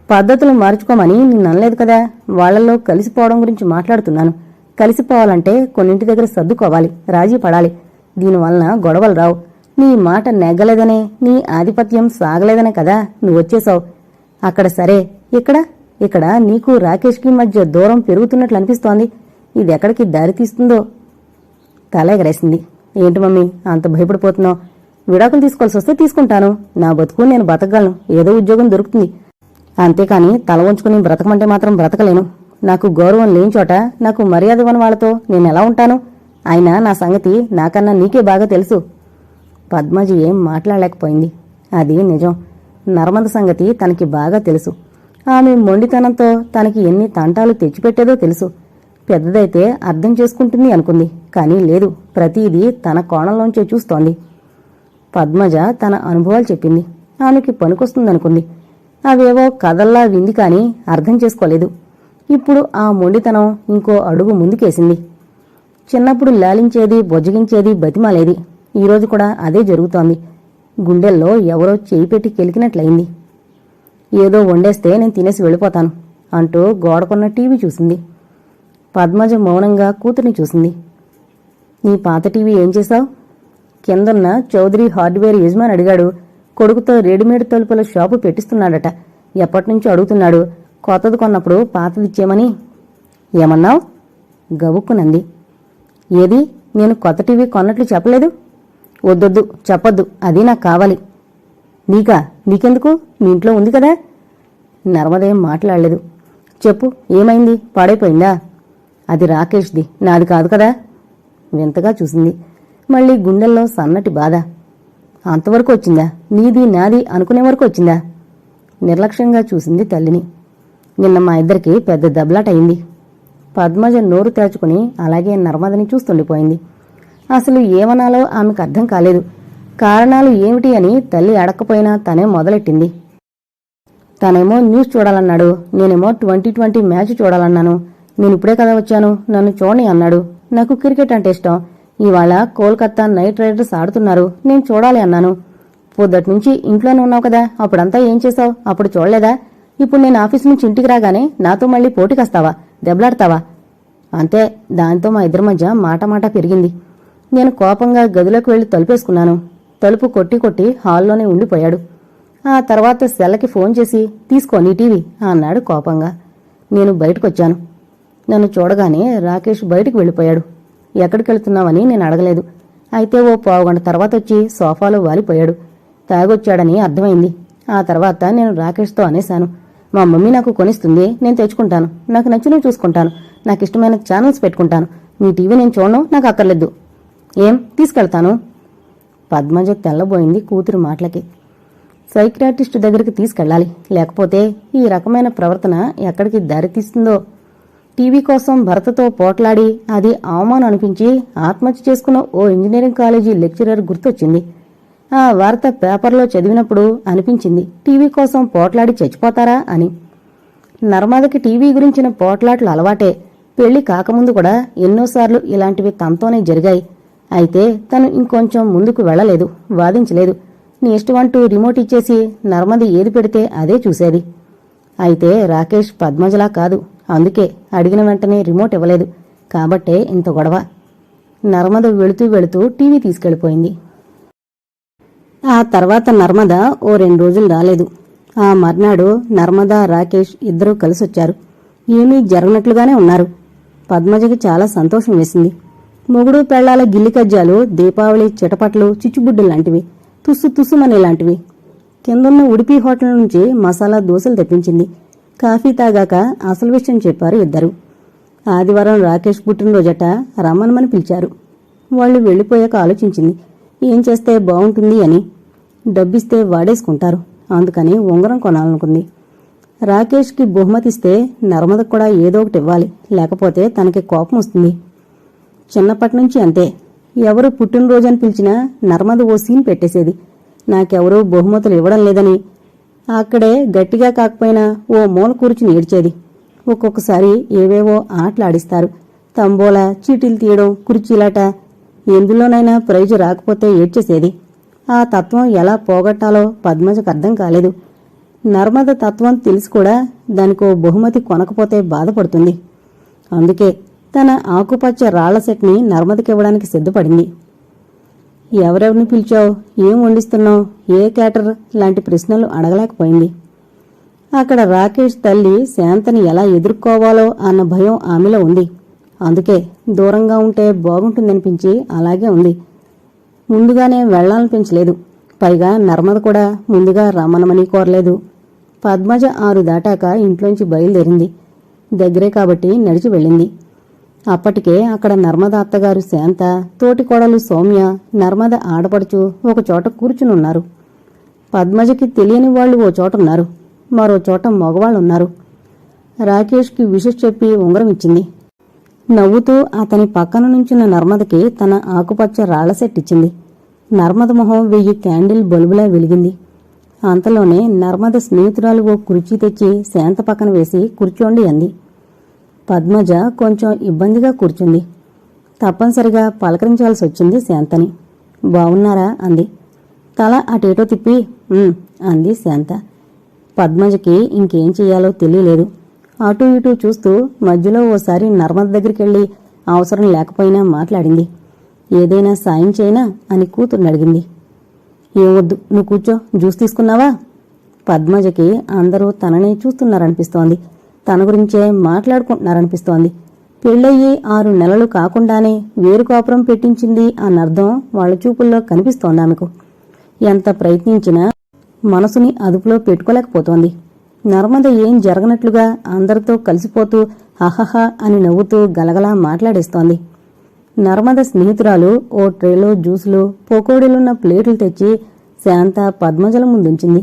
పద్ధతులు మార్చుకోమని నిన్ననలేదు కదా. వాళ్లలో కలిసిపోవడం గురించి మాట్లాడుతున్నాను. కలిసిపోవాలంటే కొన్నింటి దగ్గర సర్దుకోవాలి, రాజీ పడాలి. దీనివలన గొడవలు రావు. నీ మాట నెగ్గలేదనే, నీ ఆధిపత్యం సాగలేదనే కదా నువ్వొచ్చేశావు. అక్కడ సరే, ఇక్కడ నీకు రాకేష్కి మధ్య దూరం పెరుగుతున్నట్లు అనిపిస్తోంది. ఇదెక్కడికి దారి తీస్తుందో. తల ఎగరేసింది. ఏంటి మమ్మీ అంత భయపడిపోతున్నావు? విడాకులు తీసుకోవాల్సి వస్తే తీసుకుంటాను. నా బతుకు నేను బతకగలను. ఏదో ఉద్యోగం దొరుకుతుంది. అంతేకాని తల వంచుకుని బ్రతకమంటే మాత్రం బ్రతకలేను. నాకు గౌరవం లేని చోట నాకు మర్యాద ఇవ్వని వాళ్లతో నేనెలా ఉంటాను? అయినా నా సంగతి నాకన్నా నీకే బాగా తెలుసు. పద్మజ ఏం మాట్లాడలేకపోయింది. అది నిజం. నర్మద సంగతి తనకి బాగా తెలుసు. ఆమె మొండితనంతో తనకి ఎన్ని తంటాలు తెచ్చిపెట్టేదో తెలుసు. పెద్దదైతే అర్థం చేసుకుంటుంది అనుకుంది. కానీ లేదు, ప్రతిదీ తన కోణంలోంచే చూస్తోంది. పద్మజ తన అనుభవాలు చెప్పింది. ఆమెకి పనికొస్తుందనుకుంది. అవేవో కథల్లా వింది కాని అర్థం చేసుకోలేదు. ఇప్పుడు ఆ మొండితనం ఇంకో అడుగు ముందుకేసింది. చిన్నప్పుడు లాలించేది, బొజ్జగించేది, బతిమాలేది. ఈరోజు కూడా అదే జరుగుతోంది. గుండెల్లో ఎవరో చేయి పెట్టి కెలికినట్లయింది. ఏదో వండేస్తే నేను తినేసి వెళ్ళిపోతాను అంటూ గోడకున్న టీవీ చూసింది. పద్మజ మౌనంగా కూతుర్ని చూసింది. నీ పాత టీవీ ఏం చేశావు? కిందన్న చౌదరి హార్డ్వేర్ యజమాని అడిగాడు. కొడుకుతో రెడీమేడ్ తలుపుల షాపు పెట్టిస్తున్నాడట. ఎప్పటినుంచో అడుగుతున్నాడు. కొత్తది కొన్నప్పుడు పాతదిచ్చేమని. ఏమన్నావు? గవుక్కునంది. ఏది? నేను కొత్త టీవీ కొన్నట్లు చెప్పలేదు. వద్దొద్దు, చెప్పొద్దు. అది నాకు కావాలి. నీకా? నీకెందుకు? మీ ఇంట్లో ఉంది కదా. నర్మదేం మాట్లాడలేదు. చెప్పు, ఏమైంది? పాడైపోయిందా? అది రాకేష్ది, నాది కాదు కదా. వింతగా చూసింది. మళ్ళీ గుండెల్లో సన్నటి బాధ. అంతవరకు వచ్చిందా? నీది నాది అనుకునే వరకు వచ్చిందా? నిర్లక్ష్యంగా చూసింది తల్లిని. నిన్న మా ఇద్దరికి పెద్ద దెబ్బలాటయింది. పద్మజ నోరు తేచుకుని అలాగే నర్మదని చూస్తుండిపోయింది. అసలు ఏమనాలో ఆమెకు అర్థం కాలేదు. కారణాలు ఏమిటి అని తల్లి అడక్కపోయినా తనే మొదలెట్టింది. తనేమో న్యూస్ చూడాలన్నాడు, నేనేమో 2020 మ్యాచ్ చూడాలన్నాను. నేనిప్పుడే కదా వచ్చాను, నన్ను చూడని అన్నాడు. నాకు క్రికెట్ అంటే ఇష్టం. ఇవాళ కోల్కతా నైట్ రైడర్స్ ఆడుతున్నారు, నేను చూడాలి అన్నాను. పొద్దట్నుంచి ఇంట్లోనే ఉన్నావు కదా, అప్పుడంతా ఏం చేశావు? అప్పుడు చూడలేదా? ఇప్పుడు నేను ఆఫీస్ నుంచి ఇంటికి రాగానే నాతో మళ్ళీ పోటీకొస్తావా? దెబ్బలాడతావా? అంతే. దాంతో మా ఇద్దరి మధ్య మాట పెరిగింది. నేను కోపంగా గదిలోకి వెళ్లి తలుపేసుకున్నాను. తలుపు కొట్టి కొట్టి హాల్లోనే ఉండిపోయాడు. ఆ తర్వాత సెల్లకి ఫోన్ చేసి తీసుకో నీ టీవీ అన్నాడు కోపంగా. నేను బయటకొచ్చాను. నన్ను చూడగానే రాకేష్ బయటికి వెళ్ళిపోయాడు. ఎక్కడికెళ్తున్నావని నేను అడగలేదు. అయితే ఓ పావుగంట తర్వాత వచ్చి సోఫాలో వాలిపోయాడు. తాగొచ్చాడని అర్థమైంది. ఆ తర్వాత నేను రాకేష్తో అనేశాను, మా మమ్మీ నాకు కొనిస్తుంది, నేను తెచ్చుకుంటాను. నాకు నచ్చినవి చూసుకుంటాను. నాకు ఇష్టమైన ఛానల్స్ పెట్టుకుంటాను. నీ టీవీ నేను చూడను, నాకు అక్కర్లేదు. ఏం తీసుకెళ్తాను? పద్మజ తెల్లబోయింది కూతురు మాటలకి. సైకియాట్రిస్టు దగ్గరికి తీసుకెళ్ళాలి. లేకపోతే ఈ రకమైన ప్రవర్తన ఎక్కడికి దారితీస్తుందో. టీవీ కోసం భర్తతో పోట్లాడి అది అవమానం అనిపించి ఆత్మహత్య చేసుకున్న ఓ ఇంజనీరింగ్ కాలేజీ లెక్చరర్ గుర్తొచ్చింది. ఆ వార్త పేపర్లో చదివినప్పుడు అనిపించింది, టీవీ కోసం పోట్లాడి చచ్చిపోతారా అని. నర్మదకి టీవీ గురించిన పోట్లాట్లు అలవాటే. పెళ్లి కాకముందు కూడా ఎన్నోసార్లు ఇలాంటివి తనతోనే జరిగాయి. అయితే తను ఇంకొంచెం ముందుకు వెళ్లలేదు, వాదించలేదు. నీ ఇష్టమంటూ రిమోట్ ఇచ్చేసి నర్మది ఏది పెడితే అదే చూసేది. అయితే రాకేష్ పద్మజలా కాదు. అందుకే అడిగిన వెంటనే రిమోట్ ఇవ్వలేదు. కాబట్టే ఇంత గొడవ. నర్మద వెళుతూ వెళుతూ టీవీ తీసుకెళ్లిపోయింది. ఆ తర్వాత నర్మద ఓ 2 రోజులు రాలేదు. ఆ మర్నాడు నర్మద, రాకేష్ ఇద్దరూ కలిసొచ్చారు. ఏమీ జరగనట్లుగానే ఉన్నారు. పద్మజకి చాలా సంతోషం వేసింది. మొగుడు పెళ్లాల గిల్లికజ్జాలు, దీపావళి చిటపట్లు, చిచ్చుబుడ్డు లాంటివి, తుస్సు తుస్సుమనేలాంటివి. కిందన్న ఉడిపి హోటల్ నుంచి మసాలా దోశలు తెప్పించింది. కాఫీ తాగాక అసలు విషయం చెప్పారు ఇద్దరు. ఆదివారం రాకేష్ పుట్టినరోజట, రమ్మనమని పిలిచారు. వాళ్లు వెళ్లిపోయాక ఆలోచించింది, ఏం చేస్తే బావుంటుంది అని. డబ్బిస్తే వాడేసుకుంటారు. అందుకని ఉంగరం కొనాలనుకుంది. రాకేష్కి బహుమతిస్తే నర్మదకు కూడా ఏదో ఒకటి ఇవ్వాలి, లేకపోతే తనకి కోపం వస్తుంది. చిన్నప్పటి నుంచి అంతే. ఎవరు పుట్టినరోజని పిలిచినా నర్మద ఓ సీన్ పెట్టేసేది. నాకెవరూ బహుమతులు ఇవ్వడం లేదని అక్కడే గట్టిగా కాకపోయినా ఓ మూల కూర్చుని ఏడ్చేది. ఒక్కొక్కసారి ఏవేవో ఆటలాడిస్తారు. తంబోలా, చీటీలు తీయడం, కుర్చీలాట. ఎందులోనైనా ప్రైజు రాకపోతే ఏడ్చేసేది. ఆ తత్వం ఎలా పోగొట్టాలో పద్మజకు అర్థం కాలేదు. నర్మద తత్వం తెలిసి కూడా దానికో బహుమతి కొనకపోతే బాధపడుతుంది. అందుకే తన ఆకుపచ్చ రాళ్ల సెట్ని నర్మదకివ్వడానికి సిద్ధపడింది. ఎవరెవరిని పిలిచావు, ఏం వండిస్తున్నావు, ఏ క్యాటర్ లాంటి ప్రశ్నలు అడగలేకపోయింది. అక్కడ రాకేష్ తల్లి శాంతని ఎలా ఎదుర్కోవాలో అన్న భయం ఆమెలో ఉంది. అందుకే దూరంగా ఉంటే బాగుంటుందనిపించి అలాగే ఉంది. ముందుగానే వెళ్లాలనిపించలేదు. పైగా నర్మద కూడా ముందుగా రమ్మనమని కోరలేదు. పద్మజ 6 దాటాక ఇంట్లోంచి బయలుదేరింది. దగ్గరే కాబట్టి నడిచి వెళ్ళింది. అప్పటికే అక్కడ నర్మద అత్తగారు శాంత, తోటికోడలు సౌమ్య, నర్మద ఆడపడుచు ఒకచోట కూర్చునున్నారు. పద్మజకి తెలియని వాళ్లు ఓ చోటున్నారు, మరో చోట మగవాళ్లున్నారు. రాకేష్కి విషస్ చెప్పి ఉంగరం ఇచ్చింది. నవ్వుతూ అతని పక్కన నుంచున్న నర్మదకి తన ఆకుపచ్చ రాళ్ల సెట్ ఇచ్చింది. నర్మద మొహం 1000 క్యాండిల్ బల్బులా వెలిగింది. అంతలోనే నర్మద స్నేహితురాలు ఓ కుర్చీ తెచ్చి శాంత పక్కన వేసి కూర్చోండి అంది. పద్మజ కొంచెం ఇబ్బందిగా కూర్చుంది. తప్పనిసరిగా పలకరించాల్సి వచ్చింది శాంతని. బావున్నారా అంది. తల అటేటో తిప్పి అంది శాంత. పద్మజకి ఇంకేం చెయ్యాలో తెలియలేదు. అటూ ఇటూ చూస్తూ మధ్యలో ఓసారి నర్మద దగ్గరికెళ్లి అవసరం లేకపోయినా మాట్లాడింది. ఏదైనా సాయం చేయనా అని కూతుర్ని అడిగింది. ఏమొద్దు, నువ్వు కూర్చో, జ్యూస్ తీసుకున్నావా? పద్మజకి అందరూ తననే చూస్తున్నారనిపిస్తోంది. తన గురించే మాట్లాడుకుంటున్నారనిపిస్తోంది. పెళ్ళయ్యి 6 నెలలు కాకుండానే వేరు కాపురం పెట్టించింది అన్నర్థం వాళ్ల చూపుల్లో కనిపిస్తోంది ఆమెకు. ఎంత ప్రయత్నించినా మనసుని అదుపులో పెట్టుకోలేకపోతోంది. నర్మద ఏం జరగనట్లుగా అందరితో కలిసిపోతూ హహహ అని నవ్వుతూ గలగలా మాట్లాడేస్తోంది. నర్మద స్నేహితురాలు ఓ ట్రేలో జ్యూసులు, పకోడీలున్న ప్లేట్లు తెచ్చి శాంత పద్మజల ముందుంచింది.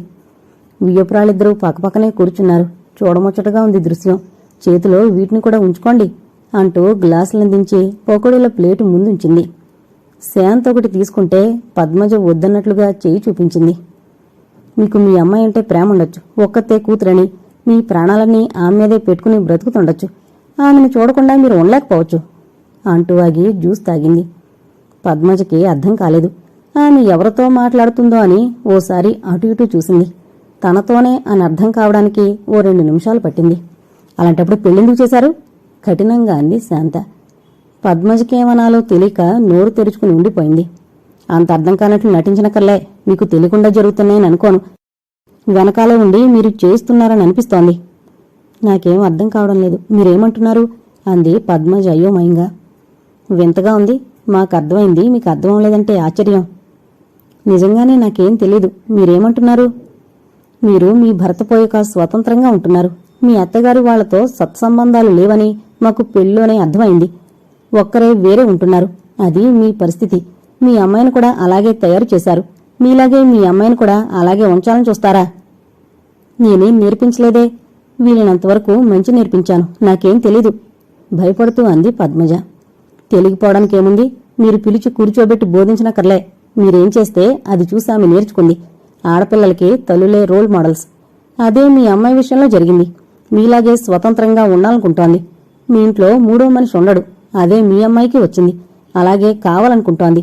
వియ్యపురాలిద్దరూ పక్కపక్కనే కూర్చున్నారు. చూడముచ్చటగా ఉంది దృశ్యం. చేతిలో వీటిని కూడా ఉంచుకోండి అంటూ గ్లాసులను దించి పకోడీల ప్లేటు ముందుంచింది. శాంత ఒకటి తీసుకుంటే పద్మజ వద్దన్నట్లుగా చేయి చూపించింది. మీకు మీ అమ్మాయి అంటే ప్రేమ ఉండొచ్చు, ఒక్కతే కూతురని మీ ప్రాణాలన్నీ ఆమె మీదే పెట్టుకుని బ్రతుకుతుండొచ్చు. ఆమెను చూడకుండా మీరు ఉండలేకపోవచ్చు అంటూ ఆగి జ్యూస్ తాగింది. పద్మజకి అర్థం కాలేదు. ఆమె ఎవరితో మాట్లాడుతుందో అని ఓసారి అటు ఇటూ చూసింది. తనతోనే అని అర్థం కావడానికి ఓ 2 నిమిషాలు పట్టింది. అలాంటప్పుడు పెళ్ళెందుకు చేశారు? కఠినంగా అంది శాంత. పద్మజకేమనాలో తెలియక నోరు తెరుచుకుని ఉండిపోయింది. అంత అర్థం కానట్లు నటించనకర్లే, మీకు తెలియకుండా జరుగుతున్నాయని అనుకోను. వెనకాలే ఉండి మీరు చేస్తున్నారని అనిపిస్తోంది. నాకేం అర్థం కావడం లేదు, మీరేమంటున్నారు అంది పద్మజ అయోమయంగా. వింతగా ఉంది. మాకు అర్థమైంది, మీకు అర్థం అవ్వలేదంటే ఆశ్చర్యం. నిజంగానే నాకేం తెలీదు. మీరేమంటున్నారు? మీరు మీ భర్త పోయాక స్వతంత్రంగా ఉంటున్నారు. మీ అత్తగారు వాళ్లతో సత్సంబంధాలు లేవని మాకు పెళ్ళోనే అర్థమైంది. ఒక్కరే వేరే ఉంటున్నారు. అది మీ పరిస్థితి. మీ అమ్మాయిని కూడా అలాగే తయారు చేశారు. మీలాగే మీ అమ్మాయిని కూడా అలాగే ఉంచాలని చూస్తారా? నేనేం నేర్పించలేదే. వీలైనంతవరకు మంచి నేర్పించాను. నాకేం తెలీదు భయపడుతూ అంది పద్మజ. తెలిగిపోవడానికేముంది? మీరు పిలిచి కూర్చోబెట్టి బోధించనకర్లే. మీరేం చేస్తే అది చూసి ఆమె నేర్చుకుంది. ఆడపిల్లలకి తల్లులే రోల్ మోడల్స్. అదే మీ అమ్మాయి విషయంలో జరిగింది. మీలాగే స్వతంత్రంగా ఉండాలనుకుంటోంది. మీ ఇంట్లో 3వ మనిషి ఉండడు. అదే మీ అమ్మాయికి వచ్చింది. అలాగే కావాలనుకుంటోంది.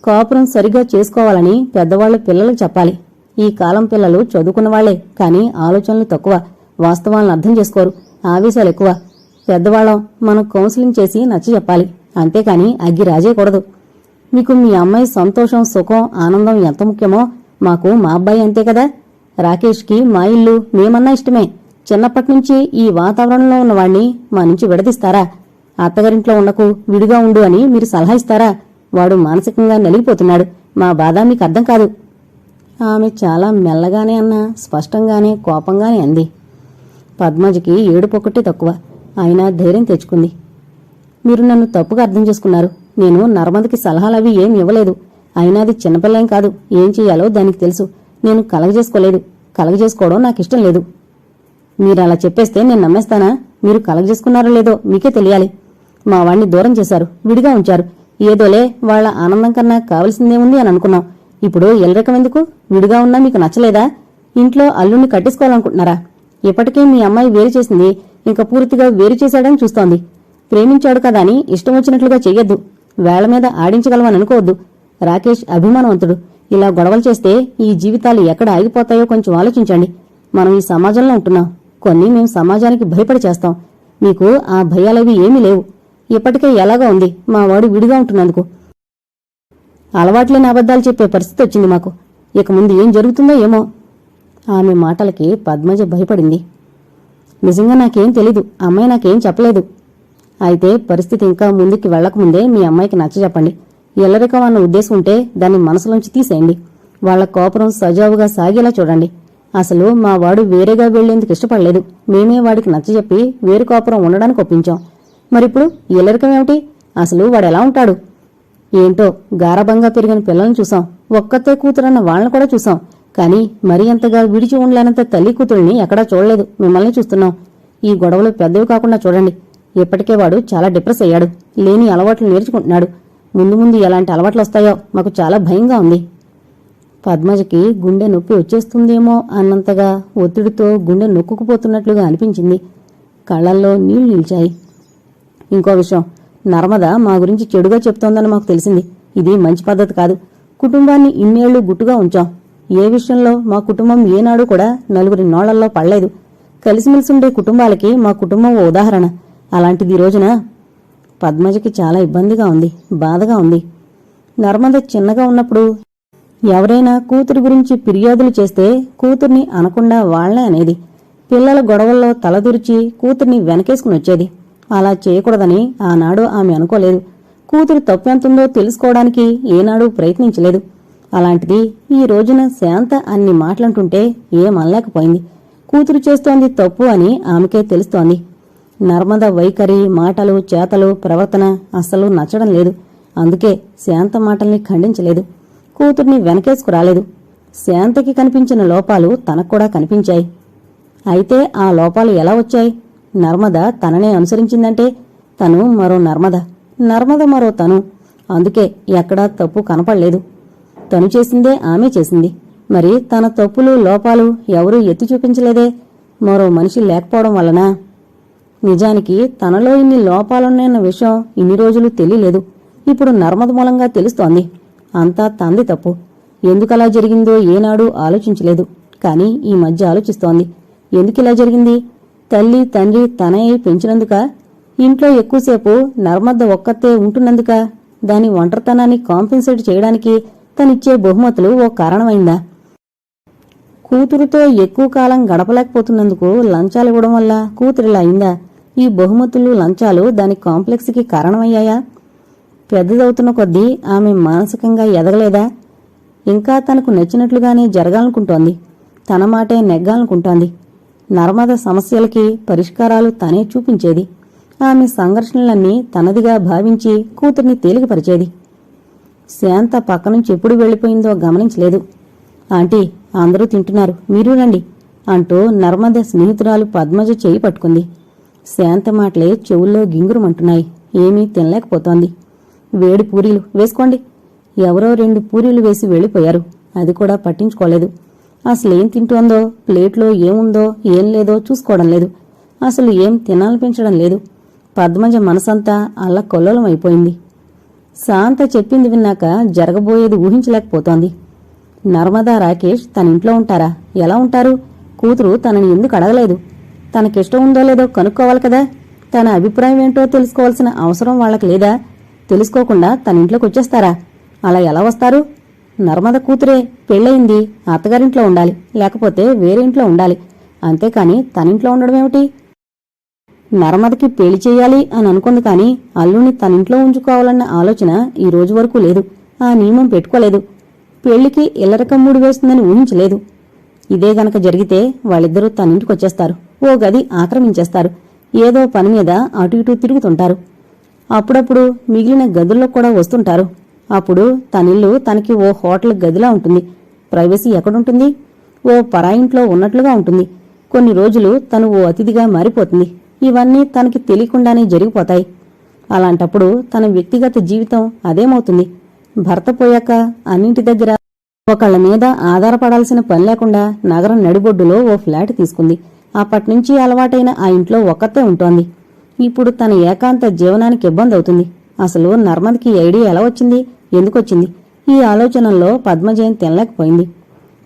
కాపురం సరిగా చేసుకోవాలని పెద్దవాళ్లు పిల్లలకు చెప్పాలి. ఈ కాలం పిల్లలు చదువుకున్నవాళ్లే, కానీ ఆలోచనలు తక్కువ, వాస్తవాలను అర్థం చేసుకోరు, ఆవేశాలు ఎక్కువ. పెద్దవాళ్ళం మనం కౌన్సిలింగ్ చేసి నచ్చజెప్పాలి, అంతేకాని అగ్గి రాజేయకూడదు. మీకు మీ అమ్మాయి సంతోషం, సుఖం, ఆనందం ఎంత ముఖ్యమో మాకు మా అబ్బాయి అంతే కదా. రాకేష్కి మా ఇల్లు మేమన్నా ఇష్టమే. చిన్నప్పటినుంచి ఈ వాతావరణంలో ఉన్నవాణ్ణి మా నుంచి విడదీస్తారా? అత్తగారింట్లో ఉండకు, విడిగా ఉండు అని మీరు సలహా ఇస్తారా? వాడు మానసికంగా నలిగిపోతున్నాడు. మా బాధ మీకు అర్థం కాదు. ఆమె చాలా మెల్లగానే అన్నా స్పష్టంగానే కోపంగానే అంది. పద్మజకి ఏడుపొక్కటే తక్కువ. అయినా ధైర్యం తెచ్చుకుంది. మీరు నన్ను తప్పుగా అర్థం చేసుకున్నారు. నేను నర్మదకి సలహాలవి ఏం ఇవ్వలేదు. అయినా అది చిన్నపిల్లేం కాదు. ఏం చెయ్యాలో దానికి తెలుసు. నేను కలగజేసుకోలేదు. కలగజేసుకోవడం నాకిష్టం లేదు. మీరలా చెప్పేస్తే నేను నమ్మేస్తానా? మీరు కలగజేసుకున్నారో లేదో మీకే తెలియాలి. మా వాణ్ణి దూరం చేశారు, విడిగా ఉంచారు. ఏదోలే, వాళ్ల ఆనందం కన్నా కావలసిందేముంది అని అనుకున్నాం. ఇప్పుడు ఎల్లరకం ఎందుకు? విడిగా ఉన్నా మీకు నచ్చలేదా? ఇంట్లో అల్లుణ్ణి కట్టేసుకోవాలనుకుంటున్నారా? ఇప్పటికే మీ అమ్మాయి వేరు చేసింది, ఇంకా పూర్తిగా వేరు చేశాడని చూస్తోంది. ప్రేమించాడు కదా అని ఇష్టం వచ్చినట్లుగా చెయ్యొద్దు. వేళ్ల మీద ఆడించగలవని అనుకోవద్దు. రాకేష్ అభిమానవంతుడు. ఇలా గొడవలు చేస్తే ఈ జీవితాలు ఎక్కడ ఆగిపోతాయో కొంచెం ఆలోచించండి. మనం ఈ సమాజంలో ఉంటున్నాం. కొన్ని మేం సమాజానికి భయపడి చేస్తాం. మీకు ఆ భయాలవి ఏమీ లేవు. ఇప్పటికే ఎలాగా ఉంది మా వాడు విడిగా ఉంటున్నందుకు. అలవాట్లేని అబద్ధాలు చెప్పే పరిస్థితి వచ్చింది మాకు. ఇక ముందు ఏం జరుగుతుందో ఏమో. ఆమె మాటలకి పద్మజ భయపడింది. నిజంగా నాకేం తెలీదు. అమ్మాయి నాకేం చెప్పలేదు. అయితే పరిస్థితి ఇంకా ముందుకి వెళ్లకముందే మీ అమ్మాయికి నచ్చజెప్పండి. ఎల్లరికం అన్న ఉద్దేశం ఉంటే దాన్ని మనసులోంచి తీసేయండి. వాళ్ల కోపరం సజావుగా సాగేలా చూడండి. అసలు మా వాడు వేరేగా వెళ్లేందుకు ఇష్టపడలేదు. మేమే వాడికి నచ్చజెప్పి వేరు కోపరం ఉండడానికి ఒప్పించాం. మరిప్పుడు ఎల్లరికం ఏమిటి? అసలు వాడెలా ఉంటాడు? ఏంటో, గారభంగా పెరిగిన పిల్లల్ని చూసాం. ఒక్కతే కూతురన్న వాళ్ళని కూడా చూసాం. కానీ మరీ అంతగా విడిచి ఉండలేనంత తల్లి కూతురిని ఎక్కడా చూడలేదు. మిమ్మల్ని చూస్తున్నాం. ఈ గొడవలు పెద్దవి కాకుండా చూడండి. ఇప్పటికే వాడు చాలా డిప్రెస్ అయ్యాడు. లేని అలవాట్లు నేర్చుకుంటున్నాడు. ముందు ముందు ఎలాంటి అలవాట్లు వస్తాయో మాకు చాలా భయంగా ఉంది. పద్మజకి గుండె నొప్పి వచ్చేస్తుందేమో అన్నంతగా ఒత్తిడితో గుండె నొక్కుకుపోతున్నట్లుగా అనిపించింది. కళ్లల్లో నీళ్లు నిలిచాయి. ఇంకో విషయం, నర్మద మా గురించి చెడుగా చెప్తోందని మాకు తెలిసింది. ఇది మంచి పద్ధతి కాదు. కుటుంబాన్ని ఇన్నేళ్లు గుట్టుగా ఉంచాం. ఏ విషయంలో మా కుటుంబం ఏనాడు కూడా నలుగురి నోళ్లల్లో పడలేదు. కలిసిమెలిసి ఉండే కుటుంబాలకి మా కుటుంబం ఓ ఉదాహరణ. అలాంటిది ఈ రోజున పద్మజకి చాలా ఇబ్బందిగా ఉంది, బాధగా ఉంది. నర్మద చిన్నగా ఉన్నప్పుడు ఎవరైనా కూతురి గురించి ఫిర్యాదులు చేస్తే కూతుర్ని అనకుండా వాళ్లే అనేది. పిల్లల గొడవల్లో తలదూర్చి కూతుర్ని వెనకేసుకుని వచ్చేది. అలా చేయకూడదని ఆనాడు ఆమె అనుకోలేదు. కూతురు తప్పెంతుందో తెలుసుకోవడానికి ఏనాడు ప్రయత్నించలేదు. అలాంటిది ఈ రోజున శాంత అన్ని మాటలంటుంటే ఏమనలేకపోయింది. కూతురు చేస్తోంది తప్పు అని ఆమెకే తెలుస్తోంది. నర్మద వైఖరి, మాటలు, చేతలు, ప్రవర్తన అస్సలు నచ్చడం లేదు. అందుకే శాంత మాటల్ని ఖండించలేదు. కూతుర్ని వెనకేసుకురాలేదు. శాంతకి కనిపించిన లోపాలు తనక్కూడా కనిపించాయి. అయితే ఆ లోపాలు ఎలా వచ్చాయి? నర్మద తననే అనుసరించిందంటే తను మరో నర్మద, నర్మద మరో తను. అందుకే ఎక్కడా తప్పు కనపడలేదు. తను చేసిందే ఆమె చేసింది. మరి తన తప్పులు, లోపాలు ఎవరూ ఎత్తి చూపించలేదే? మరో మనిషి లేకపోవడం వలనా? నిజానికి తనలో ఇన్ని లోపాలున్నాయన్న విషయం ఇన్ని రోజులు తెలియలేదు. ఇప్పుడు నర్మద మూలంగా తెలుస్తోంది. అంతా తంది తప్పు. ఎందుకలా జరిగిందో ఏనాడూ ఆలోచించలేదు. కాని ఈ మధ్య ఆలోచిస్తోంది. ఎందుకిలా జరిగింది? తల్లి, తండ్రి తనయ్య పెంచినందుక? ఇంట్లో ఎక్కువసేపు నర్మద ఒక్కతే ఉంటున్నందుక? దాని ఒంటరితనాన్ని కాంపెన్సేట్ చేయడానికి తనిచ్చే బహుమతులు ఓ కారణమైందా? కూతురుతో ఎక్కువ కాలం గడపలేకపోతున్నందుకు లంచాలివ్వడం వల్ల కూతురిలా అయిందా? ఈ బహుమతులు, లంచాలు దాని కాంప్లెక్స్కి కారణమయ్యాయా? పెద్దదవుతున్న కొద్దీ ఆమె మానసికంగా ఎదగలేదా? ఇంకా తనకు నచ్చినట్లుగానే జరగాలనుకుంటోంది. తన మాటే నెగ్గాలనుకుంటోంది. నర్మద సమస్యలకి పరిష్కారాలు తనే చూపించేది. ఆమె సంఘర్షణలన్నీ తనదిగా భావించి కూతుర్ని తేలికపరిచేది. శాంత పక్కనుంచి ఎప్పుడు వెళ్లిపోయిందో గమనించలేదు. ఆంటీ, అందరూ తింటున్నారు, మీరు రండి అంటూ నర్మద స్నేహితురాలు పద్మజ చేయి పట్టుకుంది. శాంత మాటలే చెవుల్లో గింగురుమంటున్నాయి. ఏమీ తినలేకపోతోంది. వేడి పూరీలు వేసుకోండి. ఎవరో 2 పూరీలు వేసి వెళ్లిపోయారు. అది కూడా పట్టించుకోలేదు. అసలేం తింటోందో, ప్లేట్లో ఏముందో ఏం లేదో చూసుకోవడం లేదు. అసలు ఏం తినాలనిపించడం లేదు. పద్మజ మనసంతా అల్లకొల్లోలమైపోయింది. శాంత చెప్పింది విన్నాక జరగబోయేది ఊహించలేకపోతోంది. నర్మదా, రాకేష్ తన ఇంట్లో ఉంటారా? ఎలా ఉంటారు? కూతురు తనని ఎందుకు అడగలేదు? తనకిష్టం ఉందో లేదో కనుక్కోవాలి కదా. తన అభిప్రాయం ఏంటో తెలుసుకోవాల్సిన అవసరం వాళ్లకు లేదా? తెలుసుకోకుండా తన ఇంట్లోకి వచ్చేస్తారా? అలా ఎలా వస్తారు? నర్మద కూతురే, పెళ్ళయింది, అత్తగారింట్లో ఉండాలి, లేకపోతే వేరే ఇంట్లో ఉండాలి. అంతేకాని తనింట్లో ఉండడమేమిటి? నర్మదకి పెళ్లి చెయ్యాలి అని అనుకుంది కాని అల్లుని తనింట్లో ఉంచుకోవాలన్న ఆలోచన ఈ రోజు వరకు లేదు. ఆ నియమం పెట్టుకోలేదు. పెళ్లికి ఇల్లరకం మూడు వేస్తుందని ఊహించలేదు. ఇదే గనక జరిగితే వాళ్ళిద్దరూ తనింటికొచ్చేస్తారు. ఓ గది ఆక్రమించేస్తారు. ఏదో పని మీద అటు ఇటు తిరుగుతుంటారు. అప్పుడప్పుడు మిగిలిన గదుల్లో కూడా వస్తుంటారు. అప్పుడు తనిల్లు తనకి ఓ హోటల్ గదిలా ఉంటుంది. ప్రైవసీ ఎక్కడుంటుంది? ఓ పరాయింట్లో ఉన్నట్లుగా ఉంటుంది. కొన్ని రోజులు తను ఓ అతిథిగా మారిపోతుంది. ఇవన్నీ తనకి తెలియకుండానే జరిగిపోతాయి. అలాంటప్పుడు తన వ్యక్తిగత జీవితం అదేమవుతుంది? భర్త పోయాక అన్నింటి దగ్గర ఒకళ్ళ మీద ఆధారపడాల్సిన పని లేకుండా నగరం నడిబొడ్డులో ఓ ఫ్లాట్ తీసుకుంది. అప్పట్నుంచి అలవాటైన ఆ ఇంట్లో ఒక్కతే ఉంటోంది. ఇప్పుడు తన ఏకాంత జీవనానికి ఇబ్బంది అవుతుంది. అసలు నర్మదకి ఐడియా ఎలా వచ్చింది? ఎందుకొచ్చింది? ఈ ఆలోచనల్లో పద్మజయం తినలేకపోయింది.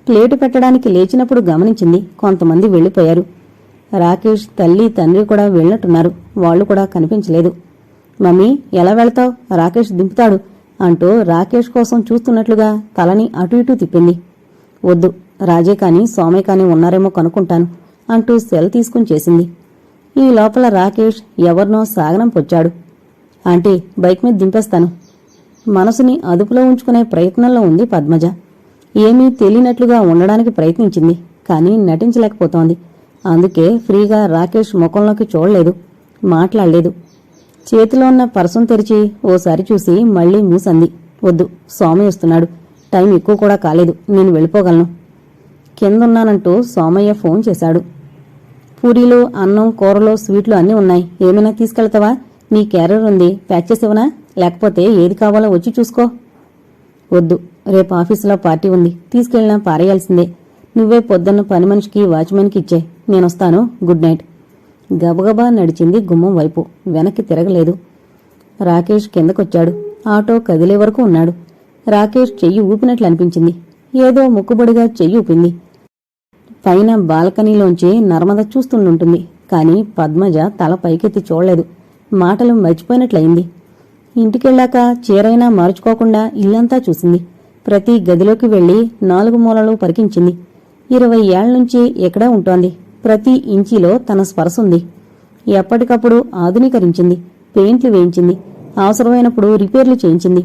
ప్లేటు పెట్టడానికి లేచినప్పుడు గమనించింది కొంతమంది వెళ్లిపోయారు. రాకేష్ తల్లి తండ్రి కూడా వెళ్ళినట్టున్నారు. వాళ్లు కూడా కనిపించలేదు. మమ్మీ, ఎలా వెళ్తావ్? రాకేష్ దింపుతాడు అంటూ రాకేష్ కోసం చూస్తున్నట్లుగా తలని అటు ఇటూ తిప్పింది. వద్దు, రాజే కాని సోమయ్య కాని ఉన్నారేమో కనుక్కుంటాను అంటూ సెల్ తీసుకుని చేసింది. ఈ లోపల రాకేష్ ఎవరినో సాగనంపొచ్చాడు. ఆంటీ, బైక్ మీద దింపేస్తాను. మనసుని అదుపులో ఉంచుకునే ప్రయత్నంలో ఉంది పద్మజ. ఏమీ తెలియనట్లుగా ఉండడానికి ప్రయత్నించింది, కానీ నటించలేకపోతోంది. అందుకే ఫ్రీగా రాకేష్ ముఖంలోకి చూడలేదు, మాట్లాడలేదు. చేతిలో ఉన్న పర్సును తెరిచి ఓసారి చూసి మళ్లీ మూసంది. వద్దు, సోమయ్య వస్తున్నాడు. టైం ఎక్కువ కూడా కాలేదు, నేను వెళ్ళిపోగలను. కిందున్నానంటూ సోమయ్య ఫోన్ చేశాడు. పూరీలు, అన్నం, కూరలు, స్వీట్లు అన్నీ ఉన్నాయి. ఏమైనా తీసుకెళ్తావా? నీ క్యారియర్ ఉంది, ప్యాక్ చేసేవనా? లేకపోతే ఏది కావాలో వచ్చి చూసుకో. వద్దు, రేపు ఆఫీసులో పార్టీ ఉంది, తీసుకెళ్ళినా పారేయాల్సిందే. నువ్వే పొద్దున్న పని మనిషికి, వాచ్మెన్కి ఇచ్చే. నేనొస్తాను. Good night. గబగబా నడిచింది గుమ్మం వైపు. వెనక్కి తిరగలేదు. రాకేష్ కిందకొచ్చాడు. ఆటో కదిలే వరకు ఉన్నాడు. రాకేష్ చెయ్యి ఊపినట్లు అనిపించింది. ఏదో మొక్కుబడిగా చెయ్యి ఊపింది. పైన బాల్కనీలోంచి నర్మద చూస్తుండుంటుంది. కాని పద్మజ తల పైకెత్తి చూడలేదు. మాటలు మర్చిపోయినట్లయింది. ఇంటికెళ్ళాక చీరైనా మార్చుకోకుండా ఇల్లంతా చూసింది. ప్రతి గదిలోకి వెళ్లి 4 మూలలు పరికించింది. 20 ఏళ్లనుంచి ఎక్కడా ఉంటోంది. ప్రతి ఇంచిలో తన స్పర్శుంది. ఎప్పటికప్పుడు ఆధునీకరించింది. పెయింట్లు వేయించింది. అవసరమైనప్పుడు రిపేర్లు చేయించింది.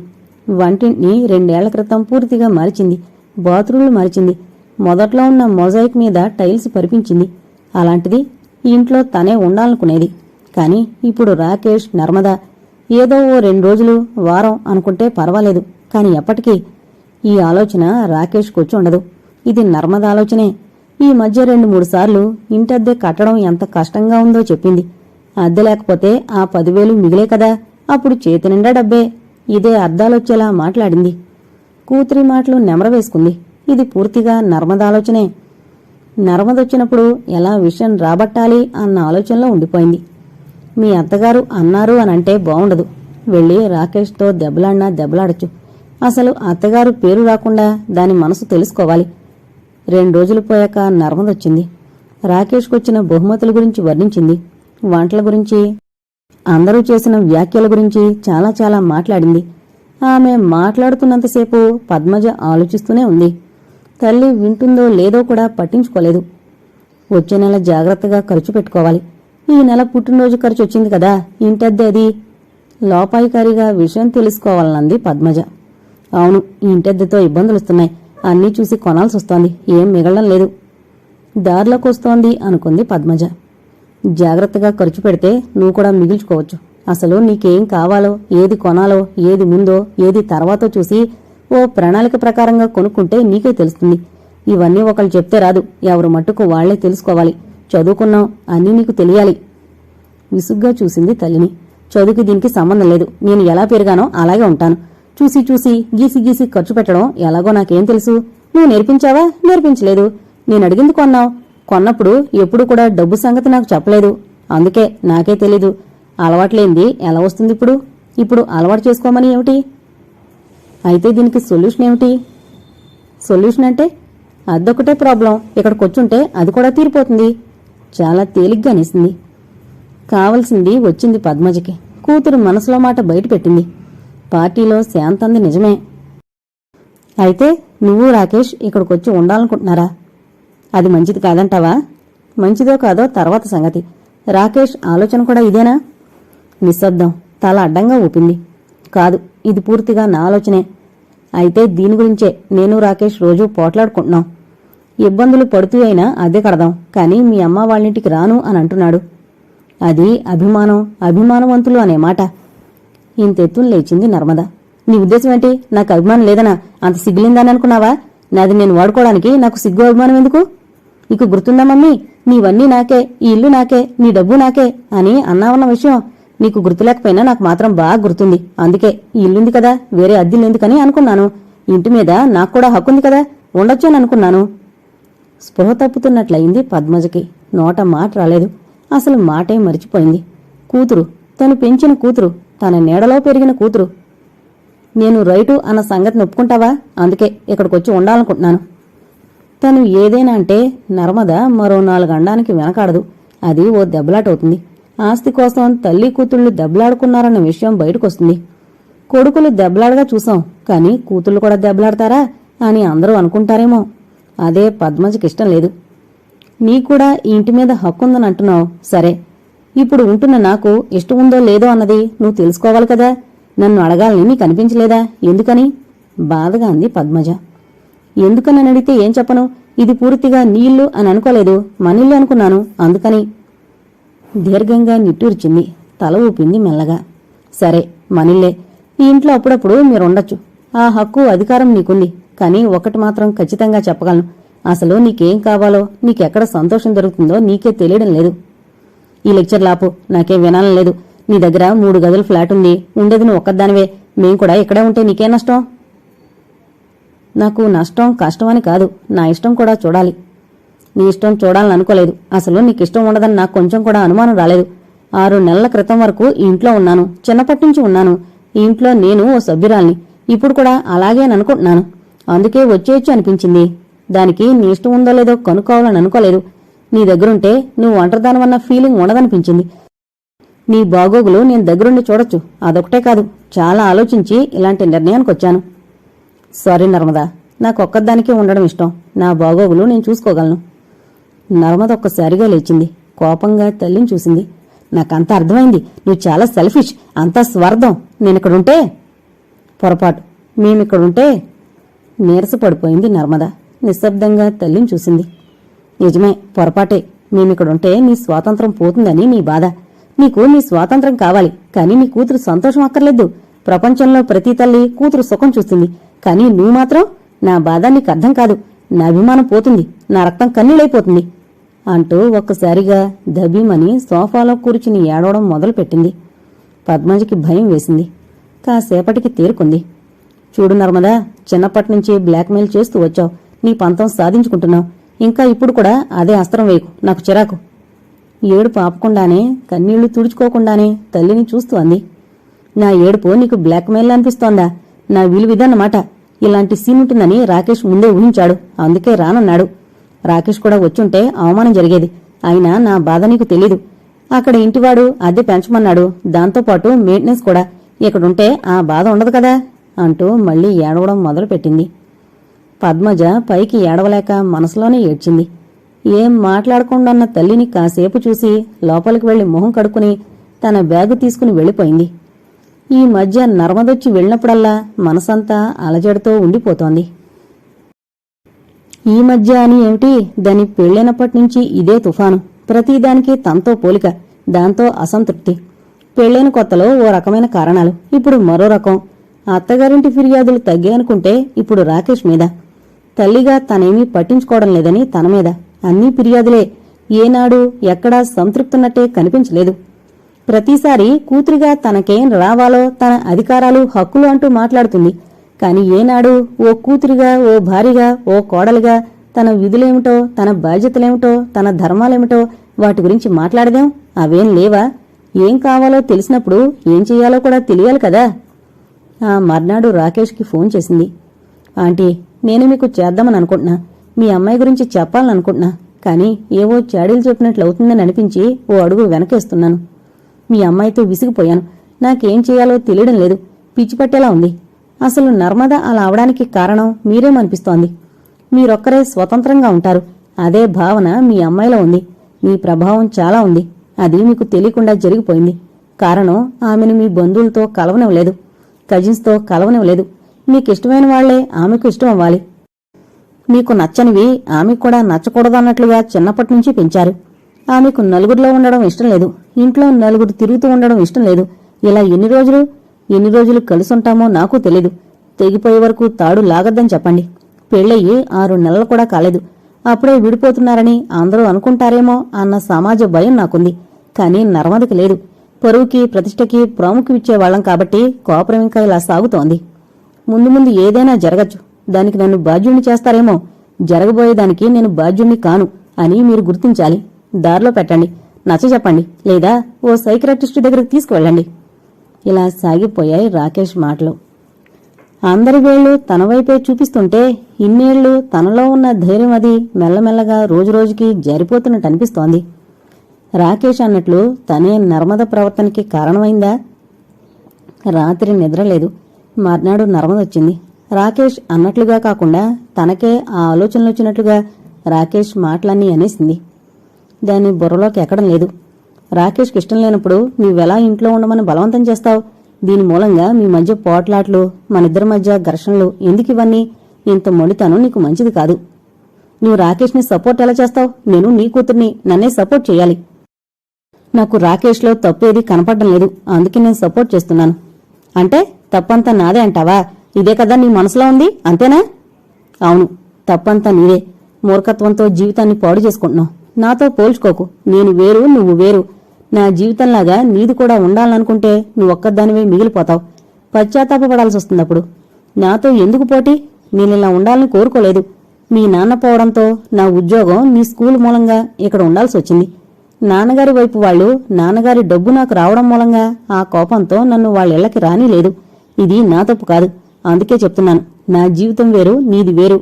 వంటింటిని 2 ఏళ్ల క్రితం పూర్తిగా మార్చింది. బాత్రూంలు మార్చింది. మొదట్లో ఉన్న మొజాయిక్ మీద టైల్స్ పరిపించింది. అలాంటిది ఇంట్లో తనే ఉండాలనుకునేది. కాని ఇప్పుడు రాకేష్, నర్మద ఏదో ఓ 2 రోజులు, వారం అనుకుంటే పర్వాలేదు. కాని ఎప్పటికీ ఈ ఆలోచన రాకేష్కొచ్చి ఉండదు. ఇది నర్మద ఆలోచనే. ఈ మధ్య 2-3 సార్లు ఇంటద్దె కట్టడం ఎంత కష్టంగా ఉందో చెప్పింది. అద్దె లేకపోతే ఆ 10,000 మిగిలే కదా. అప్పుడు చేతి నిండా డబ్బే. ఇదే అద్దాలొచ్చేలా మాట్లాడింది. కూతురి మాటలు నెమరవేసుకుంది. ఇది పూర్తిగా నర్మద ఆలోచనే. నర్మదొచ్చినప్పుడు ఎలా విషయం రాబట్టాలి అన్న ఆలోచనలో ఉండిపోయింది. మీ అత్తగారు అన్నారు అనంటే బావుండదు. వెళ్ళి రాకేష్తో దెబ్బలాడినా దెబ్బలాడచ్చు. అసలు అత్తగారు పేరు రాకుండా దాని మనసు తెలుసుకోవాలి. 2 రోజులు పోయాక నర్మదొచ్చింది. రాకేష్కొచ్చిన బహుమతుల గురించి వర్ణించింది. వంటల గురించి, అందరూ చేసిన వ్యాఖ్యల గురించి చాలా చాలా మాట్లాడింది. ఆమె మాట్లాడుతున్నంతసేపు పద్మజ ఆలోచిస్తూనే ఉంది. తల్లి వింటుందో లేదో కూడా పట్టించుకోలేదు. వచ్చే నెల జాగ్రత్తగా ఖర్చు పెట్టుకోవాలి. ఈ నెల పుట్టినరోజు ఖర్చు వచ్చింది కదా, ఇంటద్దె అది. లోపాయికారిగా విషయం తెలుసుకోవాలన్నది పద్మజ. అవును, ఇంటద్దెతో ఇబ్బందులొస్తున్నాయి. అన్నీ చూసి కొనాల్సొస్తోంది. ఏం మిగలడం లేదు. దారిలోకొస్తోంది అనుకుంది పద్మజ. జాగ్రత్తగా ఖర్చు పెడితే నువ్వు కూడా మిగిల్చుకోవచ్చు. అసలు నీకేం కావాలో, ఏది కొనాలో, ఏది ముందో, ఏది తర్వాతో చూసి ఓ ప్రణాళిక ప్రకారంగా కొనుక్కుంటే నీకే తెలుస్తుంది. ఇవన్నీ ఒకళ్ళు చెప్తే రాదు. ఎవరు మట్టుకు వాళ్లే తెలుసుకోవాలి. చదువుకున్నాం, అన్నీ నీకు తెలియాలి. విసుగ్గా చూసింది తల్లిని. చదువుకి దీనికి సంబంధం లేదు. నేను ఎలా పెరిగానో అలాగే ఉంటాను. చూసి చూసి గీసి గీసి ఖర్చు పెట్టడం ఎలాగో నాకేం తెలుసు? నువ్వు నేర్పించావా? నేర్పించలేదు. నేను అడిగింది కొన్నావు. కొన్నప్పుడు ఎప్పుడు కూడా డబ్బు సంగతి నాకు చెప్పలేదు. అందుకే నాకే తెలీదు. అలవాట్లేంది ఎలా వస్తుంది ఇప్పుడు? ఇప్పుడు అలవాటు చేసుకోమని ఏమిటి? అయితే దీనికి సొల్యూషన్ ఏమిటి? సొల్యూషన్ అంటే అదొకటే ప్రాబ్లం. ఇక్కడికొచ్చుంటే అది కూడా తీరిపోతుంది. చాలా తేలిగ్గా అనేసింది. కావలసింది వచ్చింది పద్మజకి. కూతురు మనసులో మాట బయటపెట్టింది. పార్టీలో శాంతంది నిజమే. అయితే నువ్వు రాకేష్ ఇక్కడికొచ్చి ఉండాలనుకుంటున్నారా? అది మంచిది కాదంటావా? మంచిదో కాదో తర్వాత సంగతి. రాకేష్ ఆలోచన కూడా ఇదేనా? నిశ్శబ్దం. తల అడ్డంగా ఊపింది. కాదు, ఇది పూర్తిగా నా ఆలోచనే. అయితే దీని గురించే నేను రాకేష్ రోజూ పోట్లాడుకుంటున్నాం. ఇబ్బందులు పడుతూ అయినా అద్దె కడదాం. కాని మీ అమ్మ వాళ్ళింటికి రాను అని అంటున్నాడు. అది అభిమానం, అభిమానవంతులు అనే మాట. ఇంతెత్తును లేచింది నర్మద. నీ ఉద్దేశం ఏంటి? నాకు అభిమానం లేదనా? అంత సిగ్గులిందని అనుకున్నావా? నాది నేను వాడుకోవడానికి నాకు సిగ్గు అభిమానం ఎందుకు? నీకు గుర్తుందా మమ్మీ, నీవన్నీ నాకే, ఈ ఇల్లు నాకే, నీ డబ్బు నాకే అని అన్నావన్న విషయం నీకు గుర్తులేకపోయినా నాకు మాత్రం బాగా గుర్తుంది. అందుకే ఈ ఇల్లుంది కదా, వేరే అద్దిల్లెందుకని అనుకున్నాను. ఇంటి మీద నాకు కూడా హక్కుంది కదా, ఉండొచ్చని అనుకున్నాను. స్పృహ తప్పుతున్నట్లయింది పద్మజకి. నోట మాట రాలేదు. అసలు మాటే మరిచిపోయింది. కూతురు, తను పెంచిన కూతురు, తన నీడలో పెరిగిన కూతురు. నేను రైటు అన్న సంగతిని ఒప్పుకుంటావా? అందుకే ఇక్కడికొచ్చి ఉండాలనుకుంటున్నాను. తను ఏదైనా అంటే నర్మద మరో 4 అండానికి వెనకాడదు. అది ఓ దెబ్బలాటవుతుంది. ఆస్తి కోసం తల్లి కూతుళ్లు దెబ్బలాడుకున్నారన్న విషయం బయటకొస్తుంది. కొడుకులు దెబ్బలాడగా చూసాం, కానీ కూతుళ్లు కూడా దెబ్బలాడతారా అని అందరూ అనుకుంటారేమో. అదే పద్మజకిష్టం లేదు. నీకూడా ఈ ఇంటి మీద హక్కుందని అంటున్నావు, సరే. ఇప్పుడు ఉంటున్న నాకు ఇష్టం ఉందో లేదో అన్నది నువ్వు తెలుసుకోవాలి కదా. నన్ను అడగాలని నీకు అనిపించలేదా? ఎందుకని? బాధగా అంది పద్మజ. ఎందుకని అడిగితే ఏం చెప్పను? ఇది పూర్తిగా నీ ఇల్లు అని అనుకోలేదు, మనిల్లు అనుకున్నాను, అందుకని. దీర్ఘంగా నిట్టూర్చింది. తల ఊపింది మెల్లగా. సరే, మనిల్లే. ఈ ఇంట్లో అప్పుడప్పుడు మీరుండొచ్చు. ఆ హక్కు, అధికారం నీకుంది. కానీ ఒకటి మాత్రం ఖచ్చితంగా చెప్పగలను. అసలు నీకేం కావాలో, నీకెక్కడ సంతోషం దొరుకుతుందో నీకే తెలియడం లేదు. ఈ లెక్చర్ లాపు, నాకేం వినాలని లేదు. నీ దగ్గర 3 గదుల ఫ్లాట్ ఉంది, ఉండేది నువ్వు ఒక్కదానివే. మేం కూడా ఇక్కడే ఉంటే నీకేం నష్టం? నాకు నష్టం కష్టమని కాదు, నా ఇష్టం కూడా చూడాలి. నీ ఇష్టం చూడాలని అనుకోలేదు. అసలు నీకిష్టం ఉండదని నాకు కొంచెం కూడా అనుమానం రాలేదు. 6 నెలల క్రితం వరకు ఈ ఇంట్లో ఉన్నాను, చిన్నప్పటి నుంచి ఉన్నాను. ఈ ఇంట్లో నేను ఓ సభ్యురాల్ని. ఇప్పుడు కూడా అలాగే అని అనుకుంటున్నాను. అందుకే వచ్చేయచ్చు అనిపించింది. దానికి నీ ఇష్టం ఉందో లేదో కనుక్కోవాలని అనుకోలేదు. నీ దగ్గరుంటే నువ్వు ఒంటరిదానివన్న ఫీలింగ్ ఉండదనిపించింది. నీ బాగోగులు నేను దగ్గరుండి చూడొచ్చు. అదొకటే కాదు, చాలా ఆలోచించి ఇలాంటి నిర్ణయానికొచ్చాను. సారీ నర్మదా, నాకొక్కదానికే ఉండడం ఇష్టం. నా బాగోగులు నేను చూసుకోగలను. నర్మద ఒక్కసారిగా లేచింది. కోపంగా తల్లిని చూసింది. నాకంతా అర్థమైంది. నువ్వు చాలా సెల్ఫిష్, అంతా స్వార్థం. నేనిక్కడుంటే పొరపాటు. మేమిక్కడుంటే నీరసపడిపోయింది నర్మద. నిశ్శబ్దంగా తల్లిని చూసింది. నిజమే, పొరపాటే. మేమిక్కడుంటే నీ స్వాతంత్రం పోతుందని నీ బాధ. నీకు నీ స్వాతంత్రం కావాలి, కానీ నీ కూతురు సంతోషం అక్కర్లేదు. ప్రపంచంలో ప్రతి తల్లి కూతురు సుఖం చూస్తుంది. కానీ నువ్వు మాత్రం, నా బాధ నీకు అర్థం కాదు. నా అభిమానం పోతుంది, నా రక్తం కన్నీళ్ళైపోతుంది అంటూ ఒక్కసారిగా దబీమని సోఫాలో కూర్చుని ఏడవడం మొదలుపెట్టింది. పద్మజకి భయం వేసింది. కాసేపటికి తేరుకుంది. చూడు నర్మదా, చిన్నప్పటినుంచి బ్లాక్మెయిల్ చేస్తూ వచ్చావు. నీ పంతం సాధించుకుంటున్నావు. ఇంకా ఇప్పుడు కూడా అదే అస్త్రం వేయకు, నాకు చిరాకు. ఏడుపు ఆపకుండానే, కన్నీళ్లు తుడుచుకోకుండానే తల్లిని చూస్తూ అంది. నా ఏడుపు నీకు బ్లాక్మెయిల్ అనిపిస్తోందా? నా విలువిదన్నమాట. ఇలాంటి సీన్ ఉంటుందని రాకేష్ ముందే ఊహించాడు, అందుకే రానన్నాడు. రాకేష్ కూడా వచ్చుంటే అవమానం జరిగేది. అయినా నా బాధ నీకు తెలీదు. అక్కడ ఇంటివాడు అద్దె పెంచమన్నాడు, దాంతోపాటు మెయింటెనెన్స్ కూడా. ఇక్కడుంటే ఆ బాధ ఉండదు కదా అంటూ మళ్లీ ఏడవడం మొదలుపెట్టింది. పద్మజ పైకి ఏడవలేక మనసులోనే ఏడ్చింది. ఏం మాట్లాడకుండాన్న తల్లిని కాసేపు చూసి లోపలికి వెళ్లి మొహం కడుక్కుని తన బ్యాగు తీసుకుని వెళ్లిపోయింది. ఈ మధ్య నర్మదొచ్చి వెళ్ళినప్పుడల్లా మనసంతా అలజడితో ఉండిపోతోంది. ఈ మధ్య అని ఏమిటి, దాని పెళ్లైనప్పటినుంచి ఇదే తుఫాను. ప్రతిదానికి తనతో పోలిక, దాంతో అసంతృప్తి. పెళ్లైన కొత్తలో ఓ రకమైన కారణాలు, ఇప్పుడు మరో రకం. అత్తగారింటి ఫిర్యాదులు తగ్గాయనుకుంటే ఇప్పుడు రాకేష్ మీద. తల్లిగా తనేమీ పట్టించుకోవడం లేదని తన మీద. అన్నీ ఫిర్యాదులే. ఏనాడు ఎక్కడా సంతృప్తున్నట్టే కనిపించలేదు. ప్రతిసారి కూతురిగా తనకేం రావాలో, తన అధికారాలు హక్కులు అంటూ మాట్లాడుతుంది. కాని ఏనాడు ఓ కూతురిగా, ఓ భార్యగా, ఓ కోడలిగా తన విధులేమిటో, తన బాధ్యతలేమిటో, తన ధర్మాలేమిటో వాటి గురించి మాట్లాడదేం? అవేం లేవా? ఏం కావాలో తెలిసినప్పుడు ఏం చెయ్యాలో కూడా తెలియాలి కదా. ఆ మర్నాడు రాకేష్కి ఫోన్ చేసింది. ఆంటీ, నేను మీకు చేద్దామని అనుకుంటున్నా. మీ అమ్మాయి గురించి చెప్పాలనుకుంటున్నా. కానీ ఏవో చాడీలు చెప్పినట్లు అవుతుందని అనిపించి ఓ అడుగు వెనకేస్తున్నాను. మీ అమ్మాయితో విసిగిపోయాను. నాకేం చేయాలో తెలియడం లేదు. పిచ్చిపట్టేలా ఉంది. అసలు నర్మద అలా అవడానికి కారణం మీరేమనిపిస్తోంది. మీరొక్కరే స్వతంత్రంగా ఉంటారు. అదే భావన మీ అమ్మాయిలో ఉంది. మీ ప్రభావం చాలా ఉంది. అది మీకు తెలియకుండా జరిగిపోయింది. కారణం ఆమెను మీ బంధువులతో కలవనివ్వలేదు, కజిన్స్తో కలవనివ్వలేదు. మీకిష్టమైన వాళ్లే ఆమెకు ఇష్టం అవ్వాలి. మీకు నచ్చనివి ఆమెకు కూడా నచ్చకూడదన్నట్లుగా చిన్నప్పటినుంచి పెంచారు. ఆమెకు నలుగురిలో ఉండడం ఇష్టం లేదు. ఇంట్లో నలుగురు తిరుగుతూ ఉండడం ఇష్టం లేదు. ఇలా ఎన్ని రోజులు కలిసుంటామో నాకు తెలీదు. తెగిపోయే వరకు తాడు లాగద్దని చెప్పండి. పెళ్ళయి 6 నెలలు కూడా కాలేదు. అప్పుడే విడిపోతున్నారని అందరూ అనుకుంటారేమో అన్న సమాజ భయం నాకుంది. కానీ నర్మదకి లేదు. పరువుకి ప్రతిష్టకి ప్రాముఖ్యం ఇచ్చేవాళ్లం కాబట్టి కోపరం ఇంకా ఇలా సాగుతోంది. ముందు ముందు ఏదైనా జరగచ్చు. దానికి నన్ను బాధ్యుణ్ణి చేస్తారేమో. జరగబోయేదానికి నేను బాధ్యుణ్ణి కాను అని మీరు గుర్తించాలి. దారిలో పెట్టండి, నచ్చజెప్పండి, లేదా ఓ సైకియాట్రిస్టు దగ్గరికి తీసుకువెళ్ళండి. ఇలా సాగిపోయాయి రాకేష్ మాటలు. అందరి వేళ్లు తన వైపే చూపిస్తుంటే ఇన్నేళ్లు తనలో ఉన్న ధైర్యం అది మెల్లమెల్లగా రోజురోజుకి జారిపోతున్నట్టు అనిపిస్తోంది. రాకేష్ అన్నట్లు తనే నర్మద ప్రవర్తనకి కారణమైందా? రాత్రి నిద్రలేదు. మర్నాడు నర్మద వచ్చింది. రాకేష్ అన్నట్లుగా కాకుండా తనకే ఆ ఆలోచనలొచ్చినట్లుగా రాకేష్ మాటలన్నీ అనేసింది. దాని బుర్రలోకి ఎక్కడం లేదు. రాకేష్కి ఇష్టం లేనప్పుడు నువ్వెలా ఇంట్లో ఉండమని బలవంతం చేస్తావు? దీని మూలంగా మీ మధ్య పోట్లాట్లు, మనిద్దరి మధ్య ఘర్షణలు ఎందుకివన్నీ? ఇంత మొండితనం నీకు మంచిది కాదు. నువ్వు రాకేష్ని సపోర్ట్ ఎలా చేస్తావు? నేను నీ కూతుర్ని, నన్నే సపోర్ట్ చేయాలి. నాకు రాకేష్లో తప్పేది కనపడడం లేదు, అందుకే నేను సపోర్ట్ చేస్తున్నాను. అంటే తప్పంతా నాదే అంటావా? ఇదే కదా నీ మనసులో ఉంది, అంతేనా? అవును, తప్పంతా నీదే. మూర్ఖత్వంతో జీవితాన్ని పాడు చేసుకుంటున్నావు. నాతో పోల్చుకోకు. నేను వేరు, నువ్వు వేరు. నా జీవితంలాగా నీది కూడా ఉండాలనుకుంటే నువ్వొక్కదానివే మిగిలిపోతావు. పశ్చాత్తాపపడాల్సి వస్తుందప్పుడు. నాతో ఎందుకు పోటీ? నేనిలా ఉండాలని కోరుకోలేదు. మీ నాన్న పోవడంతో నా ఉద్యోగం నీ స్కూల్ మూలంగా ఇక్కడ ఉండాల్సి వచ్చింది. నాన్నగారి వైపు వాళ్ళు నాన్నగారి డబ్బు నాకు రావడం మూలంగా ఆ కోపంతో నన్ను వాళ్ళిళ్లకి రానీలేదు. ఇది నా తప్పు కాదు. అందుకే చెప్తున్నాను, నా జీవితం వేరు, నీది వేరు.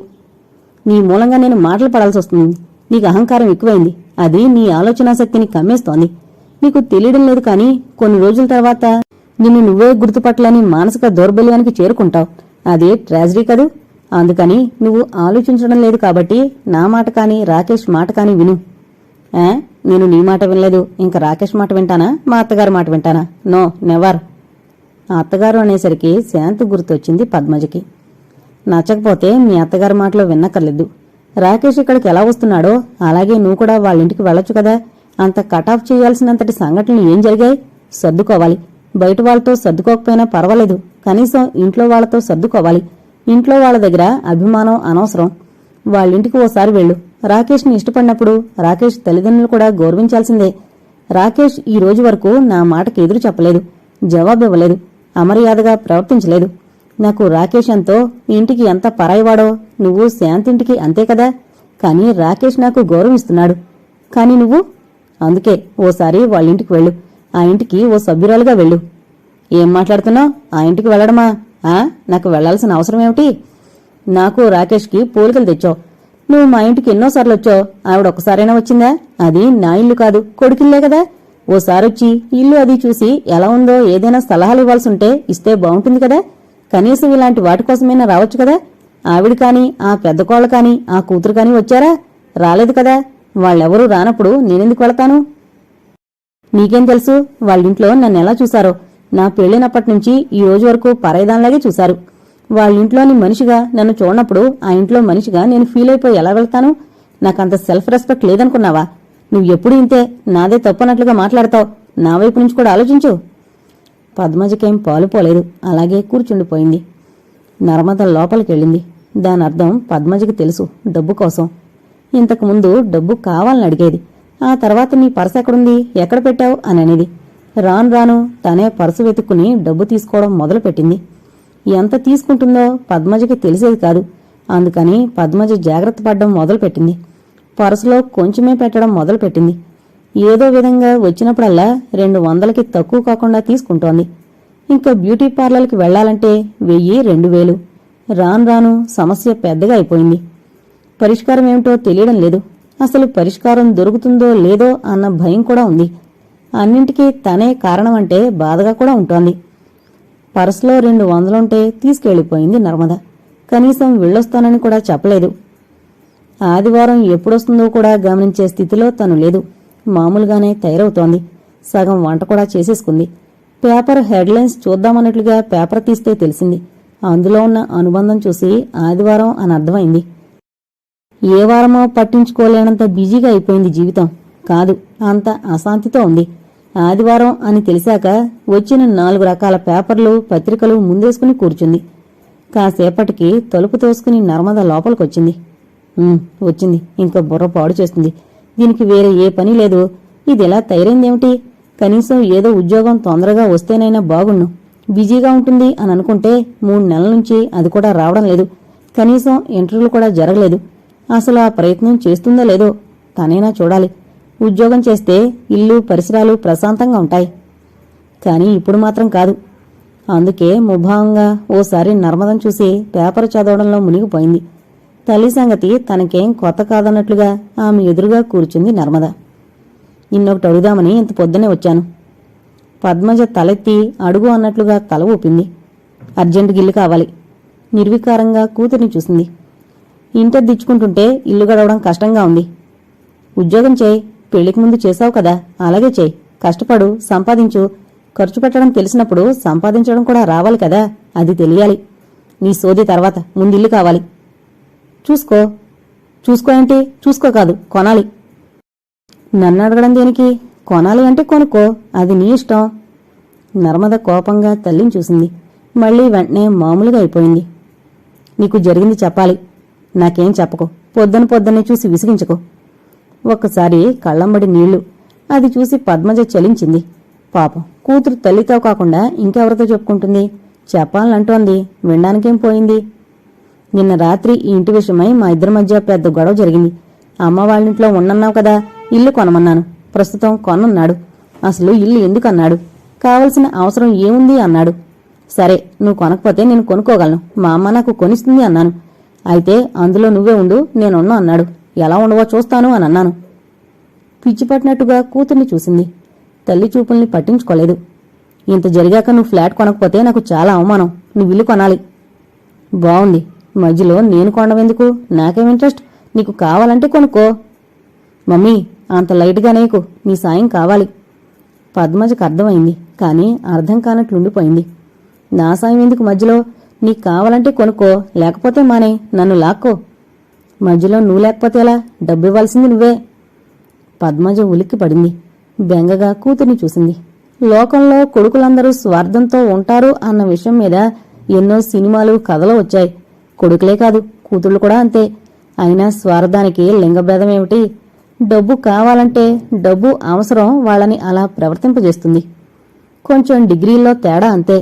నీ మూలంగా నేను మాటలు పడాల్సి వస్తుంది. నీకు అహంకారం ఎక్కువైంది. అది నీ ఆలోచనాశక్తిని కమ్మేస్తోంది. నీకు తెలియడం లేదు, కానీ కొన్ని రోజుల తర్వాత నిన్ను నువ్వే గుర్తుపట్టలేని మానసిక దౌర్బల్యానికి చేరుకుంటావు. అదే ట్రాజడీ కదూ. అందుకని నువ్వు ఆలోచించడం లేదు కాబట్టి నా మాట కానీ రాకేష్ మాట కానీ విను. నేను నీ మాట వినలేదు, ఇంకా రాకేష్ మాట వింటానా, మా అత్తగారి మాట వింటానా? No, never. ఆ అత్తగారు అనేసరికి శాంతి గుర్తొచ్చింది పద్మజకి. నచ్చకపోతే మీ అత్తగారి మాటలో విన్నక్కర్లేదు. రాకేష్ ఇక్కడికి ఎలా వస్తున్నాడో అలాగే నువ్వు కూడా వాళ్ళింటికి వెళ్ళొచ్చు కదా. అంత కటాఫ్ చేయాల్సినంతటి సంఘటనలు ఏం జరిగాయి? సర్దుకోవాలి. బయట వాళ్ళతో సర్దుకోకపోయినా పర్వాలేదు, కనీసం ఇంట్లో వాళ్లతో సర్దుకోవాలి. ఇంట్లో వాళ్ల దగ్గర అభిమానం అనవసరం. వాళ్ళింటికి ఓసారి వెళ్ళు. రాకేష్ని ఇష్టపడినప్పుడు రాకేష్ తల్లిదండ్రులు కూడా గౌరవించాల్సిందే. రాకేష్ ఈ రోజు వరకు నా మాటకి ఎదురు చెప్పలేదు, జవాబివ్వలేదు, అమర్యాదగా ప్రవర్తించలేదు. నాకు రాకేష్ ఎంతో, ఇంటికి ఎంత పరాయివాడో నువ్వు శాంతింటికి అంతే కదా. కానీ రాకేష్ నాకు గౌరవిస్తున్నాడు. కాని నువ్వు? అందుకే ఓసారి వాళ్ళింటికి వెళ్ళు. ఆ ఇంటికి ఓ సభ్యురాలుగా వెళ్ళు. ఏం మాట్లాడుతున్నావు? ఆ ఇంటికి వెళ్ళడమా? నాకు వెళ్లాల్సిన అవసరం ఏమిటి? నాకు రాకేష్కి పోలికలు తెచ్చావు. నువ్వు మా ఇంటికి ఎన్నోసార్లు వచ్చావు. ఆవిడ ఒక్కసారైనా వచ్చిందా? అది నా ఇల్లు కాదు, కొడుకిల్లే కదా. ఓసారొచ్చి ఇల్లు అది చూసి ఎలా ఉందో ఏదైనా సలహాలు ఇవ్వాల్సి ఉంటే ఇస్తే బాగుంటుంది కదా. కనీసం ఇలాంటి వాటి కోసమైనా రావచ్చు కదా. ఆవిడ కాని, ఆ పెద్ద కోళ్ళ కాని, ఆ కూతురు కాని వచ్చారా? రాలేదు కదా. వాళ్ళెవరూ రానప్పుడు నేనెందుకు వెళతాను? నీకేం తెలుసు వాళ్ళింట్లో నన్నెలా చూశారో? నా పెళ్లినప్పటినుంచి ఈ రోజు వరకు పరాయిదానిలాగే చూశారు. వాళ్ళింట్లోని మనిషిగా నన్ను చూడనప్పుడు ఆ ఇంట్లో మనిషిగా నేను ఫీల్ అయిపోయి ఎలా వెళ్తాను? నాకంత సెల్ఫ్ రెస్పెక్ట్ లేదనుకున్నావా? నువ్వు ఎప్పుడు ఇంతే నాదే తప్పనట్లుగా మాట్లాడతావు. నా వైపు నుంచి కూడా ఆలోచించు. పద్మజకేం పాలుపోలేదు, అలాగే కూర్చుండిపోయింది. నర్మద లోపలికెళ్ళింది. దానర్థం పద్మజకి తెలుసు, డబ్బు కోసం. ఇంతకుముందు డబ్బు కావాలని అడిగేది. ఆ తర్వాత నీ పర్సు ఎక్కడుంది, ఎక్కడ పెట్టావు అని అనేది. రాను రాను తనే పర్సు వెతుక్కుని డబ్బు తీసుకోవడం మొదలుపెట్టింది. ఎంత తీసుకుంటుందో పద్మజకి తెలిసేది కాదు. అందుకని పద్మజ జాగ్రత్త పడ్డం మొదలుపెట్టింది. పర్సులో కొంచెమే పెట్టడం మొదలుపెట్టింది. ఏదో విధంగా వచ్చినప్పుడల్లా 200కి తక్కువ కాకుండా తీసుకుంటోంది. ఇంకా బ్యూటీ పార్లర్కి వెళ్లాలంటే 1000, 2000. రాను రాను సమస్య పెద్దగా అయిపోయింది. పరిష్కారం ఏమిటో తెలియడం లేదు. అసలు పరిష్కారం దొరుకుతుందో లేదో అన్న భయం కూడా ఉంది. అన్నింటికీ తనే కారణమంటే బాధగా కూడా ఉంటోంది. పర్సులో 200 తీసుకెళ్లిపోయింది నర్మద. కనీసం వెళ్ళొస్తానని కూడా చెప్పలేదు. ఆదివారం ఎప్పుడొస్తుందో కూడా గమనించే స్థితిలో తను లేదు. మామూలుగానే తయారవుతోంది. సగం వంట కూడా చేసేసుకుంది. పేపర్ హెడ్లైన్స్ చూద్దామన్నట్లుగా పేపర్ తీస్తే తెలిసింది. అందులో ఉన్న అనుబంధం చూసి ఆదివారం అని అర్థమైంది. ఏ వారమో పట్టించుకోలేనంత బిజీగా అయిపోయింది జీవితం. కాదు, అంత అశాంతితో ఉంది. ఆదివారం అని తెలిసాక వచ్చిన 4 రకాల పేపర్లు, పత్రికలు ముందేసుకుని కూర్చుంది. కాసేపటికి తలుపు తోసుకుని నర్మద లోపలికొచ్చింది. వచ్చింది, ఇంకా బుర్ర పాడు చేస్తుంది. దీనికి వేరే ఏ పని లేదు. ఇదిలా తయారైందేమిటి? కనీసం ఏదో ఉద్యోగం తొందరగా వస్తేనైనా బాగుండు. బిజీగా ఉంటుంది అని అనుకుంటే 3 నెలల నుంచి అది కూడా రావడం లేదు. కనీసం ఇంటర్వ్యూలు కూడా జరగలేదు. అసలు ఆ ప్రయత్నం చేస్తుందో లేదో తనైనా చూడాలి. ఉద్యోగం చేస్తే ఇల్లు పరిసరాలు ప్రశాంతంగా ఉంటాయి. కానీ ఇప్పుడు మాత్రం కాదు. అందుకే ముభావంగా ఓసారి నర్మదను చూసి పేపర్ చదవడంలో మునిగిపోయింది. తల్లి సంగతి తనకేం కొత్త కాదన్నట్లుగా ఆమె ఎదురుగా కూర్చుంది నర్మద. నిన్నొకటి అడుగుదామని ఇంత పొద్దునే వచ్చాను. పద్మజ తలెత్తి అడుగు అన్నట్లుగా తల ఊపింది. అర్జెంటుగా ఇల్లు కావాలి. నిర్వికారంగా కూతుర్ని చూసింది. ఇంటద్దిచ్చుకుంటుంటే ఇల్లు గడవడం కష్టంగా ఉంది. ఉద్యోగం చేయి. పెళ్లికి ముందు చేశావు కదా, అలాగే చేయి. కష్టపడు, సంపాదించు. ఖర్చు పెట్టడం తెలిసినప్పుడు సంపాదించడం కూడా రావాలి కదా, అది తెలియాలి. నీ సోది తర్వాత ముందు ఇల్లు కావాలి. చూసుకో. చూసుకో ఏంటి? చూసుకో కాదు, కొనాలి. నన్ను అడగడం దేనికి? కొనాలి అంటే కొనుక్కో, అది నీ ఇష్టం. నర్మద కోపంగా తల్లిని చూసింది. మళ్లీ వెంటనే మామూలుగా అయిపోయింది. నీకు జరిగింది చెప్పాలి. నాకేం చెప్పకు. పొద్దున్నే చూసి విసిగించకు. ఒక్కసారి కళ్ళంబడి నీళ్లు. అది చూసి పద్మజ చలించింది. పాపం, కూతురు తల్లితో కాకుండా ఇంకెవరితో చెప్పుకుంటుంది? చెప్పాలంటోంది, వినడానికేం పోయింది? నిన్న రాత్రి ఈ ఇంటి విషయమై మా ఇద్దరి మధ్య పెద్ద గొడవ జరిగింది. అమ్మ వాళ్ళింట్లో ఉండన్నావు కదా, ఇల్లు కొనమన్నాను. ప్రస్తుతం కొనన్నాడు. అసలు ఇల్లు ఎందుకన్నాడు? కావలసిన అవసరం ఏముంది అన్నాడు. సరే, నువ్వు కొనకపోతే నేను కొనుక్కోగలను. మా అమ్మ నాకు కొనిస్తుంది అన్నాను. అయితే అందులో నువ్వే ఉండు, నేనున్నా అన్నాడు. ఎలా ఉండవో చూస్తాను అని అన్నాను. పిచ్చిపట్టినట్టుగా కూతుర్ని చూసింది. తల్లి చూపుల్ని పట్టించుకోలేదు. ఇంత జరిగాక నువ్వు ఫ్లాట్ కొనకపోతే నాకు చాలా అవమానం. నువ్వు ఇల్లు కొనాలి. బావుంది. మధ్యలో నేను కొనవెందుకు? నాకేం ఇంట్రెస్ట్? నీకు కావాలంటే కొనుక్కో. మమ్మీ, అంత లైట్గా నీకు నీ సాయం కావాలి. పద్మజకు అర్థమైంది, కానీ అర్థం కానట్లుండిపోయింది. నా సాయం ఎందుకు మధ్యలో? నీకు కావాలంటే కొనుక్కో, లేకపోతే మానే, నన్ను లాక్కో. మధ్యలో నువ్వు లేకపోతే ఎలా? డబ్బు ఇవ్వాల్సింది నువ్వే. పద్మజ ఉలిక్కి పడింది. బెంగగా కూతుర్ని చూసింది. లోకంలో కొడుకులందరూ స్వార్థంతో ఉంటారు అన్న విషయం మీద ఎన్నో సినిమాలు, కథలు వచ్చాయి. కొడుకులే కాదు, కూతుళ్ళు కూడా అంతే. అయినా స్వార్థానికి లింగభేదమేమిటి? డబ్బు కావాలంటే డబ్బు అవసరం వాళ్ళని అలా ప్రవర్తింపజేస్తుంది. కొంచెం డిగ్రీల్లో తేడా అంతే.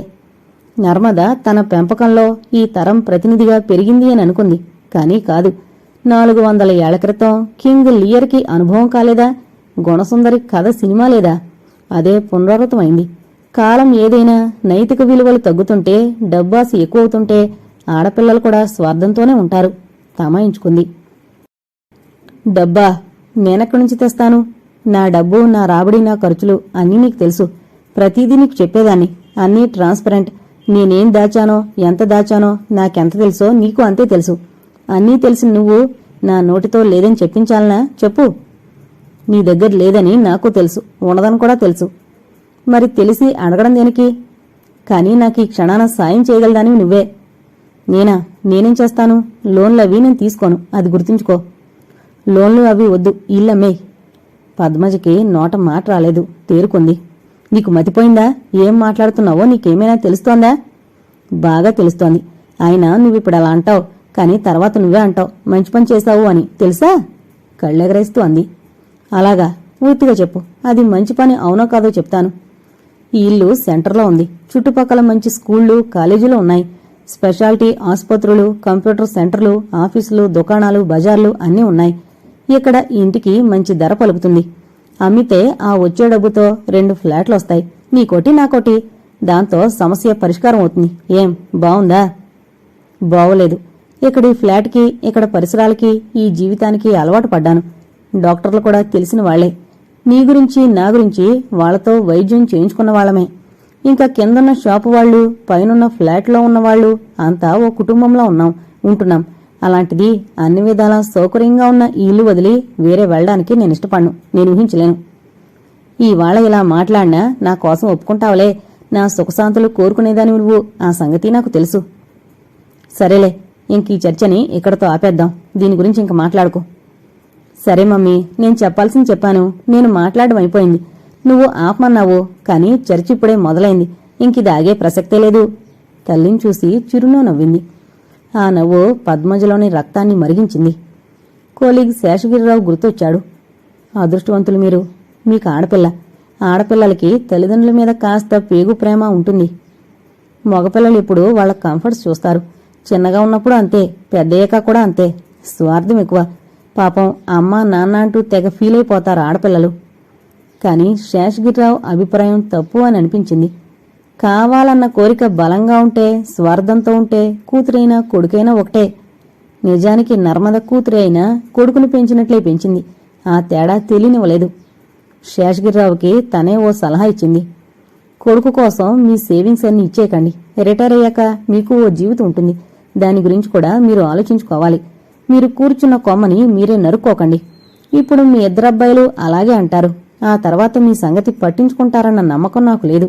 నర్మద తన పెంపకంలో ఈ తరం ప్రతినిధిగా పెరిగింది అని అనుకుంది. కానీ కాదు. 400 ఏళ్ల క్రితం కింగ్ లియర్కి అనుభవం కాలేదా? గుణసుందరి కథ సినిమా లేదా? అదే పునరావృతమైంది. కాలం ఏదైనా నైతిక విలువలు తగ్గుతుంటే, డబ్బాసి ఎక్కువవుతుంటే ఆడపిల్లలు కూడా స్వార్థంతోనే ఉంటారు. తమాయించుకుంది. డబ్బా నేనెక్కడి నుంచి తెస్తాను? నా డబ్బు, నా రాబడి, నా ఖర్చులు అన్నీ నీకు తెలుసు. ప్రతిదీ నీకు చెప్పేదాన్ని. అన్నీ ట్రాన్స్పరెంట్. నేనేం దాచానో, ఎంత దాచానో నాకెంత తెలుసో నీకు అంతే తెలుసు. అన్నీ తెలిసి నువ్వు నా నోటితో లేదని చెప్పించాలనా? చెప్పు. నీ దగ్గర లేదని నాకు తెలుసు, ఉండదని కూడా తెలుసు. మరి తెలిసి అడగడం దేనికి? కానీ నాకు ఈ క్షణాన సాయం చేయగలదానివి నువ్వే. నేనేం చేస్తాను? లోన్లు అవి నేను తీసుకోను, అది గుర్తుంచుకో. లోన్లు అవి వద్దు, ఇల్లమ్మే. పద్మజకి నోట మాట రాలేదు, తేరుకుంది. నీకు మతిపోయిందా? ఏం మాట్లాడుతున్నావో నీకేమైనా తెలుస్తోందా? బాగా తెలుస్తోంది. అయినా నువ్విప్పుడు అలా అంటావు, కానీ తర్వాత నువ్వే అంటావు మంచి పని చేశావు అని, తెలుసా? కళ్ళెగరేస్తూ అంది. అలాగా? పూర్తిగా చెప్పు. అది మంచి పని అవునో కాదో చెప్తాను. ఈ ఇల్లు సెంటర్లో ఉంది. చుట్టుపక్కల మంచి స్కూళ్లు, కాలేజీలు ఉన్నాయి. స్పెషాలిటీ ఆసుపత్రులు, కంప్యూటర్ సెంటర్లు, ఆఫీసులు, దుకాణాలు, బజార్లు అన్నీ ఉన్నాయి. ఇక్కడ ఇంటికి మంచి ధర పలుకుతుంది. అమ్మితే ఆ వచ్చే డబ్బుతో 2 ఫ్లాట్లు వస్తాయి. నీకోటి నాకోటి. దాంతో సమస్య పరిష్కారం అవుతుంది. ఏం బావుందా? బావలేదు. ఇక్కడి ఫ్లాట్కి, ఇక్కడ పరిసరాలకి, ఈ జీవితానికి అలవాటు పడ్డాను. డాక్టర్లు కూడా తెలిసిన వాళ్లే. నీ గురించి, నా గురించి వాళ్లతో వైద్యం చేయించుకున్న వాళ్ళమే. ఇంకా కిందన్న షాపు వాళ్ళు, పైనున్న ఫ్లాట్లో ఉన్నవాళ్లు అంతా ఓ కుటుంబంలో ఉంటున్నాం. అలాంటిది అన్ని విధాలా సౌకర్యంగా ఉన్న ఈ ఇల్లు వదిలి వేరే వెళ్లడానికి నేను ఇష్టపడను. నేను ఊహించలేను. ఇవాళ ఇలా మాట్లాడినా నా కోసం ఒప్పుకుంటావులే. నా సుఖశాంతులు కోరుకునేదాని నువ్వు. ఆ సంగతి నాకు తెలుసు. సరేలే, ఇంక ఈ చర్చని ఇక్కడతో ఆపేద్దాం. దీని గురించి ఇంక మాట్లాడుకో. సరే మమ్మీ, నేను చెప్పాల్సింది చెప్పాను. నేను మాట్లాడడం అయిపోయింది. నువ్వు ఆపమన్నావు, కానీ చర్చ ఇప్పుడే మొదలైంది. ఇంకిది ఆగే ప్రసక్తే లేదు. తల్లిని చూసి చిరునవ్వు నవ్వింది. ఆ నవ్వు పద్మజలోని రక్తాన్ని మరిగించింది. కోలీగ్ శేషగిరిరావు గుర్తొచ్చాడు. అదృష్టవంతులు మీరు. మీకు ఆడపిల్ల. ఆడపిల్లలకి తల్లిదండ్రుల మీద కాస్త పేగు ప్రేమ ఉంటుంది. మగపిల్లలు ఇప్పుడు వాళ్ళ కంఫర్ట్స్ చూస్తారు. చిన్నగా ఉన్నప్పుడు అంతే, పెద్దయ్యాక కూడా అంతే. స్వార్థం ఎక్కువ. పాపం అమ్మ నాన్న అంటూ తెగ ఫీల్ అయిపోతారు ఆడపిల్లలు. కాని శేషగిరిరావు అభిప్రాయం తప్పు అని అనిపించింది. కావాలన్న కోరిక బలంగా ఉంటే, స్వార్థంతో ఉంటే కూతురైనా కొడుకైనా ఒకటే. నిజానికి నర్మద కూతురే అయినా కొడుకుని పెంచినట్లే పెంచింది. ఆ తేడా తెలియనివ్వలేదు. శేషగిరిరావుకి తనే ఓ సలహా ఇచ్చింది. కొడుకు కోసం మీ సేవింగ్స్ అన్ని ఇచ్చేయకండి. రిటైర్ అయ్యాక మీకు ఓ జీవితం ఉంటుంది. దాని గురించి కూడా మీరు ఆలోచించుకోవాలి. మీరు కూర్చున్న కొమ్మని మీరే నరుక్కోకండి. ఇప్పుడు మీ ఇద్దరబ్బాయిలు అలాగే అంటారు. ఆ తర్వాత మీ సంగతి పట్టించుకుంటారన్న నమ్మకం నాకు లేదు.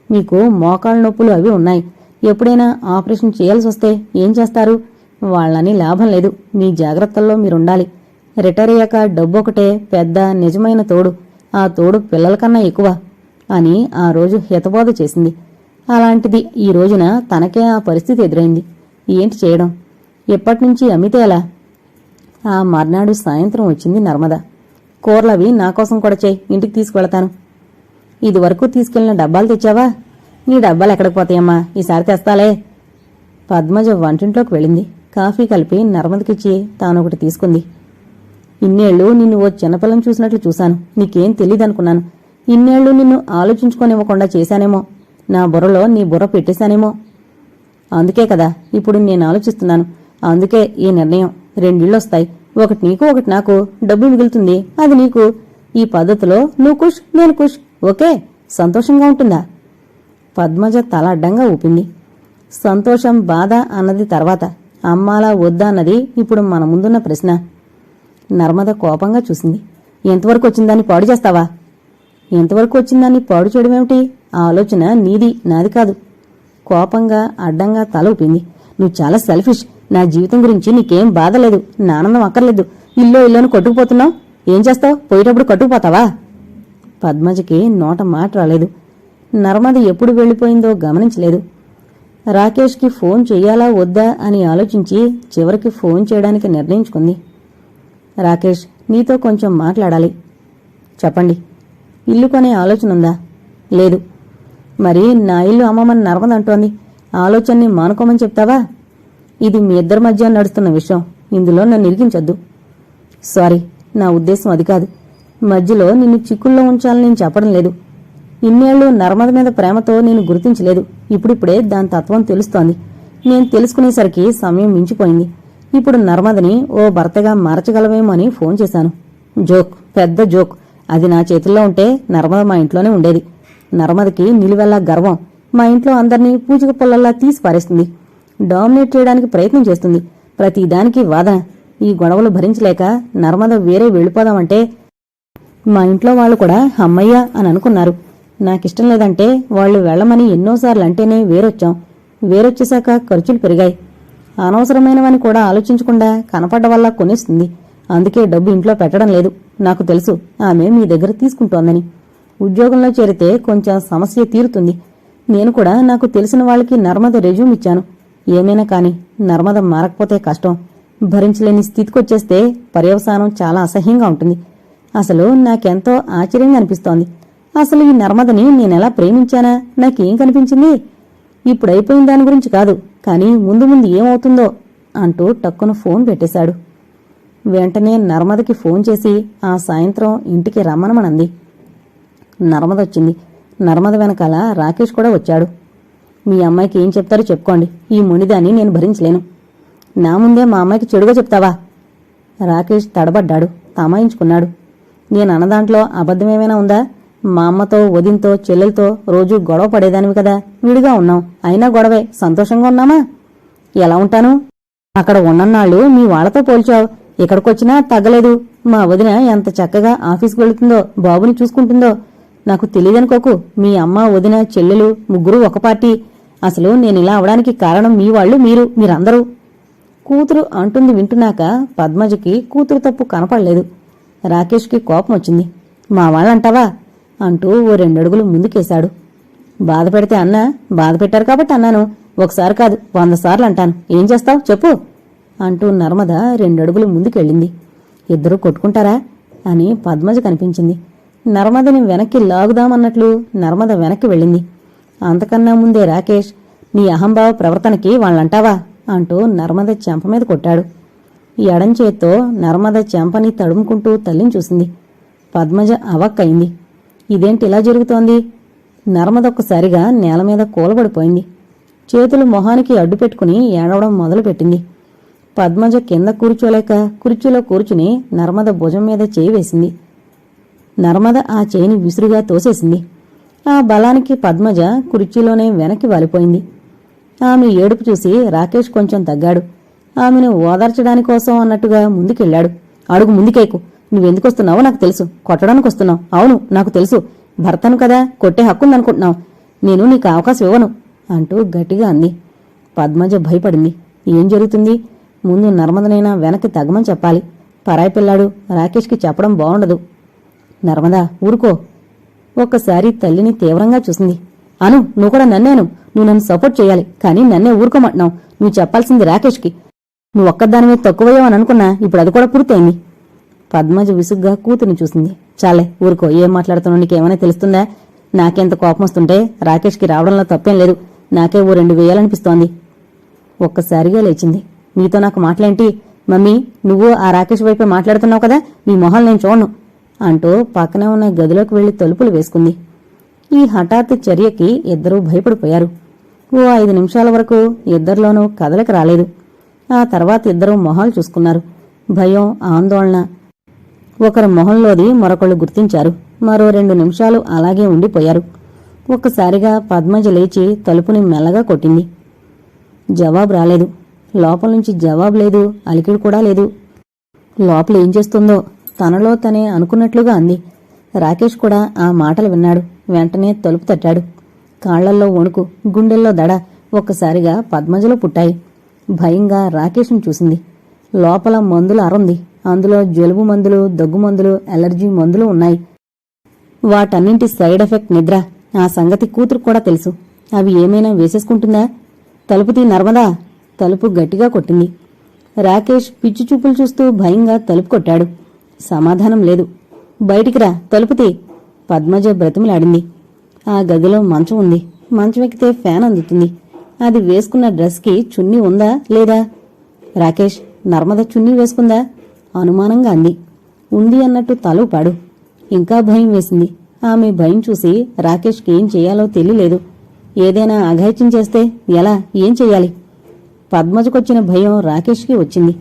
మీకు మోకాళ్ళ నొప్పులు అవి ఉన్నాయి. ఎప్పుడైనా ఆపరేషన్ చేయాల్సి వస్తే ఏం చేస్తారు? వాళ్ళని లాభం లేదు. మీ జాగ్రత్తల్లో మీరుండాలి. రిటైర్ అయ్యాక డబ్బు ఒకటే పెద్ద నిజమైన తోడు. ఆ తోడు పిల్లల కన్నా ఎక్కువ అని ఆ రోజు హితబోధ చేసింది. అలాంటిది ఈ రోజున తనకే ఆ పరిస్థితి ఎదురైంది. ఏంటి చేయడం? ఎప్పటినుంచి అమితే ఎలా? ఆ మర్నాడు సాయంత్రం వచ్చింది నర్మద. కూరలవి నాకోసం కూడా చేయి, ఇంటికి తీసుకువెళతాను. ఇదివరకు తీసుకెళ్లిన డబ్బాలు తెచ్చావా? నీ డబ్బాలు ఎక్కడికి పోతాయమ్మా, ఈసారి తెస్తాలే. పద్మజ వంటింట్లోకి వెళ్ళింది. కాఫీ కలిపి నర్మదకిచ్చి తానొకటి తీసుకుంది. ఇన్నేళ్లు నిన్ను ఓ చిన్నపిల్లని చూసినట్లు చూశాను. నీకేం తెలీదనుకున్నాను. ఇన్నేళ్లు నిన్ను ఆలోచించుకోనివ్వకుండా చేశానేమో. నా బుర్రలో నీ బుర్ర పెట్టేశానేమో. అందుకే కదా ఇప్పుడు నేను ఆలోచిస్తున్నాను. అందుకే ఈ నిర్ణయం. 2 ఇళ్ళొస్తాయి. ఒకటి నీకు, ఒకటి నాకు. డబ్బు మిగులుతుంది, అది నీకు. ఈ పద్ధతిలో నువ్వు కుష్, నేను కుష్. ఓకే, సంతోషంగా ఉంటుందా? పద్మజ తల అడ్డంగా ఊపింది. సంతోషం, బాధ అన్నది తర్వాత. అమ్మాలా వద్దా అన్నది ఇప్పుడు మన ముందున్న ప్రశ్న. నర్మద కోపంగా చూసింది. ఎంతవరకు వచ్చిందాన్ని పాడు చేస్తావా? ఎంతవరకు వచ్చిందాన్ని పాడు చేయడమేమిటి? ఆ ఆలోచన నీది, నాది కాదు. కోపంగా అడ్డంగా తల ఊపింది. నువ్వు చాలా సెల్ఫిష్. నా జీవితం గురించి నీకేం బాధ లేదు. నా ఆనందం అక్కర్లేదు. ఇల్లోని కొట్టుకుపోతున్నావు. ఏం చేస్తావు? పోయేటప్పుడు కట్టుకుపోతావా? పద్మజకి నోట మాట రాలేదు. నర్మద ఎప్పుడు వెళ్ళిపోయిందో గమనించలేదు. రాకేష్కి ఫోన్ చెయ్యాలా వద్దా అని ఆలోచించి చివరికి ఫోన్ చేయడానికి నిర్ణయించుకుంది. రాకేష్, నీతో కొంచెం మాట్లాడాలి. చెప్పండి. ఇల్లు కొనే ఆలోచన ఉందా? లేదు. మరి నా ఇల్లు అమ్మమని నర్మద అంటోంది. ఆలోచనని మానుకోమని చెప్తావా? ఇది మీ ఇద్దరి మధ్య నడుస్తున్న విషయం. ఇందులో నన్ను ఇరికించొద్దు. సారీ, నా ఉద్దేశం అది కాదు. మధ్యలో నిన్ను చిక్కుల్లో ఉంచాలని నేను చెప్పడం లేదు. ఇన్నేళ్లు నర్మద మీద ప్రేమతో నేను గుర్తించలేదు. ఇప్పుడిప్పుడే దాని తత్వం తెలుస్తోంది. నేను తెలుసుకునేసరికి సమయం మించిపోయింది. ఇప్పుడు నర్మదని ఓ భర్తగా మార్చగలవేమో అని ఫోన్ చేశాను. జోక్, పెద్ద జోక్. అది నా చేతుల్లో ఉంటే నర్మద మా ఇంట్లోనే ఉండేది. నర్మదకి నిలువెల్లా గర్వం. మా ఇంట్లో అందర్నీ పూచిక పుల్లల్లా తీసి పారేస్తుంది. డామినేట్ చేయడానికి ప్రయత్నం చేస్తుంది. ప్రతిదానికి వాదన. ఈ గొడవలు భరించలేక నర్మద వేరే వెళ్ళిపోదామంటే మా ఇంట్లో వాళ్ళు కూడా అమ్మయ్య అని అనుకున్నారు. నాకిష్టం లేదంటే వాళ్ళు వెళ్లమని ఎన్నోసార్లు అంటేనే వేరొచ్చాం. వేరొచ్చేశాక ఖర్చులు పెరిగాయి. అనవసరమైనవని కూడా ఆలోచించకుండా కనపడ్డ వల్ల కొనేస్తుంది. అందుకే డబ్బు ఇంట్లో పెట్టడం లేదు. నాకు తెలుసు ఆమె మీ దగ్గర తీసుకుంటోందని. ఉద్యోగంలో చేరితే కొంచెం సమస్య తీరుతుంది. నేను కూడా నాకు తెలిసిన వాళ్ళకి నర్మద రెజ్యూమ్ ఇచ్చాను. ఏమైనా కాని నర్మద మారకపోతే కష్టం. భరించలేని స్థితికొచ్చేస్తే పర్యవసానం చాలా అసహ్యంగా ఉంటుంది. అసలు నాకెంతో ఆశ్చర్యంగా అనిపిస్తోంది. అసలు ఈ నర్మదని నేనెలా ప్రేమించానా? నాకేం కనిపించింది? ఇప్పుడైపోయిన దాని గురించి కాదు, కానీ ముందు ముందు ఏమవుతుందో అంటూ టక్కున ఫోన్ పెట్టేశాడు. వెంటనే నర్మదకి ఫోన్ చేసి ఆ సాయంత్రం ఇంటికి రమ్మనమనంది. నర్మదొచ్చింది. నర్మద వెనకాల రాకేష్ కూడా వచ్చాడు. మీ అమ్మాయికి ఏం చెప్తారో చెప్పుకోండి. ఈ మునిదాన్ని నేను భరించలేను. నా ముందే మా అమ్మాయికి చెడుగా చెప్తావా? రాకేష్ తడబడ్డాడు, తమాయించుకున్నాడు. నేను అన్నదాంట్లో అబద్ధమేమైనా ఉందా? మా అమ్మతో, వదినతో, చెల్లెలతో రోజూ గొడవ పడేదానివి కదా. విడిగా ఉన్నాం, అయినా గొడవే. సంతోషంగా ఉన్నామా? ఎలా ఉంటాను? అక్కడ ఉన్నన్నాళ్ళు మీ వాళ్లతో పోల్చావు. ఇక్కడికొచ్చినా తగ్గలేదు. మా వదిన ఎంత చక్కగా ఆఫీస్కి వెళుతుందో, బాబుని చూసుకుంటుందో. నాకు తెలియదనుకోకు. మీ అమ్మ, వదిన, చెల్లెలు ముగ్గురు ఒక పార్టీ. అసలు నేనిలా అవడానికి కారణం మీ వాళ్ళు, మీరందరూ. కూతురు అంటుంది వింటున్నాక పద్మజకి కూతురు తప్పు కనపడలేదు. రాకేష్కి కోపం వచ్చింది. మా వాళ్ళంటావా అంటూ ఓ 2 అడుగులు ముందుకేశాడు. బాధ పెడితే అన్నా? బాధ పెట్టారు కాబట్టి అన్నాను. ఒకసారి కాదు 100 సార్లు అంటాను. ఏం చేస్తావు చెప్పు అంటూ నర్మద 2 అడుగులు ముందుకెళ్ళింది. ఇద్దరూ కొట్టుకుంటారా అని పద్మజ కనిపించింది. నర్మదని వెనక్కి లాగుదామన్నట్లు నర్మద వెనక్కి వెళ్ళింది. అంతకన్నా ముందే రాకేష్, నీ అహంభావ ప్రవర్తనకి వాళ్ళంటావా అంటూ నర్మద చెంప మీద కొట్టాడు. ఎడం చేత్తో నర్మద చెంపని తడుముకుంటూ తల్లిని చూసింది. పద్మజ అవాక్కయింది. ఇదేంటి ఇలా జరుగుతోంది? నర్మద ఒక్కసారిగా నేల మీద కూలబడిపోయింది. చేతులు మొహానికి అడ్డు పెట్టుకుని ఏడవడం మొదలుపెట్టింది. పద్మజ కింద కూర్చోలేక కుర్చీలో కూర్చుని నర్మద భుజం మీద చేయి వేసింది. నర్మద ఆ చేయిని విసురుగా తోసేసింది. ఆ బలానికి పద్మజ కుర్చీలోనే వెనక్కి వాలిపోయింది. ఆమె ఏడుపు చూసి రాకేష్ కొంచెం తగ్గాడు. ఆమెను ఓదార్చడానికోసం అన్నట్టుగా ముందుకెళ్లాడు. అడుగు ముందుకేకు. నువ్వెందుకొస్తున్నావో నాకు తెలుసు. కొట్టడానికి వస్తున్నావు. అవును, నాకు తెలుసు. భర్తను కదా, కొట్టే హక్కుందనుకుంటున్నావు. నేను నీకు అవకాశం ఇవ్వను అంటూ గట్టిగా అంది. పద్మజ భయపడింది. ఏం జరుగుతుంది? ముందు నర్మదనైనా వెనక్కి తగ్గమని చెప్పాలి. పరాయి పిల్లాడు రాకేష్కి చెప్పడం బావుండదు. నర్మదా, ఊరుకో. ఒక్కసారి తల్లిని తీవ్రంగా చూసింది. అను, నువ్వు కూడా నన్నేను. నువ్వు నన్ను సపోర్ట్ చేయాలి, కానీ నన్నే ఊరుకోమంటున్నావు. నువ్వు చెప్పాల్సింది రాకేష్కి. నువ్వు ఒక్కదానివే తక్కువయ్యావని అనుకున్నా, ఇప్పుడు అది కూడా పూర్తయింది. పద్మజ విసుగ్గా కూతుర్ని చూసింది. చాలే ఊరుకో. ఏం మాట్లాడుతున్నావు? నీకేమైనా తెలుస్తుందా? నాకెంత కోపం వస్తుంటే రాకేష్కి రావడంలో తప్పేం లేదు. నాకే ఓ 2 వేయాలనిపిస్తోంది. ఒక్కసారిగా లేచింది. నీతో నాకు మాటలేంటి? మమ్మీ, నువ్వు ఆ రాకేష్ వైపే మాట్లాడుతున్నావు కదా, నీ మొహాలు నేను చూడను అంటూ పక్కనే ఉన్న గదిలోకి వెళ్లి తలుపులు వేసుకుంది. ఈ హఠాత్ చర్యకి ఇద్దరూ భయపడిపోయారు. ఓ 5 నిమిషాల వరకు ఇద్దరిలోనూ కదలిక రాలేదు. ఆ తర్వాత ఇద్దరూ మొహాలు చూసుకున్నారు. భయం, ఆందోళన ఒకరి మొహంలోది మరొకళ్ళు గుర్తించారు. మరో 2 నిమిషాలు అలాగే ఉండిపోయారు. ఒక్కసారిగా పద్మజ లేచి తలుపుని మెల్లగా కొట్టింది. జవాబు రాలేదు. లోపల నుంచి జవాబు లేదు, అలికిడి కూడా లేదు. లోపల ఏం చేస్తుందో తనలో తనే అనుకున్నట్లుగా అంది. రాకేష్ కూడా ఆ మాటలు విన్నాడు. వెంటనే తలుపు తట్టాడు. కాళ్లల్లో వణుకు, గుండెల్లో దడ ఒక్కసారిగా పద్మజలో పుట్టాయి. భయంగా రాకేష్ను చూసింది. లోపల మందుల అరుంది. అందులో జలుబు మందులు, దగ్గు మందులు, ఎలర్జీ మందులు ఉన్నాయి. వాటన్నింటి సైడ్ ఎఫెక్ట్ నిద్ర. ఆ సంగతి కూతురు కూడా తెలుసు. అవి ఏమైనా వేసేసుకుంటుందా? తలుపు తీ నర్మదా. తలుపు గట్టిగా కొట్టింది. రాకేష్ పిచ్చి చూపులు చూస్తూ భయంగా తలుపు కొట్టాడు. సమాధానం లేదు. బయటికి రా, తలుపు తీ. పద్మజ బ్రతిమలాడింది. ఆ గదిలో మంచం ఉంది. మంచం ఎక్కితే ఫ్యాన్ అందుతుంది. అది వేసుకున్న డ్రెస్కి చున్నీ ఉందా లేదా? రాకేష్, నర్మద చున్నీ వేసుకుందా? అనుమానంగా అంది. ఉంది అన్నట్టు తల ఊపాడు. ఇంకా భయం వేసింది. ఆమె భయం చూసి రాకేష్కి ఏం చెయ్యాలో తెలియలేదు. ఏదైనా అఘాయిత్యం చేస్తే ఎలా, ఏం చెయ్యాలి? పద్మజకొచ్చిన భయం రాకేష్కి వచ్చింది.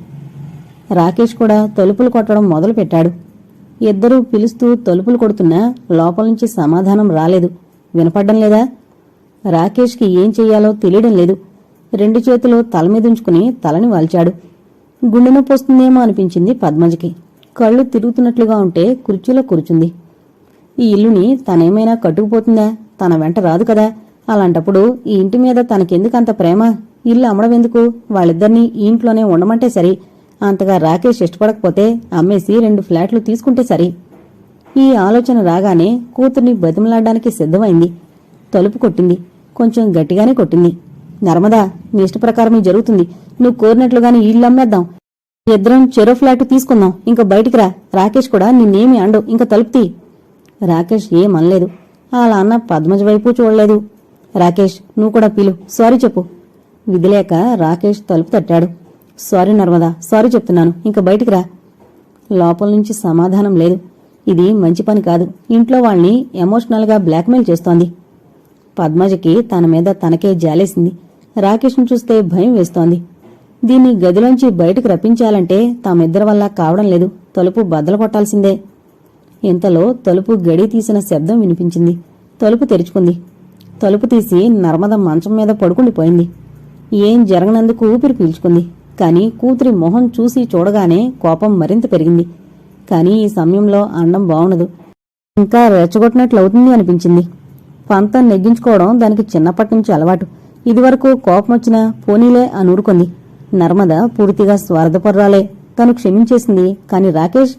రాకేష్ కూడా తలుపులు కొట్టడం మొదలుపెట్టాడు. ఇద్దరూ పిలుస్తూ తలుపులు కొడుతున్నా లోపల నుంచి సమాధానం రాలేదు. వినపడ్డం లేదా? రాకేష్కి ఏం చెయ్యాలో తెలియడం లేదు. 2 చేతులు తల మీదుంచుకుని తలని వాల్చాడు. గుండె నొప్పి వస్తుందేమో అనిపించింది పద్మజకి. కళ్ళు తిరుగుతున్నట్లుగా ఉంటే కుర్చీలో కూర్చుంది. ఈ ఇల్లుని తనేమైనా కట్టుకుపోతుందా? తన వెంట రాదు కదా. అలాంటప్పుడు ఈ ఇంటి మీద తనకెందుకంత ప్రేమ? ఇల్లు అమ్మడమెందుకు? వాళ్ళిద్దరినీ ఈ ఇంట్లోనే ఉండమంటే సరి. అంతగా రాకేష్ ఇష్టపడకపోతే అమ్మేసి 2 ఫ్లాట్లు తీసుకుంటే సరి. ఈ ఆలోచన రాగానే కూతుర్ని బతిమలాడడానికి సిద్ధమైంది. తలుపు కొట్టింది. కొంచెం గట్టిగానే కొట్టింది. నర్మదా, నీ ఇష్టప్రకారమే జరుగుతుంది. నువ్వు కోరినట్లుగానే ఇల్లు అమ్మేద్దాం. ఇద్దరం చెరో ఫ్లాట్ తీసుకుందాం. ఇంక బయటికి రా. రాకేష్ కూడా నిన్నేమి అండు. ఇంక తలుపు తీ. రాకేష్ ఏమనలేదు. అలా అన్న పద్మజ వైపు చూడలేదు. రాకేష్, నువ్వు కూడా పిలు, సారీ చెప్పు. విధిలేక రాకేష్ తలుపు తట్టాడు. సారీ నర్మదా, సారీ చెప్తున్నాను. ఇంక బయటికి రా. లోపల నుంచి సమాధానం లేదు. ఇది మంచి పని కాదు. ఇంట్లో వాళ్ళని ఎమోషనల్గా బ్లాక్మెయిల్ చేస్తోంది. పద్మజకి తన మీద తనకే జాలేసింది. రాకేష్ను చూస్తే భయం వేస్తోంది. దీన్ని గదిలోంచి బయటకు రప్పించాలంటే తామిద్దరి వల్ల కావడం లేదు. తలుపు బద్దలు కొట్టాల్సిందే. ఇంతలో తలుపు గడి తీసిన శబ్దం వినిపించింది. తలుపు తెరుచుకుంది. తలుపు తీసి నర్మద మంచం మీద పడుకుండిపోయింది. ఏం జరగనందుకు ఊపిరి పీల్చుకుంది. కాని కూతురి మొహం చూసి చూడగానే కోపం మరింత పెరిగింది. కాని ఈ సమయంలో అండం బావుండదు. ఇంకా రెచ్చగొట్టినట్లవుతుంది అనిపించింది. పంతం నెగ్గించుకోవడం దానికి చిన్నప్పటినుంచి అలవాటు. ఇదివరకు కోపం వచ్చినా పోనీలే అని ఊరుకుంది. నర్మద పూర్తిగా స్వార్థపర్రాలే. తను క్షమించేసింది. కాని రాకేష్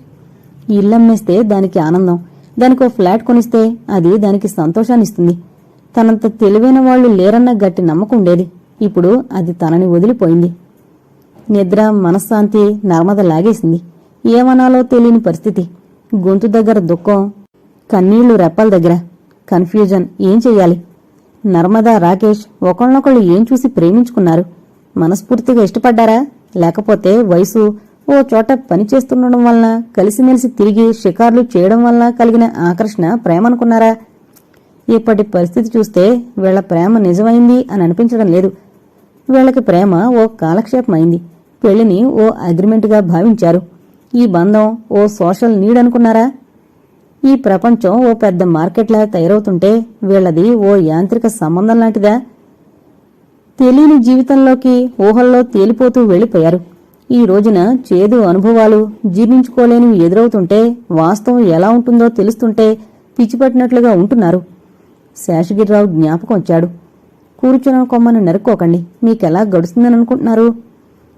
ఇల్లమ్మేస్తే దానికి ఆనందం. దానికో ఫ్లాట్ కొనిస్తే అది దానికి సంతోషాన్నిస్తుంది. తనంత తెలివైన వాళ్లు లేరన్న గట్టి నమ్మకం ఉండేది. ఇప్పుడు అది తనని వదిలిపోయింది. నిద్ర, మనశ్శాంతి నర్మద లాగేసింది. ఏమనాలో తెలియని పరిస్థితి. గొంతు దగ్గర దుఃఖం, కన్నీళ్లు రెప్పల దగ్గర కన్ఫ్యూజన్. ఏం చెయ్యాలి? నర్మద, రాకేష్ ఒకళ్ళనొకళ్ళు ఏం చూసి ప్రేమించుకున్నారు? మనస్ఫూర్తిగా ఇష్టపడ్డారా? లేకపోతే వయసు ఓ చోట పనిచేస్తుండడం వలన, కలిసిమెలిసి తిరిగి షికార్లు చేయడం వలన కలిగిన ఆకర్షణ ప్రేమనుకున్నారా? ఇప్పటి పరిస్థితి చూస్తే వీళ్ల ప్రేమ నిజమైంది అని అనిపించడం లేదు. వీళ్లకి ప్రేమ ఓ కాలక్షేపమైంది. పెళ్లిని ఓ అగ్రిమెంట్గా భావించారు. ఈ బంధం ఓ సోషల్ నీడ్ అనుకున్నారా? ఈ ప్రపంచం ఓ పెద్ద మార్కెట్లా తయారవుతుంటే వీళ్లది ఓ యాంత్రిక సంబంధం లాంటిదా? తెలియని జీవితంలోకి ఊహల్లో తేలిపోతూ వెళ్లిపోయారు. ఈ రోజున చేదు అనుభవాలు జీర్ణించుకోలేనివి ఎదురవుతుంటే, వాస్తవం ఎలా ఉంటుందో తెలుస్తుంటే పిచ్చిపట్టినట్లుగా ఉంటున్నారు. శేషగిరిరావు జ్ఞాపకం వచ్చాడు. కూర్చున్న కొమ్మను నరుక్కోకండి, మీకెలా గడుస్తుందని అనుకుంటున్నారు?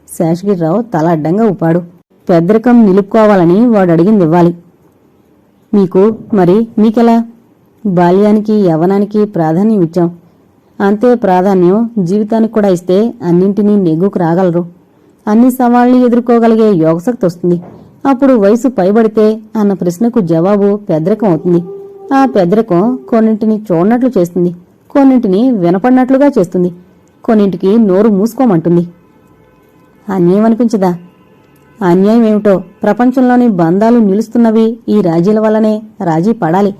శేషగిరిరావు తల అడ్డంగా ఊపాడు. పెద్దరికం నిలుపుకోవాలని వాడు అడిగింది ఇవ్వాలి. మీకు మరి మీకెలా? బాల్యానికి యవ్వనానికి ప్రాధాన్యం ఇచ్చాం. అంతే ప్రాధాన్యం జీవితానికి కూడా ఇస్తే అన్నింటినీ నెగ్గుకు రాగలరు. అన్ని సవాళ్లు ఎదుర్కోగలిగే యోగశక్తి వస్తుంది. అప్పుడు వయసు పైబడితే అన్న ప్రశ్నకు జవాబు పెద్దరికం అవుతుంది. ఆ పెద్దరికం కొన్నింటిని చూడనట్లు చేస్తుంది, కొన్నింటిని వినపడినట్లుగా చేస్తుంది, కొన్నింటికి నోరు మూసుకోమంటుంది. అన్యాయం అనిపించదా? అన్యాయం ఏమిటో, ప్రపంచంలోని బంధాలు నిలుస్తున్నవి ఈ రాజీల వల్లనే. రాజీ పడాలి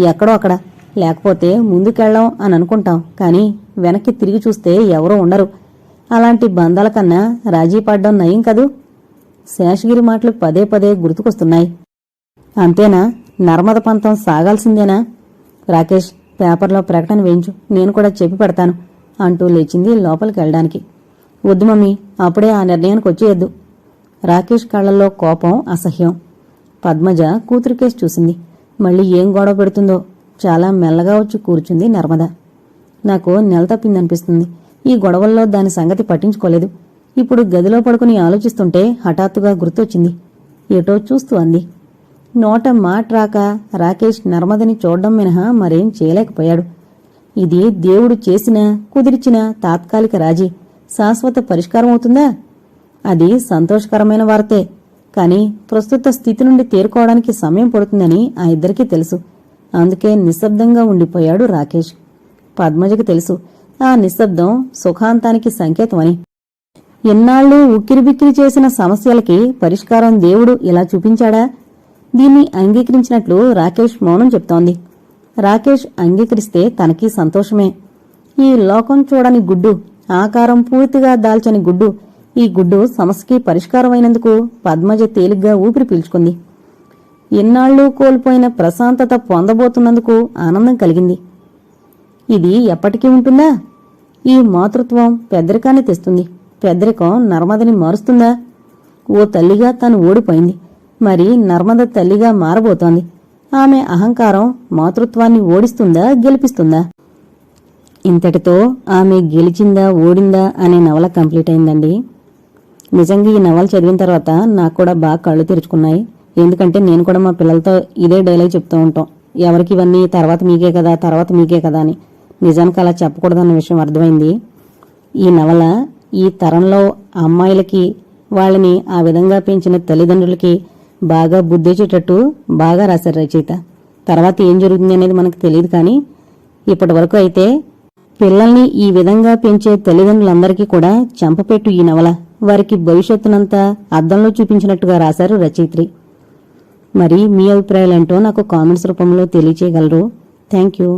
ఎక్కడో అక్కడ, లేకపోతే ముందుకెళ్దాం అని అనుకుంటాం. కానీ వెనక్కి తిరిగి చూస్తే ఎవరూ ఉండరు. అలాంటి బంధాల కన్నా రాజీ పడ్డం నయం కదూ. శేషగిరి మాటలు పదే పదే గుర్తుకొస్తున్నాయి. అంతేనా? నర్మద పంతం సాగాల్సిందేనా? రాకేష్, పేపర్లో ప్రకటన వేయించు, నేను కూడా చెప్పి పెడతాను అంటూ లేచింది లోపలికి వెళ్ళడానికి. వద్దు మమ్మీ, అప్పుడే ఆ నిర్ణయానికి వచ్చేయద్దు. రాకేష్ కళ్లల్లో కోపం, అసహ్యం. పద్మజ కూతురు కేసు చూసింది. మళ్ళీ ఏం గొడవ పెడుతుందో. చాలా మెల్లగా వచ్చి కూర్చుంది నర్మద. నాకు నెల తప్పిందనిపిస్తుంది. ఈ గొడవల్లో దాని సంగతి పట్టించుకోలేదు. ఇప్పుడు గదిలో పడుకుని ఆలోచిస్తుంటే హఠాత్తుగా గుర్తొచ్చింది. ఏటో చూస్తూ అంది. నోట మాట రాక రాకేష్ నర్మదని చూడ్డం మినహా మరేం చేయలేకపోయాడు. ఇది దేవుడు చేసిన, కుదిర్చిన తాత్కాలిక రాజీ. శాశ్వత పరిష్కారం అవుతుందా? అది సంతోషకరమైన వార్తే. కాని ప్రస్తుత స్థితి నుండి తేరుకోవడానికి సమయం పడుతుందని ఆ ఇద్దరికీ తెలుసు. అందుకే నిశ్శబ్దంగా ఉండిపోయాడు రాకేష్. పద్మజకి తెలుసు ఆ నిశ్శబ్దం సుఖాంతానికి సంకేతమని. ఎన్నాళ్లు ఉక్కిరిబిక్కిరి చేసిన సమస్యలకి పరిష్కారం దేవుడు ఇలా చూపించాడా? దీన్ని అంగీకరించినట్లు రాకేష్ మౌనం చెప్తోంది. రాకేష్ అంగీకరిస్తే తనకి సంతోషమే. ఈ లోకం చూడని గుడ్డు, ఆకారం పూర్తిగా దాల్చని గుడ్డు. ఈ గుడ్డు సమస్యకి పరిష్కారమైనందుకు పద్మజ తేలిగ్గా ఊపిరి పీల్చుకుంది. ఎన్నాళ్లు కోల్పోయిన ప్రశాంతత పొందబోతున్నందుకు ఆనందం కలిగింది. ఇది ఎప్పటికీ ఉంటుందా? ఈ మాతృత్వం పెద్దరికాన్ని తెస్తుంది. పెద్దరికం నర్మదని మారుస్తుందా? ఓ తల్లిగా తను ఓడిపోయింది. మరి నర్మద తల్లిగా మారబోతోంది. ఆమె అహంకారం మాతృత్వాన్ని ఓడిస్తుందా, గెలిపిస్తుందా? ఇంతటితో ఆమె గెలిచిందా, ఓడిందా అనే నవల కంప్లీట్ అయిందండి. నిజంగా ఈ నవల చదివిన తర్వాత నాకు కూడా బాగా కళ్ళు తెరుచుకున్నాయి. ఎందుకంటే నేను కూడా మా పిల్లలతో ఇదే డైలాగ్ చెప్తూ ఉంటాం. ఎవరికి ఇవన్నీ తర్వాత మీకే కదా, తర్వాత మీకే కదా అని. నిజానికి అలా చెప్పకూడదన్న విషయం అర్థమైంది. ఈ నవల ఈ తరంలో అమ్మాయిలకి, వాళ్ళని ఆ విధంగా పెంచిన తల్లిదండ్రులకి బాగా బుద్ధించేటట్టు బాగా రాశారు రచయిత. తర్వాత ఏం జరుగుతుంది అనేది మనకు తెలియదు. కానీ ఇప్పటి వరకు అయితే పిల్లల్ని ఈ విధంగా పెంచే తల్లిదండ్రులందరికీ కూడా చెంపపెట్టు ఈ నవల. వారికి భవిష్యత్తునంతా అద్దంలో చూపించినట్టుగా రాశారు రచయిత్రి. మరి మీ అభిప్రాయాలేంటో నాకు కామెంట్స్ రూపంలో తెలియచేయగలరు. Thank you.